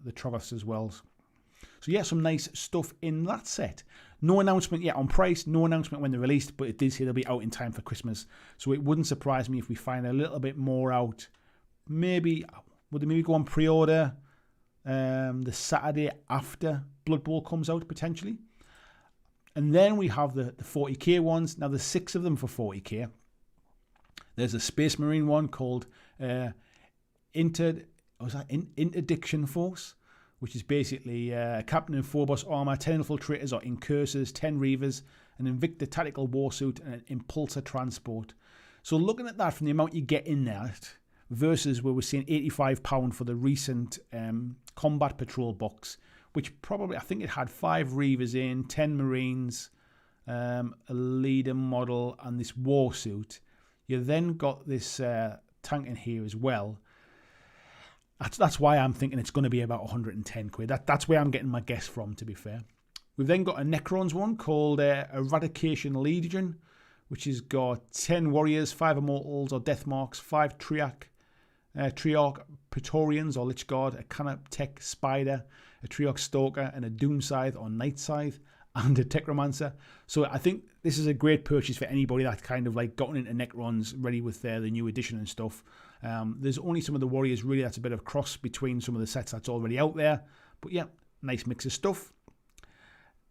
the Trovas as well. So yeah, some nice stuff in that set. No announcement yet on price, no announcement when they're released, but it did say they'll be out in time for Christmas. So it wouldn't surprise me if we find a little bit more out. Would they maybe go on pre-order the Saturday after Blood Bowl comes out, potentially? And then we have the 40k ones. Now there's 6 of them for 40k. There's a Space Marine one called Interdiction Force, which is basically a Captain in Phobos armor, 10 Infiltrators or Incursors, 10 Reavers, an Invicta Tactical Warsuit, and an Impulsor Transport. So looking at that from the amount you get in that versus where we're seeing £85 for the recent Combat Patrol box, which probably, I think it had 5 Reavers in, 10 Marines, a leader model, and this Warsuit. You then got this tank in here as well. That's why I'm thinking it's going to be about 110 quid. That's where I'm getting my guess from, to be fair. We've then got a Necrons one called Eradication Legion, which has got 10 Warriors, 5 Immortals or Death Marks, 5 Triarch Praetorians or Lich Guard, a Canoptech Spider, a Triarch Stalker, and a Doom Scythe or Night Scythe, and a Techromancer. So I think this is a great purchase for anybody that's kind of like gotten into Necrons, ready with the new edition and stuff. There's only some of the Warriors really that's a bit of cross between some of the sets that's already out there. But yeah, nice mix of stuff.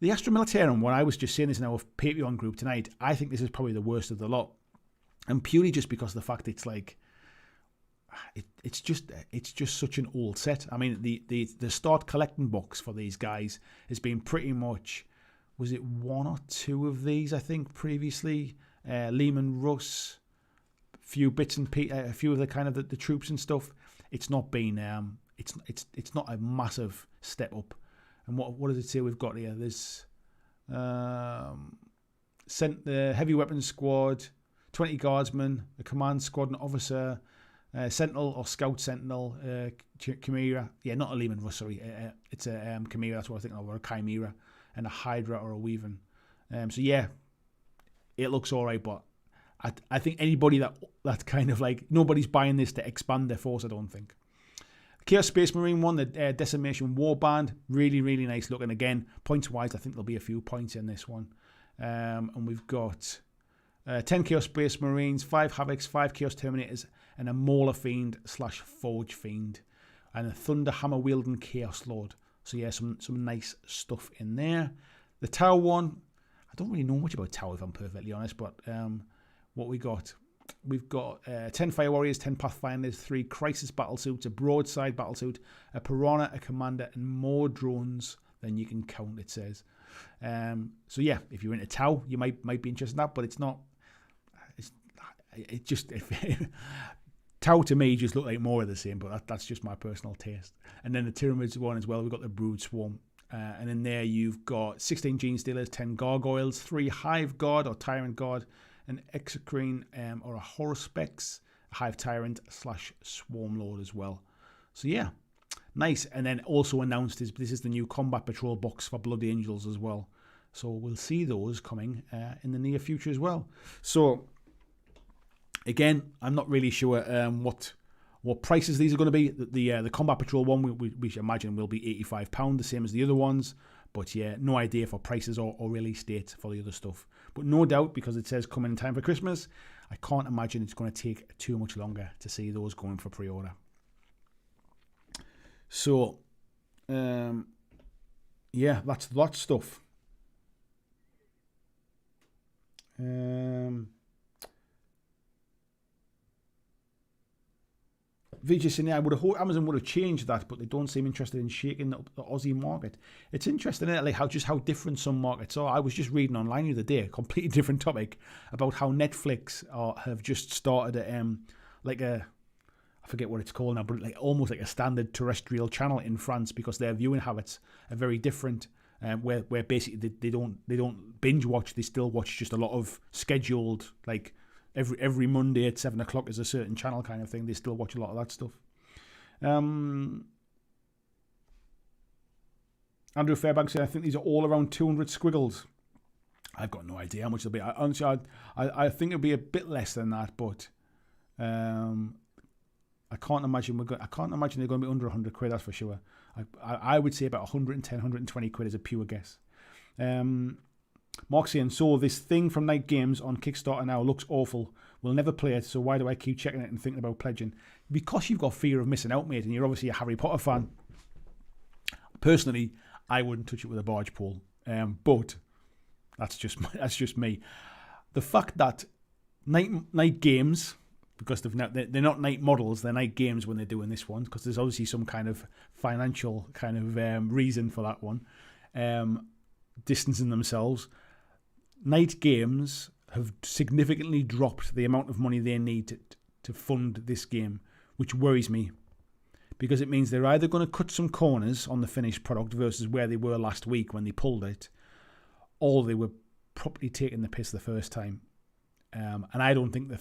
The Astra Militarum one, I was just saying this in our Patreon group tonight, I think this is probably the worst of the lot. And purely just because of the fact it's like, it's just such an old set. I mean, the start collecting box for these guys has been pretty much, was it 1 or 2 of these, I think, previously? Lehman Russ, few bits and a few of the kind of the troops and stuff. It's not been it's not a massive step up. And what does it say we've got here? There's sent the heavy weapons squad, 20 guardsmen, a command squadron officer, sentinel or scout sentinel, chimera. Yeah, not a Lehman Russ, sorry. It's a chimera. That's what I think of, or a chimera, and a hydra or a weaven. So yeah, it looks all right, but I think anybody that's kind of like, nobody's buying this to expand their force, I don't think. Chaos Space Marine one, the Decimation Warband, really, really nice looking. Again, points-wise, I think there'll be a few points in this one. And we've got 10 Chaos Space Marines, 5 Havocs, 5 Chaos Terminators, and a Mauler Fiend / Forge Fiend, and a Thunder Hammer wielding Chaos Lord. So yeah, some nice stuff in there. The Tower one, I don't really know much about Tower if I'm perfectly honest, but what we got? We've got 10 Fire Warriors, 10 Pathfinders, 3 Crisis Battlesuits, a Broadside Battlesuit, a Piranha, a Commander, and more drones than you can count, it says. So yeah, if you're into Tau, you might be interested in that, but it's not. It just Tau to me just look like more of the same, but that's just my personal taste. And then the Tyranids one as well, we've got the Brood Swarm. And in there you've got 16 Gene Stealers, 10 Gargoyles, 3 Hive Guard or Tyrant Guard, an Exocrine or a Horospex, a Hive Tyrant / Swarm Lord as well. So yeah, nice. And then also announced this is the new Combat Patrol box for Blood Angels as well. So we'll see those coming in the near future as well. So again, I'm not really sure what prices these are going to be. The Combat Patrol one, we should imagine will be £85, the same as the other ones. But yeah, no idea for prices or release date for the other stuff. But no doubt, because it says coming in time for Christmas, I can't imagine it's going to take too much longer to see those going for pre-order. So, yeah, that's that stuff. VJ saying, I would have hoped Amazon would have changed that, but they don't seem interested in shaking up the Aussie market. It's interesting, isn't it? Like how different some markets are. I was just reading online the other day, a completely different topic, about how Netflix have just started I forget what it's called now, but like almost like a standard terrestrial channel in France, because their viewing habits are very different. Where basically they don't binge watch, they still watch just a lot of scheduled, like every Monday at 7 o'clock is a certain channel kind of thing. They still watch a lot of that stuff. Andrew Fairbanks said, I think these are all around 200 squiggles. I've got no idea how much they'll be. Honestly, I think it'll be a bit less than that, but I can't imagine they're going to be under 100 quid, that's for sure. I would say about 110, 120 quid is a pure guess. Mark saying, so this thing from Night Games on Kickstarter now looks awful. We'll never play it, so why do I keep checking it and thinking about pledging? Because you've got fear of missing out, mate, and you're obviously a Harry Potter fan. Personally, I wouldn't touch it with a barge pole, but that's just me. The fact that Night Games, because they're not Night Models, they're Night Games when they're doing this one, because there's obviously some kind of financial kind of reason for that one, distancing themselves. Night Games have significantly dropped the amount of money they need to fund this game, which worries me, because it means they're either going to cut some corners on the finished product versus where they were last week when they pulled it, or they were properly taking the piss the first time. And I don't think they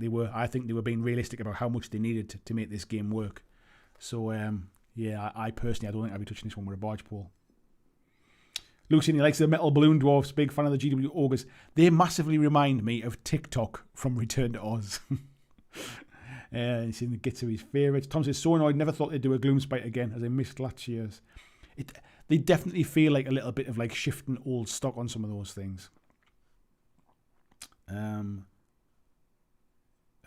were. I think they were being realistic about how much they needed to make this game work. So yeah, I personally, I don't think I'd be touching this one with a barge pole. Lucian, he likes the Metal Balloon Dwarfs, big fan of the GW Ogres. They massively remind me of TikTok from Return to Oz. He's saying the Gits are his favourites. Tom says, so annoyed, never thought they'd do a Gloomspite again, as I missed last year's. They definitely feel like a little bit of like shifting old stock on some of those things.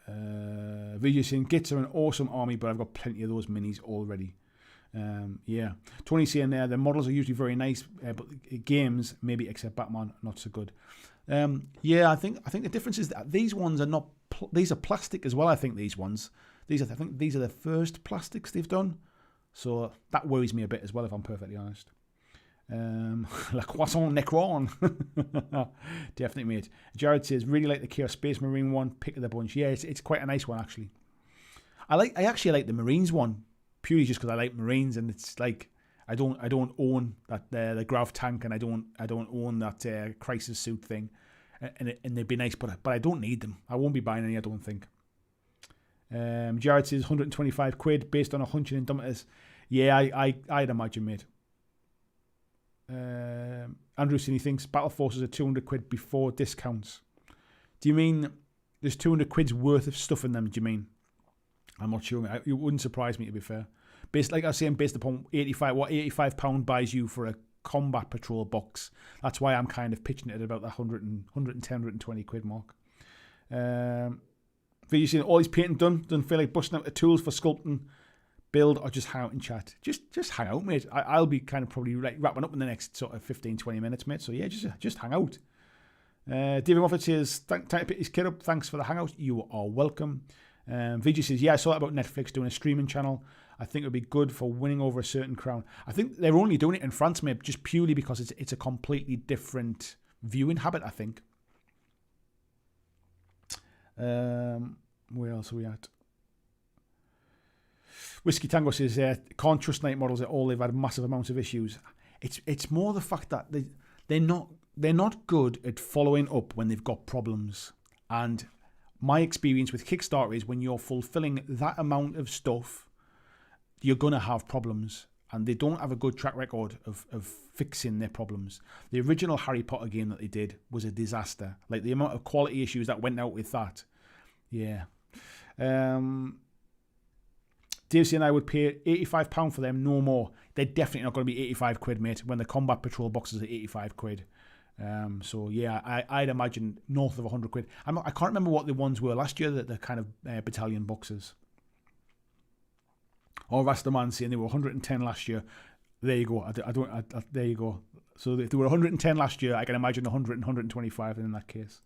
Vijay saying, Gits are an awesome army, but I've got plenty of those minis already. Yeah, Tony saying there, the models are usually very nice, but games maybe except Batman not so good. Yeah, I think the difference is that these ones are not. These are plastic as well. I think these ones. I think these are the first plastics they've done, so that worries me a bit as well, if I'm perfectly honest. La Croissant Necron. Definitely, mate. Jared says, really like the Chaos Space Marine one, pick of the bunch. Yeah, it's quite a nice one actually. I actually like the Marines one, purely just because I like Marines, and it's like I don't own that the Grav tank, and I don't own that crisis suit thing, and they'd be nice, but I don't need them. I won't be buying any, I don't think. Jared says 125 quid based on a hunch in Indomitus. Yeah, I'd imagine, mate. Andrew Cine thinks Battle Forces are 200 quid before discounts. Do you mean there's 200 quid's worth of stuff in them? Do you mean? I'm not sure. It wouldn't surprise me, to be fair. Like I was saying, based upon £85 buys you for a Combat Patrol box. That's why I'm kind of pitching it at about the 110, 120 quid mark. Video saying all these painting done. Doesn't feel like busting out the tools for sculpting, build, or just hang out and chat. Just hang out, mate. I'll be kind of probably wrapping up in the next sort of 15-20 minutes, mate. So yeah, just hang out. David Moffat says, time to pick his kid up. Thanks for the hangout. You are welcome. VG says, yeah, I saw that about Netflix doing a streaming channel. I think it would be good for winning over a certain crown. I think they're only doing it in France, mate, just purely because it's a completely different viewing habit, I think. Where else are we at? Whiskey Tango says, can't trust night models at all. They've had massive amounts of issues. It's more the fact that they're not good at following up when they've got problems. And my experience with Kickstarter is when you're fulfilling that amount of stuff, you're going to have problems. And they don't have a good track record of fixing their problems. The original Harry Potter game that they did was a disaster. Like the amount of quality issues that went out with that. Yeah. Davesy and I would pay £85 for them, no more. They're definitely not going to be 85 quid, mate, when the Combat Patrol boxes are 85 quid. So yeah, I'd imagine north of 100 quid. I can't remember what the ones were last year, the kind of battalion boxes. Or Rastaman saying they were 110 last year. There you go. There you go. So if they were 110 last year, I can imagine 100 and 125 in that case.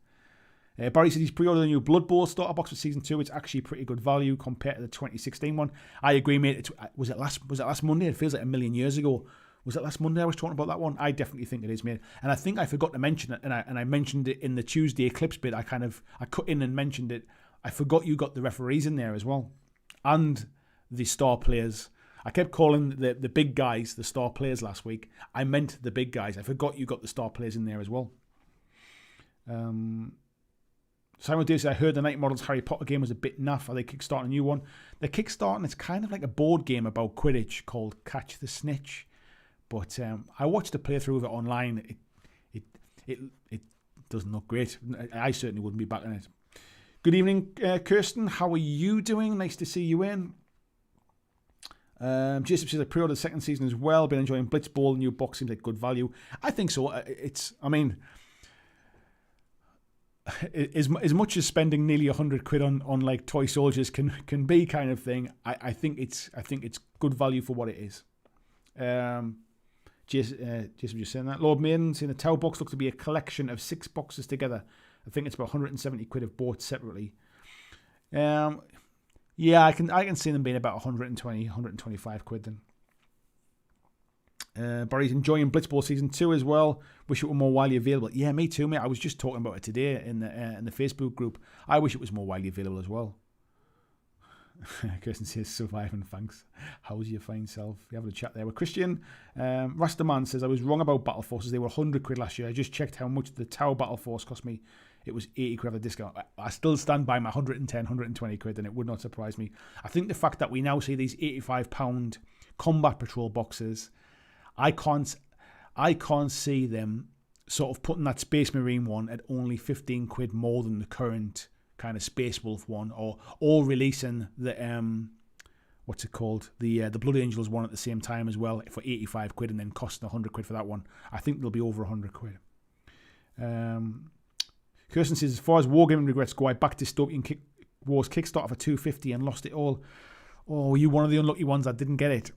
Barry said he's pre-ordered a new Blood Bowl starter box for Season 2. It's actually pretty good value compared to the 2016 one. I agree, mate. Was it last Monday? It feels like a million years ago. Was it last Monday I was talking about that one? I definitely think it is, mate. And I think I forgot to mention it, and I mentioned it in the Tuesday Eclipse bit. I cut in and mentioned it. I forgot you got the referees in there as well. And the star players. I kept calling the big guys the star players last week. I meant the big guys. I forgot you got the star players in there as well. Simon Davis, I heard the Night Models Harry Potter game was a bit naff. Are they kickstarting a new one? They're kickstarting. It's kind of like a board game about Quidditch called Catch the Snitch. But I watched a playthrough of it online. It doesn't look great. I certainly wouldn't be backing it. Good evening, Kirsten. How are you doing? Nice to see you in. Jason says I pre-ordered the second season as well. Been enjoying Blitzball. The new box seems like good value. I think so. As much as spending nearly 100 quid on like toy soldiers can be kind of thing, I think it's good value for what it is. Jason was just saying that. Lord Maiden saying the Tau box looks to be a collection of 6 boxes together. I think it's about 170 quid if bought separately. Yeah, I can see them being about 120, 125 quid then. Barry's enjoying Blitzball Season 2 as well. Wish it were more widely available. Yeah, me too, mate. I was just talking about it today in the Facebook group. I wish it was more widely available as well. Kirsten says, surviving, thanks. How's your fine self? You having a chat there with Christian. Rastaman says, I was wrong about Battle Forces. They were 100 quid last year. I just checked how much the Tau Battle Force cost me. It was 80 quid at a discount. I still stand by my 110, 120 quid, and it would not surprise me. I think the fact that we now see these £85 Combat Patrol boxes, I can't see them sort of putting that Space Marine one at only 15 quid more than the current kind of Space Wolf one, or releasing the what's it called, the Blood Angels one at the same time as well for 85 quid and then costing 100 quid for that one. I think they'll be over 100 quid. Kirsten says, as far as wargaming regrets go, I backed Dystopian Wars Kickstarter for 250 and lost it all. Oh, you one of the unlucky ones that didn't get it.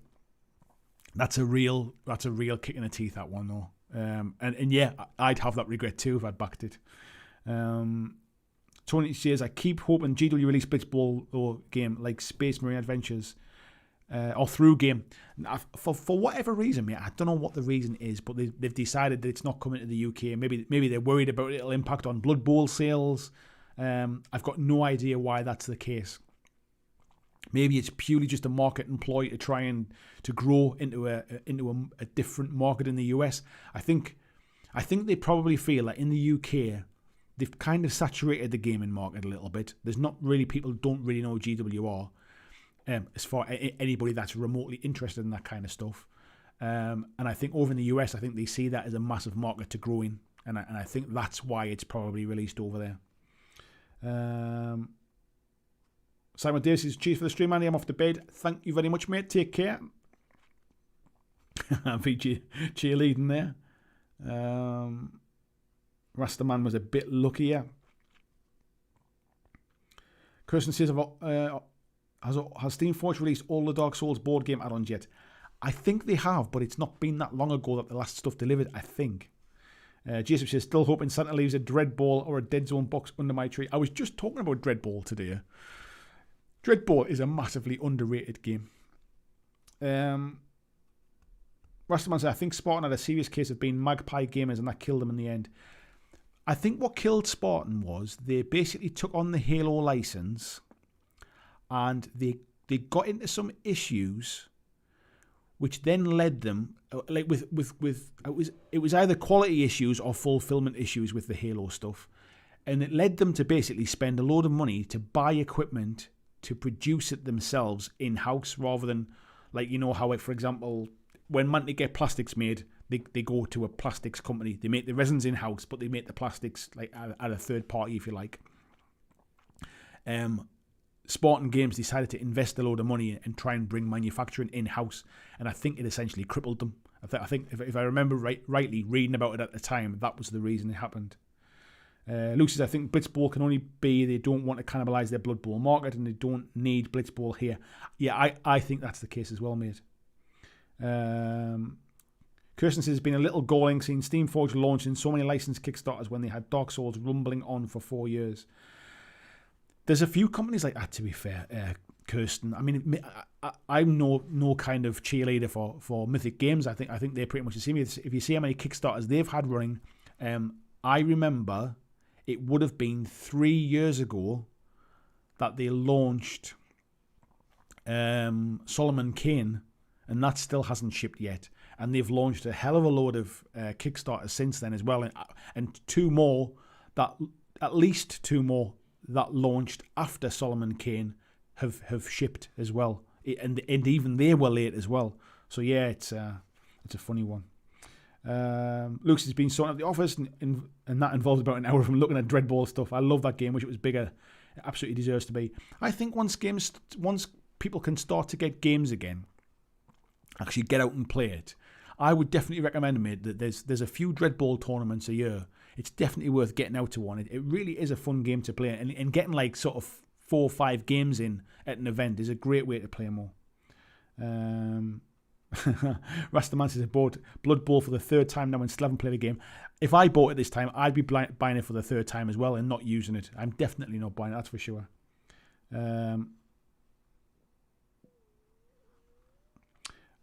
That's a real kick in the teeth, that one though. And yeah, I'd have that regret too if I'd backed it. Tony says, I keep hoping GW release Blitzball or game like Space Marine Adventures or through game. For whatever reason, mate, I don't know what the reason is, but they've decided that it's not coming to the UK. Maybe they're worried about it'll impact on Blood Bowl sales. I've got no idea why that's the case. Maybe it's purely just a market employ to try and to grow into a different market in the US. I think they probably feel that in the UK they've kind of saturated the gaming market a little bit. There's not really people who don't really know GWR. As far as anybody that's remotely interested in that kind of stuff. And I think over in the US, I think they see that as a massive market to grow in. And I think that's why it's probably released over there. Simon Davis says, cheers for the stream, Andy. I'm off to bed. Thank you very much, mate. Take care. I'll be cheerleading there. Rastaman was a bit luckier. Kirsten says, has Steamforge released all the Dark Souls board game add-ons yet? I think they have, but it's not been that long ago that the last stuff delivered, I think. Jason says, still hoping Santa leaves a Dreadball or a Dead Zone box under my tree. I was just talking about Dreadball today. Dreadball is a massively underrated game. Rastaman says, I think Spartan had a serious case of being magpie gamers and that killed them in the end. I think what killed Spartan was they basically took on the Halo license and they they got into some issues, which then led them, like it was either quality issues or fulfillment issues with the Halo stuff, and it led them to basically spend a load of money to buy equipment to produce it themselves in-house, rather than, like, you know how, for example, when Mantic get plastics made, they go to a plastics company. They make the resins in-house, but they make the plastics like at a third party, if you like. Spartan Games decided to invest a load of money and try and bring manufacturing in-house, and I think it essentially crippled them. I think if I remember rightly reading about it at the time, that was the reason it happened. Luke says, I think Blitzball can only be they don't want to cannibalize their Blood Bowl market and they don't need Blitzball here. Yeah, I think that's the case as well, mate. Kirsten says, it's been a little galling seeing Steamforge launching so many licensed Kickstarters when they had Dark Souls rumbling on for 4 years. There's a few companies like that, to be fair, Kirsten. I mean, I'm no kind of cheerleader for Mythic Games. I think they're pretty much the same. If you see how many Kickstarters they've had running, I remember it would have been 3 years ago that they launched Solomon Kane, and that still hasn't shipped yet. And they've launched a hell of a load of Kickstarters since then as well, and at least two more that launched after Solomon Kane have shipped as well, and even they were late as well. So yeah, it's a funny one. Luke's has been sorting out the office, and that involves about an hour from looking at Dreadball stuff. I love that game. Wish it was bigger. It absolutely deserves to be. I think once people can start to get games again, actually get out and play it, I would definitely recommend, mate, that there's a few Dreadball tournaments a year. It's definitely worth getting out to one. It really is a fun game to play, and getting like sort of 4 or 5 games in at an event is a great way to play more. Rastaman says, I bought Blood Bowl for the 3rd time now and still haven't played the game. If I bought it this time, I'd be buying it for the 3rd time as well and not using it. I'm definitely not buying it, that's for sure.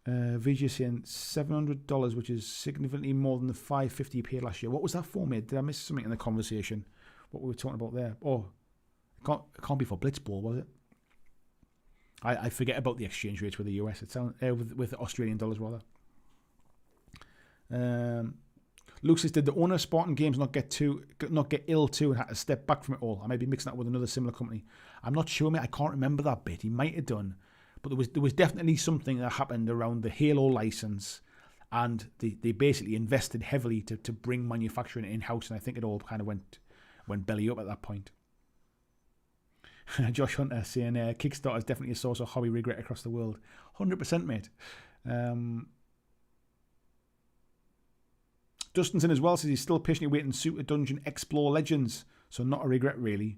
VJ saying $700, which is significantly more than the $550 you paid last year. What was that for, mate? Did I miss something in the conversation? What were we talking about there? Oh, it can't be for Blitzball, was it? I forget about the exchange rates with the US. It sounds with the Australian dollars rather. Luke says, did the owner of Spartan Games not get ill too and had to step back from it all? I may be mixing that with another similar company. I'm not sure, mate. I can't remember that bit. He might have done. But there was definitely something that happened around the Halo license, and they basically invested heavily to bring manufacturing in-house, and I think it all kind of went belly up at that point. Josh Hunter saying, Kickstarter is definitely a source of hobby regret across the world. 100%, mate. Dustinson as well says he's still patiently waiting Super Dungeon Explore Legends, so not a regret really.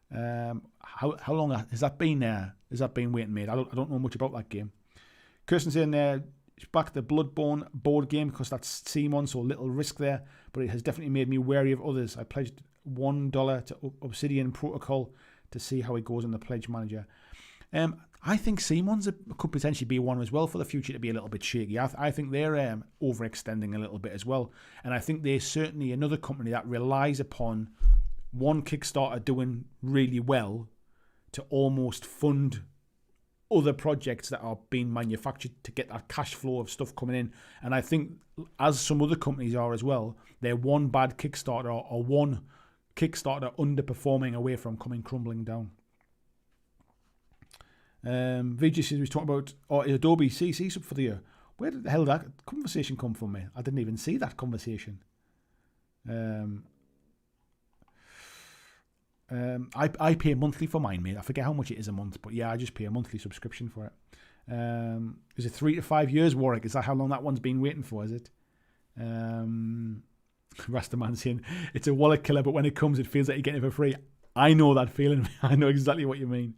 How long has that been there? Has that been waiting, mate? I don't know much about that game. Kirsten saying back the Bloodborne board game because that's CMON, so little risk there, but it has definitely made me wary of others. I pledged $1 to Obsidian Protocol to see how it goes in the pledge manager. I think CMON's could potentially be one as well for the future to be a little bit shaky. I think they're overextending a little bit as well, and I think they're certainly another company that relies upon one Kickstarter doing really well to almost fund other projects that are being manufactured to get that cash flow of stuff coming in. And I think, as some other companies are as well, they're one bad Kickstarter or one Kickstarter underperforming away from coming crumbling down. VJ says he's talking about Adobe CC sub for the year. Where did the hell that conversation come from, mate? I didn't even see that conversation. I pay monthly for mine, mate. I forget how much it is a month, but yeah, I just pay a monthly subscription for it. Is it 3 to 5 years, Warwick? Is that how long that one's been waiting for, is it? Rastaman saying, it's a wallet killer, but when it comes, it feels like you're getting it for free. I know that feeling. I know exactly what you mean.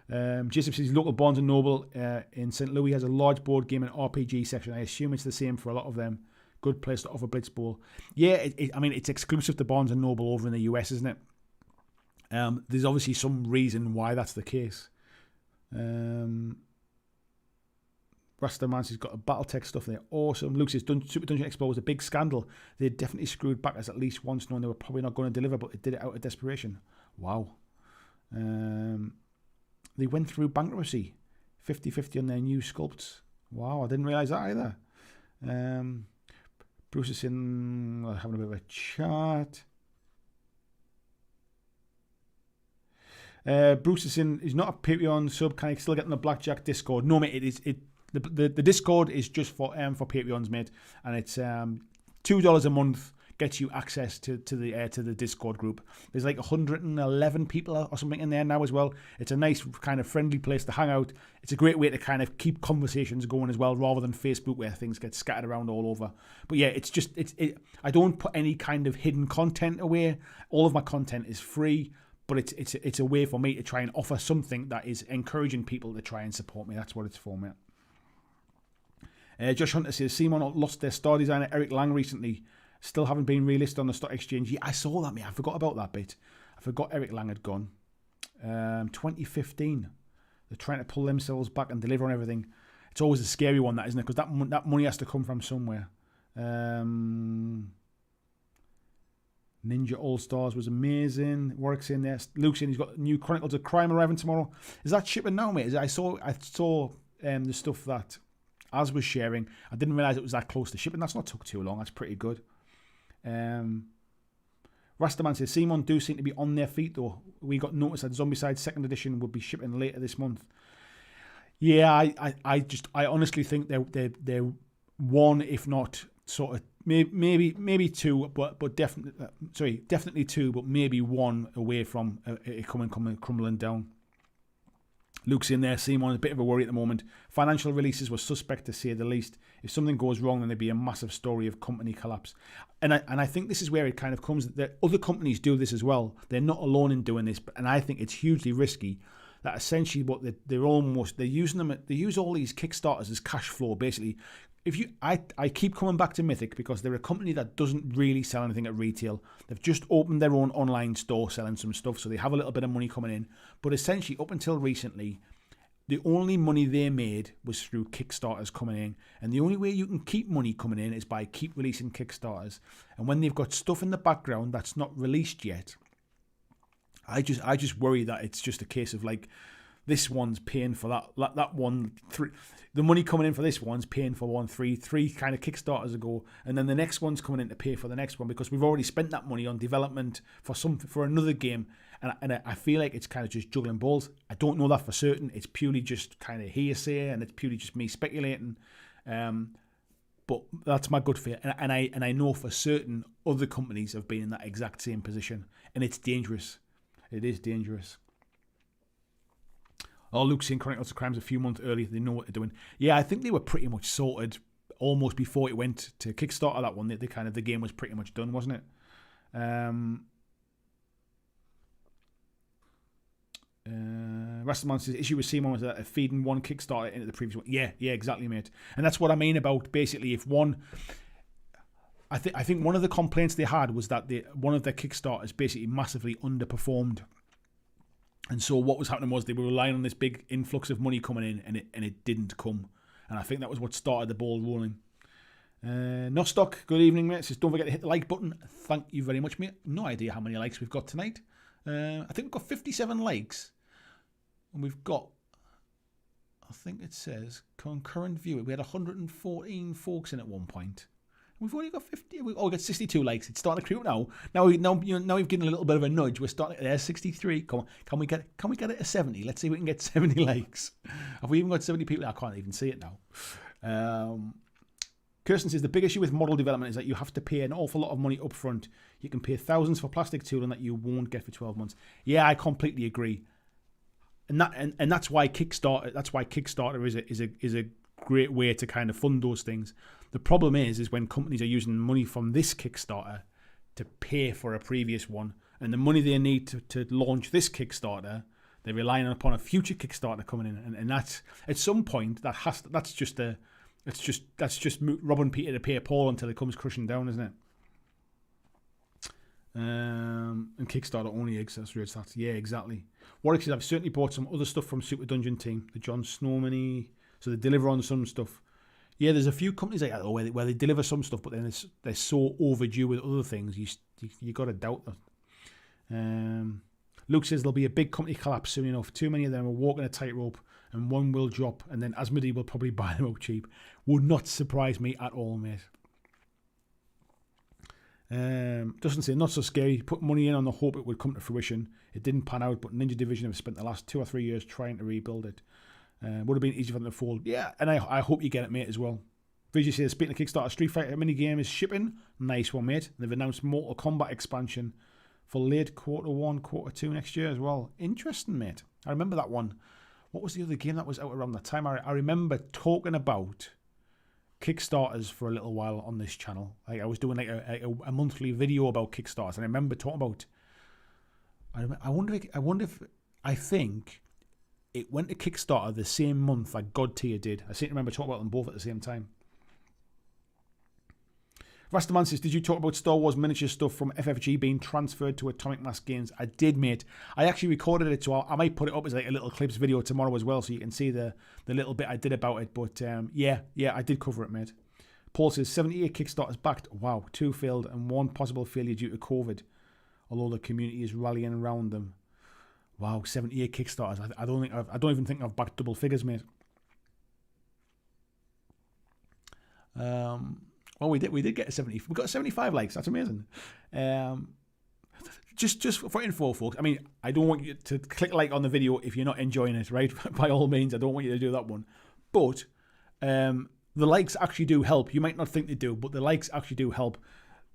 Jason says local Barnes & Noble in St. Louis has a large board game and RPG section. I assume it's the same for a lot of them. Good place to offer Blitzball. Yeah, I mean, it's exclusive to Barnes & Noble over in the US, isn't it? There's obviously some reason why that's the case. Rastamancy's got a Battletech stuff there. Awesome. Luke says Super Dungeon Expo was a big scandal. They definitely screwed back as at least once, knowing they were probably not going to deliver, but they did it out of desperation. Wow. They went through bankruptcy 50-50 on their new sculpts. Wow, I didn't realise that either. Bruce is having a bit of a chat. Bruce is he's not a Patreon sub. Can I still get in the BlackJack Discord? No, mate, the Discord is just for Patreons, mate, and it's $2 a month gets you access to the Discord group. There's like 111 people or something in there now as well. It's a nice kind of friendly place to hang out. It's a great way to kind of keep conversations going as well, rather than Facebook where things get scattered around all over. But yeah, I don't put any kind of hidden content away. All of my content is free, but it's a way for me to try and offer something that is encouraging people to try and support me. That's what it's for, mate. Josh Hunter says, Simon lost their star designer Eric Lang recently. Still haven't been relisted on the stock exchange. Yeah, I saw that, mate. I forgot about that bit. I forgot Eric Lang had gone. 2015. They're trying to pull themselves back and deliver on everything. It's always a scary one, that, isn't it? Because that money has to come from somewhere. Ninja All-Stars was amazing. Warwick's in there. Luke's in. He's got new Chronicles of Crime arriving tomorrow. Is that shipping now, mate? I saw the stuff that Az was sharing. I didn't realise it was that close to shipping. That's not took too long. That's pretty good. Rastaman says, Simon do seem to be on their feet though. We got notice that Zombicide 2nd edition would be shipping later this month. Yeah, I honestly think they're one, if not sort of maybe two, but definitely two, but maybe one away from it crumbling down. Luke's in there. Simon, a bit of a worry at the moment. Financial releases were suspect to say the least. If something goes wrong, then there'd be a massive story of company collapse. And I think this is where it kind of comes that other companies do this as well. They're not alone in doing this, and I think it's hugely risky. That essentially what they're using them. They use all these Kickstarters as cash flow, basically. I keep coming back to Mythic because they're a company that doesn't really sell anything at retail. They've just opened their own online store selling some stuff, so they have a little bit of money coming in. But essentially, up until recently, the only money they made was through Kickstarters coming in. And the only way you can keep money coming in is by keep releasing Kickstarters. And when they've got stuff in the background that's not released yet, I just worry that it's just a case of like, this one's paying for that one. The money coming in for this one's paying for three kind of Kickstarters ago, and then the next one's coming in to pay for the next one because we've already spent that money on development for another game, and I feel like it's kind of just juggling balls. I don't know that for certain. It's purely just kind of hearsay, and it's purely just me speculating. But that's my gut feel, and I know for certain other companies have been in that exact same position, and it's dangerous. It is dangerous. Oh, Luke's in Chronicles of Crimes a few months early. They know what they're doing. Yeah, I think they were pretty much sorted almost before it went to Kickstarter. That one, the game was pretty much done, wasn't it? Rastaman says issue with Simon was that feeding one Kickstarter into the previous one. Yeah, exactly, mate. And that's what I mean about basically if one. I think one of the complaints they had was that one of their Kickstarters basically massively underperformed. And so what was happening was they were relying on this big influx of money coming in, and it didn't come. And I think that was what started the ball rolling. Nostock, good evening, mate. Says, don't forget to hit the like button. Thank you very much, mate. No idea how many likes we've got tonight. I think we've got 57 likes. And we've got, I think it says, concurrent viewer. We had 114 folks in at one point. We've only got 50. We got 62 likes. It's starting to creep now. Now we've given a little bit of a nudge. We're starting. There's 63. Come on, can we get it to 70? Let's see if we can get 70 likes. Have we even got 70 people? I can't even see it now. Kirsten says the big issue with model development is that you have to pay an awful lot of money up front. You can pay thousands for plastic tooling that you won't get for 12 months. Yeah, I completely agree. And that's why Kickstarter. That's why Kickstarter is a great way to kind of fund those things. The problem is when companies are using money from this Kickstarter to pay for a previous one, and the money they need to launch this Kickstarter, they're relying upon a future Kickstarter coming in, and that's at some point that's just robbing Peter to pay Paul until it comes crushing down, isn't it? And Kickstarter only exists through its stats. Yeah, exactly. Warwick says I've certainly bought some other stuff from Super Dungeon Team, the John Snowman, so they deliver on some stuff. Yeah, there's a few companies like that where they deliver some stuff, but then they're so overdue with other things. You got to doubt that. Luke says there'll be a big company collapse soon enough. Too many of them are walking a tightrope, and one will drop, and then Asmodee will probably buy them out cheap. Would not surprise me at all, mate. Doesn't say not so scary. Put money in on the hope it would come to fruition. It didn't pan out, but Ninja Division have spent the last 2 or 3 years trying to rebuild it. Would have been easy for them to fold. Yeah, and I hope you get it, mate, as well. Visually says, speaking of Kickstarter, Street Fighter minigame is shipping. Nice one, mate. They've announced Mortal Kombat expansion for late Q1, Q2 next year as well. Interesting, mate. I remember that one. What was the other game that was out around that time? I remember talking about Kickstarters for a little while on this channel. Like, I was doing like a monthly video about Kickstarters, and I remember talking about. I think it went to Kickstarter the same month that God Tier did. I seem to remember talking about them both at the same time. Rastaman says, did you talk about Star Wars miniature stuff from FFG being transferred to Atomic Mass Games? I did, mate. I actually recorded it, so I might put it up as like a little clips video tomorrow as well, so you can see the little bit I did about it. But yeah, I did cover it, mate. Paul says, 78 Kickstarters backed. Wow, 2 failed and 1 possible failure due to COVID, although the community is rallying around them. Wow, 78 Kickstarters. I don't even think I've backed double figures, mate. Well, we did get a 70. We got 75 likes. That's amazing. Just for info, folks. I mean, I don't want you to click like on the video if you're not enjoying it, right? By all means, I don't want you to do that one. But the likes actually do help. You might not think they do, but the likes actually do help.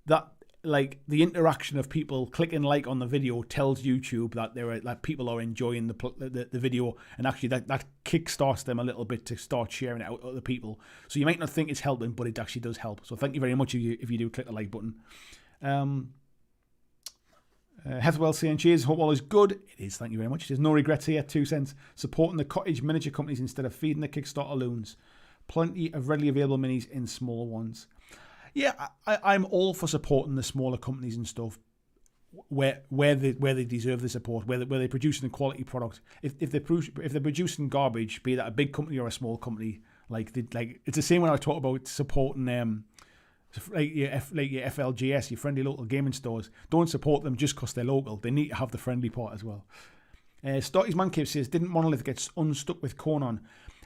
That, like, the interaction of people clicking like on the video tells YouTube that people are enjoying the video, and actually that kickstarts them a little bit to start sharing it out to other people. So you might not think it's helping, but it actually does help. So thank you very much if you do click the like button. Heathwell saying, cheers, hope all is good. It is, thank you very much. There's no regrets here, 2 cents. Supporting the cottage miniature companies instead of feeding the Kickstarter loons. Plenty of readily available minis in small ones. Yeah, I'm all for supporting the smaller companies and stuff where they deserve the support, where they're producing a quality product. If they're producing garbage, be that a big company or a small company, like it's the same when I talk about supporting like your FLGS, your friendly local gaming stores. Don't support them just because they're local. They need to have the friendly part as well. Stotty's Man Cave says, didn't Monolith get unstuck with Conan?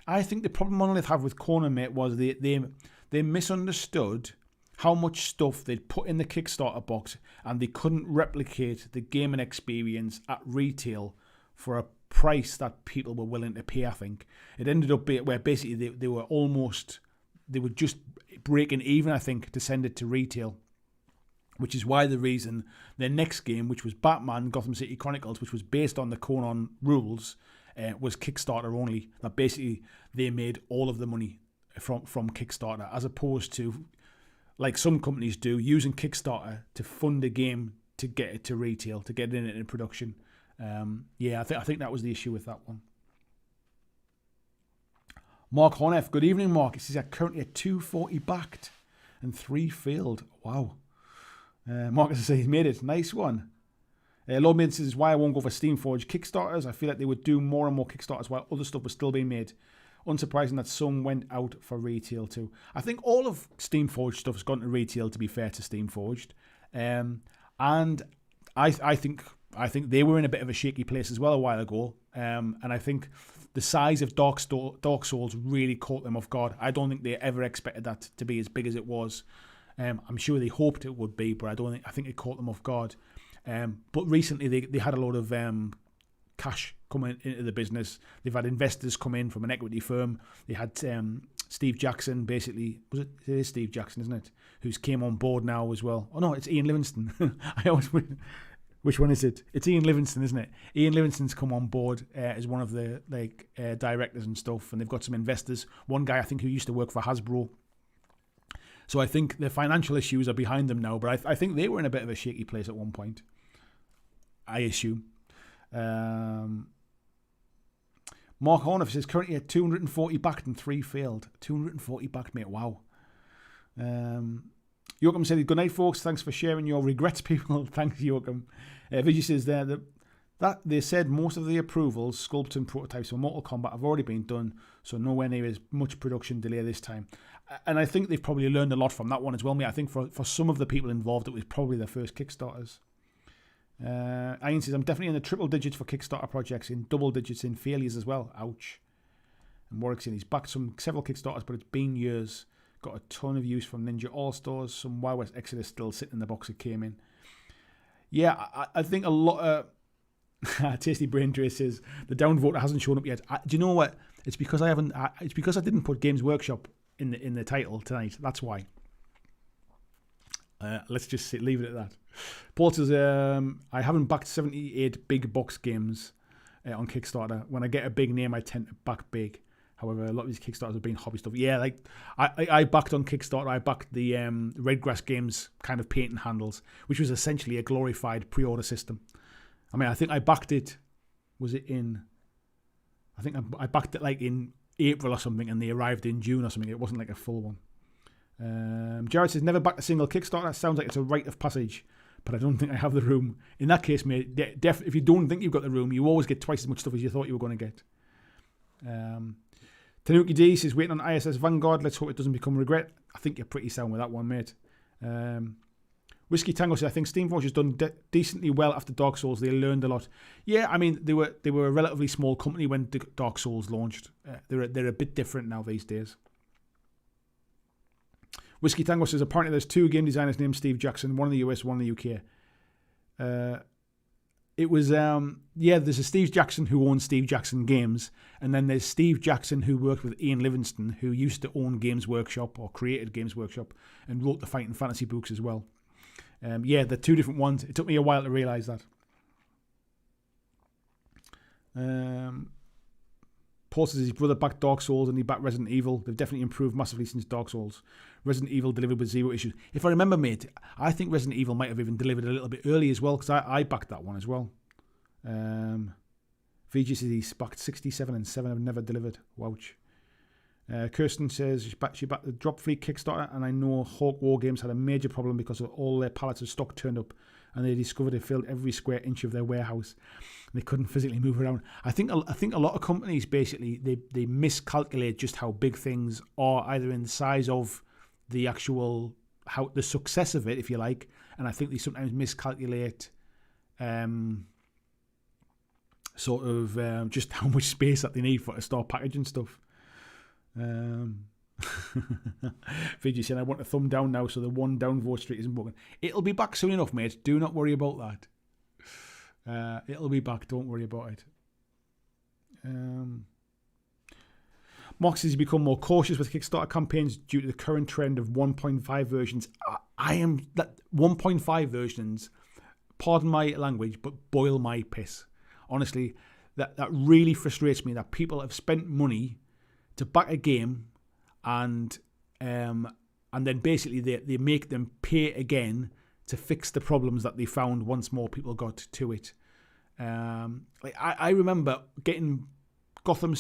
I think the problem Monolith had with Conan, mate, was they misunderstood how much stuff they'd put in the Kickstarter box, and they couldn't replicate the gaming experience at retail for a price that people were willing to pay, I think. It ended up where basically they were just breaking even, I think, to send it to retail, which is why the reason their next game, which was Batman Gotham City Chronicles, which was based on the Conan rules, was Kickstarter only. That basically they made all of the money from Kickstarter, as opposed to, like some companies do, using Kickstarter to fund a game to get it to retail, to get it in production. I think that was the issue with that one. Mark Horneff, good evening, Mark. He says, currently at 240 backed and 3 failed. Wow. Marcus says he's made it. Nice one. Lord Maiden says, why I won't go for Steamforged Kickstarters. I feel like they would do more and more Kickstarters while other stuff was still being made. Unsurprising that some went out for retail too. I think all of Steamforged stuff has gone to retail, to be fair to Steamforged. And I think they were in a bit of a shaky place as well a while ago. And I think the size of Dark Souls really caught them off guard. I don't think they ever expected that to be as big as it was. I'm sure they hoped it would be, but I think it caught them off guard. But recently they had a lot of cash coming into the business. They've had investors come in from an equity firm. They had Steve Jackson, basically. It is Steve Jackson, isn't it? Who's came on board now as well. Oh no, it's Ian Livingston. Which one is it? It's Ian Livingston, isn't it? Ian Livingston's come on board as one of the directors and stuff, and they've got some investors. One guy I think who used to work for Hasbro. So I think the financial issues are behind them now, but I think they were in a bit of a shaky place at one point, I assume. Mark Horneff says currently at 240 backed and 3 failed. 240 backed, mate. Wow. Joachim said, good night, folks. Thanks for sharing your regrets, people. Thanks, Joachim. Vigi says there that they said most of the approvals, sculpting prototypes for Mortal Kombat have already been done, so nowhere near as much production delay this time. And I think they've probably learned a lot from that one as well, mate. I think for some of the people involved, it was probably their first Kickstarters. Ian says, I'm definitely in the triple digits for Kickstarter projects, in double digits in failures as well. Ouch. And Warwick's in, he's backed several Kickstarters, but it's been years. Got a ton of use from Ninja All-Stars. Some Wild West Exodus still sitting in the box that came in. Yeah, I think a lot of... Tasty Brain Trace says, the downvoter hasn't shown up yet. Do you know what? It's because I haven't... it's because I didn't put Games Workshop in the title tonight. That's why. Let's just leave it at that. Paul says, I haven't backed 78 big box games on Kickstarter. When I get a big name, I tend to back big. However, a lot of these Kickstarters have been hobby stuff. Yeah, like I backed on Kickstarter. I backed the Redgrass Games kind of paint and handles, which was essentially a glorified pre-order system. I mean, I think I backed it. Was it in? I think I backed it like in April or something, and they arrived in June or something. It wasn't like a full one. Jared says, never backed a single Kickstarter. Sounds like it's a rite of passage, but I don't think I have the room. In that case, mate, if you don't think you've got the room, you always get twice as much stuff as you thought you were going to get. Tanuki D says, waiting on ISS Vanguard. Let's hope it doesn't become regret. I think you're pretty sound with that one, mate. Whiskey Tango says, I think Steamforge has done decently well after Dark Souls. They learned a lot. Yeah, I mean, they were a relatively small company when Dark Souls launched. They're a bit different now these days. Whiskey Tango says, apparently there's two game designers named Steve Jackson, one in the US, one in the UK. It was, there's a Steve Jackson who owns Steve Jackson Games, and then there's Steve Jackson who worked with Ian Livingston, who used to own Games Workshop, or created Games Workshop, and wrote the Fighting Fantasy books as well. They're two different ones. It took me a while to realise that. Paul says his brother backed Dark Souls and he backed Resident Evil. They've definitely improved massively since Dark Souls. Resident Evil delivered with 0 issues. If I remember, mate, I think Resident Evil might have even delivered a little bit early as well, because I backed that one as well. VG says he's backed 67 and 7 have never delivered. Wouch. Kirsten says she backed the Drop Free Kickstarter, and I know Hawk War Games had a major problem because of all their pallets of stock turned up, and they discovered they filled every square inch of their warehouse. And they couldn't physically move around. I think a lot of companies basically they miscalculate just how big things are, either in the size of the actual the success of it, if you like, and I think they sometimes miscalculate just how much space that they need to start packaging stuff. Fiji saying, I want a thumb down now so the one downvote streak isn't broken. It'll be back soon enough, mate. Do not worry about that. It'll be back. Don't worry about it. Mark says he's become more cautious with Kickstarter campaigns due to the current trend of 1.5 versions. I am that 1.5 versions, pardon my language, but boil my piss. Honestly, that really frustrates me that people have spent money to back a game and then basically they make them pay again to fix the problems that they found once more people got to it. I remember getting Batman Gotham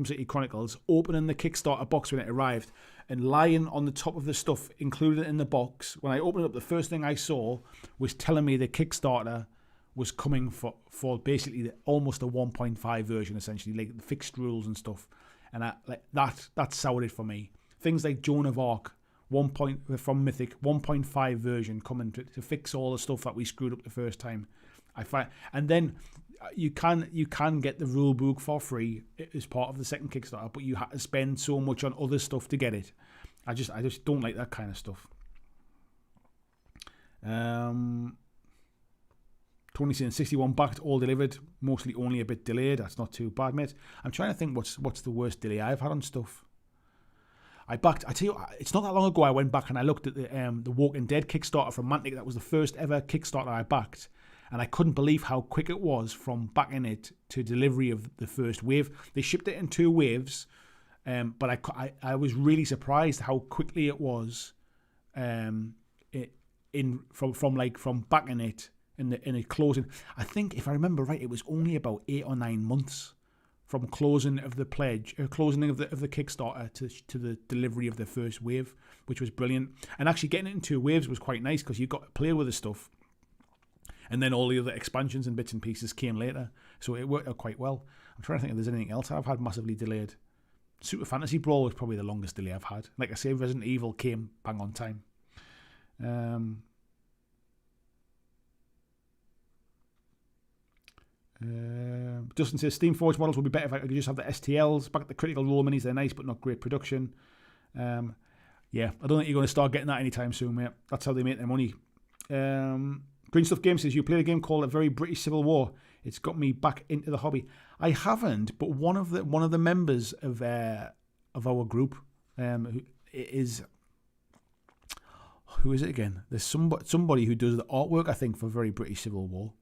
City Chronicles, opening the Kickstarter box when it arrived and lying on the top of the stuff included in the box. When I opened it up, the first thing I saw was telling me the Kickstarter was coming for basically almost a 1.5 version, essentially, like the fixed rules and stuff. And that soured it for me. Things like Joan of Arc, from Mythic, 1.5 version coming to fix all the stuff that we screwed up the first time. And then you can get the rule book for free as part of the second Kickstarter, but you had to spend so much on other stuff to get it. I just don't like that kind of stuff. Tony saying 61 backed, all delivered, mostly only a bit delayed. That's not too bad, mate. I'm trying to think what's the worst delay I've had on stuff. I tell you, it's not that long ago I went back and I looked at the Walking Dead Kickstarter from Mantic. That was the first ever Kickstarter I backed. And I couldn't believe how quick it was from backing it to delivery of the first wave. They shipped it in 2 waves, but I was really surprised how quickly it was from backing it in a closing. I think if I remember right, it was only about 8 or 9 months from closing of the pledge, closing of the Kickstarter to the delivery of the first wave, which was brilliant. And actually getting it in 2 waves was quite nice because you got to play with the stuff. And then all the other expansions and bits and pieces came later. So it worked out quite well. I'm trying to think if there's anything else I've had massively delayed. Super Fantasy Brawl was probably the longest delay I've had. Like I say, Resident Evil came bang on time. Dustin says Steam Forge models would be better if I could just have the STLs. Back at the Critical Role minis, they're nice but not great production. Yeah, I don't think you're going to start getting that anytime soon, mate. That's how they make their money. Green Stuff Game says, you played a game called A Very British Civil War. It's got me back into the hobby. I haven't, but one of the members of our group who is it again? There's somebody who does the artwork, I think, for Very British Civil War.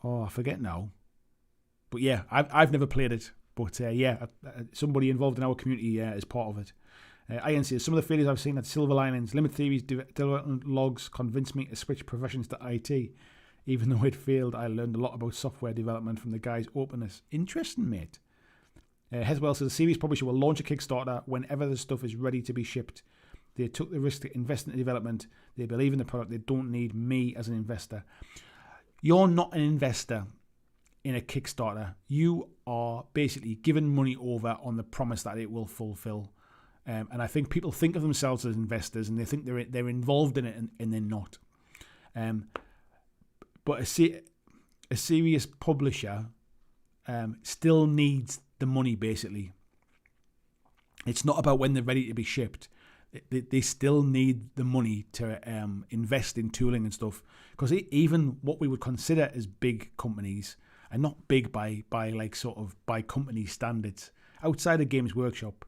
Oh, I forget now. But yeah, I've never played it. But yeah, somebody involved in our community is part of it. Ian says, some of the failures I've seen at Silver Linings, Limit Theories, development logs convinced me to switch professions to IT. Even though it failed, I learned a lot about software development from the guy's openness. Interesting, mate. Heswell says, a series publisher will launch a Kickstarter whenever the stuff is ready to be shipped. They took the risk to invest in the development. They believe in the product. They don't need me as an investor. You're not an investor in a Kickstarter. You are basically giving money over on the promise that it will fulfill. And I think people think of themselves as investors and they think they're involved in it and they're not. But a serious publisher still needs the money, basically. It's not about when they're ready to be shipped. They still need the money to invest in tooling and stuff. Because even what we would consider as big companies are not big by company standards. Outside of Games Workshop,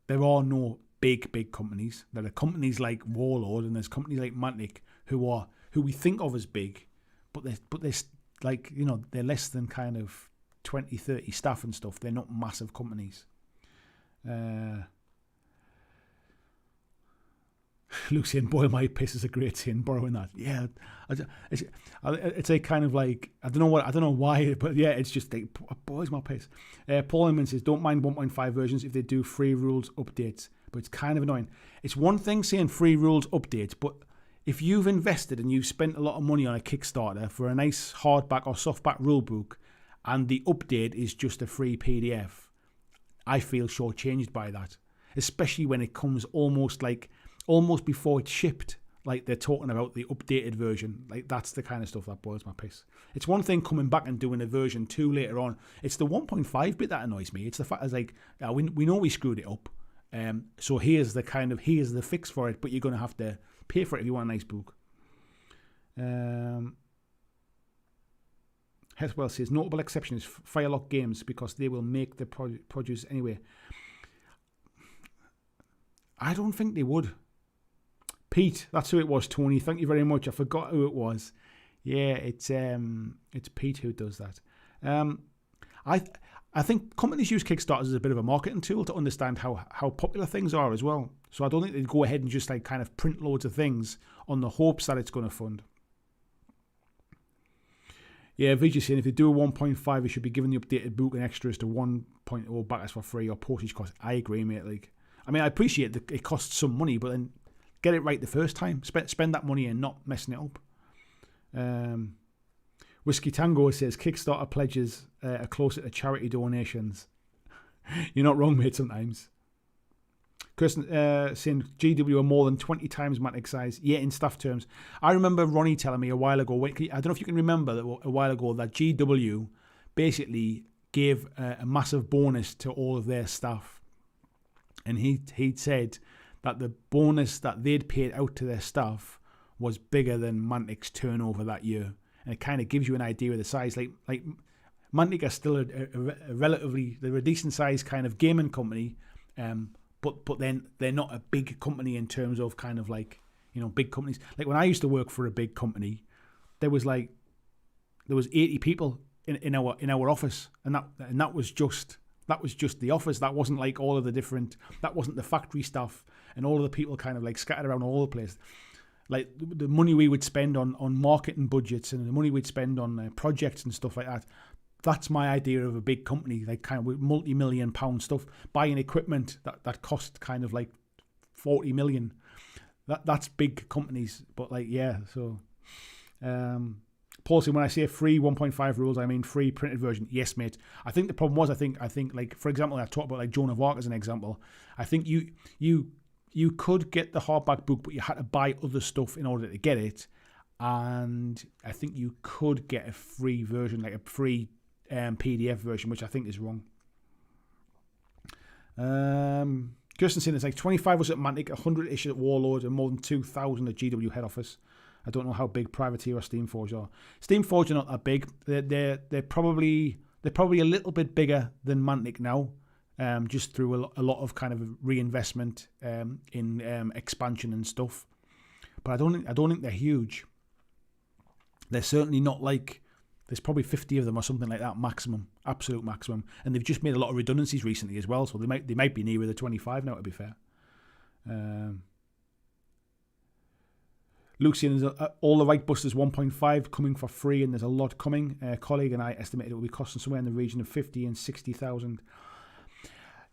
there are no big companies. There are companies like Warlord and there's companies like Mantic who we think of as big, but they're like, you know, they're less than kind of 20, 30 staff and stuff. They're not massive companies. Luke saying, boil my piss is a great scene, borrowing that. Yeah, it's a kind of like, I don't know why, but yeah, it's just like, boils my piss. Paul Inman says, don't mind 1.5 versions if they do free rules updates, but it's kind of annoying. It's one thing saying free rules updates, but if you've invested and you've spent a lot of money on a Kickstarter for a nice hardback or softback rulebook, and the update is just a free PDF, I feel shortchanged by that, especially when it comes almost before it's shipped, like they're talking about the updated version. Like, that's the kind of stuff that boils my piss. It's one thing coming back and doing a version 2 later on. It's the 1.5 bit that annoys me. It's the fact it's like, we know we screwed it up, so here's the fix for it, but you're going to have to pay for it if you want a nice book. Heswell says, notable exception is Firelock Games because they will make the produce anyway. I don't think they would. Pete, that's who it was, Tony. Thank you very much. I forgot who it was. Yeah, it's Pete who does that. I think companies use Kickstarter as a bit of a marketing tool to understand how popular things are as well. So I don't think they'd go ahead and just like kind of print loads of things on the hopes that it's going to fund. Yeah, Vijay's saying if they do a 1.5, they should be given the updated book and extras to 1.0 backers for free or postage cost. I agree, mate. Like, I mean, I appreciate that it costs some money, but then get it right the first time. Spend that money and not messing it up. Whiskey Tango says Kickstarter pledges are closer to charity donations. You're not wrong, mate, sometimes. Kirsten saying GW are more than 20 times Mantic size. Yeah, in staff terms. I remember Ronnie telling me a while ago, I don't know if you can remember a while ago, that GW basically gave a massive bonus to all of their staff. And he'd said that the bonus that they'd paid out to their staff was bigger than Mantic's turnover that year. And it kind of gives you an idea of the size. Like Mantic are still a relatively, they're a decent sized kind of gaming company, but then they're not a big company in terms of kind of like, you know, big companies. Like when I used to work for a big company, there was 80 people in our office, and that was just the office. That wasn't like all of the different, that wasn't the factory stuff and all of the people kind of like scattered around all the place. Like the money we would spend on marketing budgets and the money we'd spend on projects and stuff like that. That's my idea of a big company, like kind of multi-million pound stuff, buying equipment that cost kind of like 40 million. That's big companies. But like, yeah, so Paul said, when I say free 1.5 rules, I mean free printed version. Yes, mate. I think the problem was, I think like, for example, I talked about like Joan of Arc as an example. I think you could get the hardback book, but you had to buy other stuff in order to get it. and I think you could get a free version, like a free PDF version, which I think is wrong. Kirsten saying it's like 25 was at Mantic, 100-ish at Warlord, and more than 2,000 at GW head office. I don't know how big Privateer or Steamforge are. Steamforge are not that big. They're probably a little bit bigger than Mantic now, just through a lot of kind of reinvestment in expansion and stuff. But I don't think they're huge. They're certainly not like, there's probably 50 of them or something like that maximum, absolute maximum. And they've just made a lot of redundancies recently as well, so they might be nearer the 25 now, to be fair. Lucian, all the right busters 1.5 coming for free, and there's a lot coming. Colleague and I estimated it will be costing somewhere in the region of 50 and 60,000.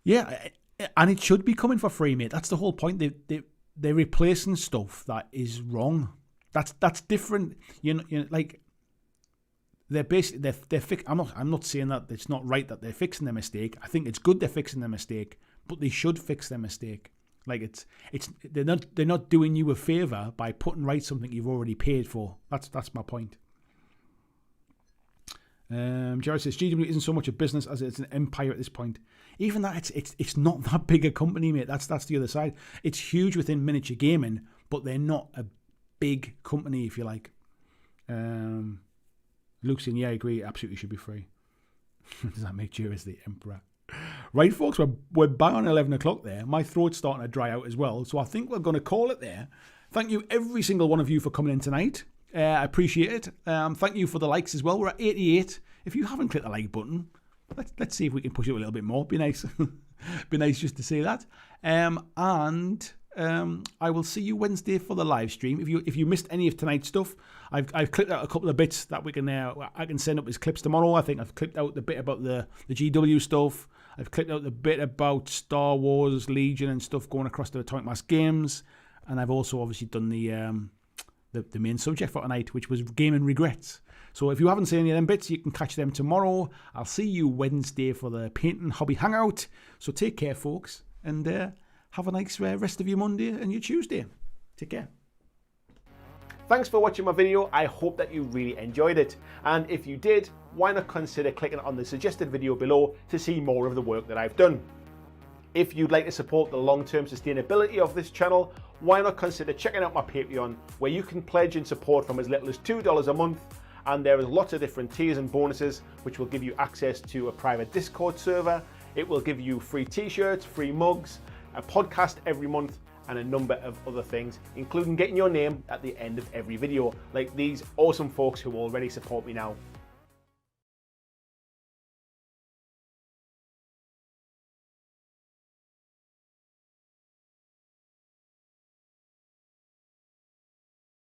Yeah, and it should be coming for free, mate. That's the whole point. They're replacing stuff that is wrong. That's different. You know, like they're basically I'm not saying that it's not right that they're fixing their mistake. I think it's good they're fixing their mistake, but they should fix their mistake. Like they're not doing you a favor by putting right something you've already paid for. That's my point. Jared says GW isn't so much a business as it's an empire at this point. Even that it's not that big a company, mate. That's the other side. It's huge within miniature gaming, but they're not a big company, if you like. Lucian, yeah, I agree. It absolutely should be free. Does that make you as the emperor? Right, folks, we're bang on 11 o'clock there. My throat's starting to dry out as well, so I think we're going to call it there. Thank you, every single one of you, for coming in tonight. I appreciate it. Thank you for the likes as well. We're at 88. If you haven't clicked the like button, let's see if we can push it a little bit more. Be nice. Be nice just to see that. I will see you Wednesday for the live stream. If you missed any of tonight's stuff, I've clipped out a couple of bits that we can I can send up as clips tomorrow. I think I've clipped out the bit about the GW stuff. I've clipped out the bit about Star Wars Legion and stuff going across the Atomic Mass games, and I've also obviously done the main subject for tonight, which was gaming regrets. So if you haven't seen any of them bits, you can catch them tomorrow. I'll see you Wednesday for the Painting Hobby Hangout. So take care, folks, and have a nice rest of your Monday and your Tuesday. Take care. Thanks for watching my video. I hope that you really enjoyed it. And if you did, why not consider clicking on the suggested video below to see more of the work that I've done. If you'd like to support the long-term sustainability of this channel, why not consider checking out my Patreon, where you can pledge and support from as little as $2 a month. And there is lots of different tiers and bonuses, which will give you access to a private Discord server. It will give you free t-shirts, free mugs, a podcast every month, and a number of other things, including getting your name at the end of every video, like these awesome folks who already support me now.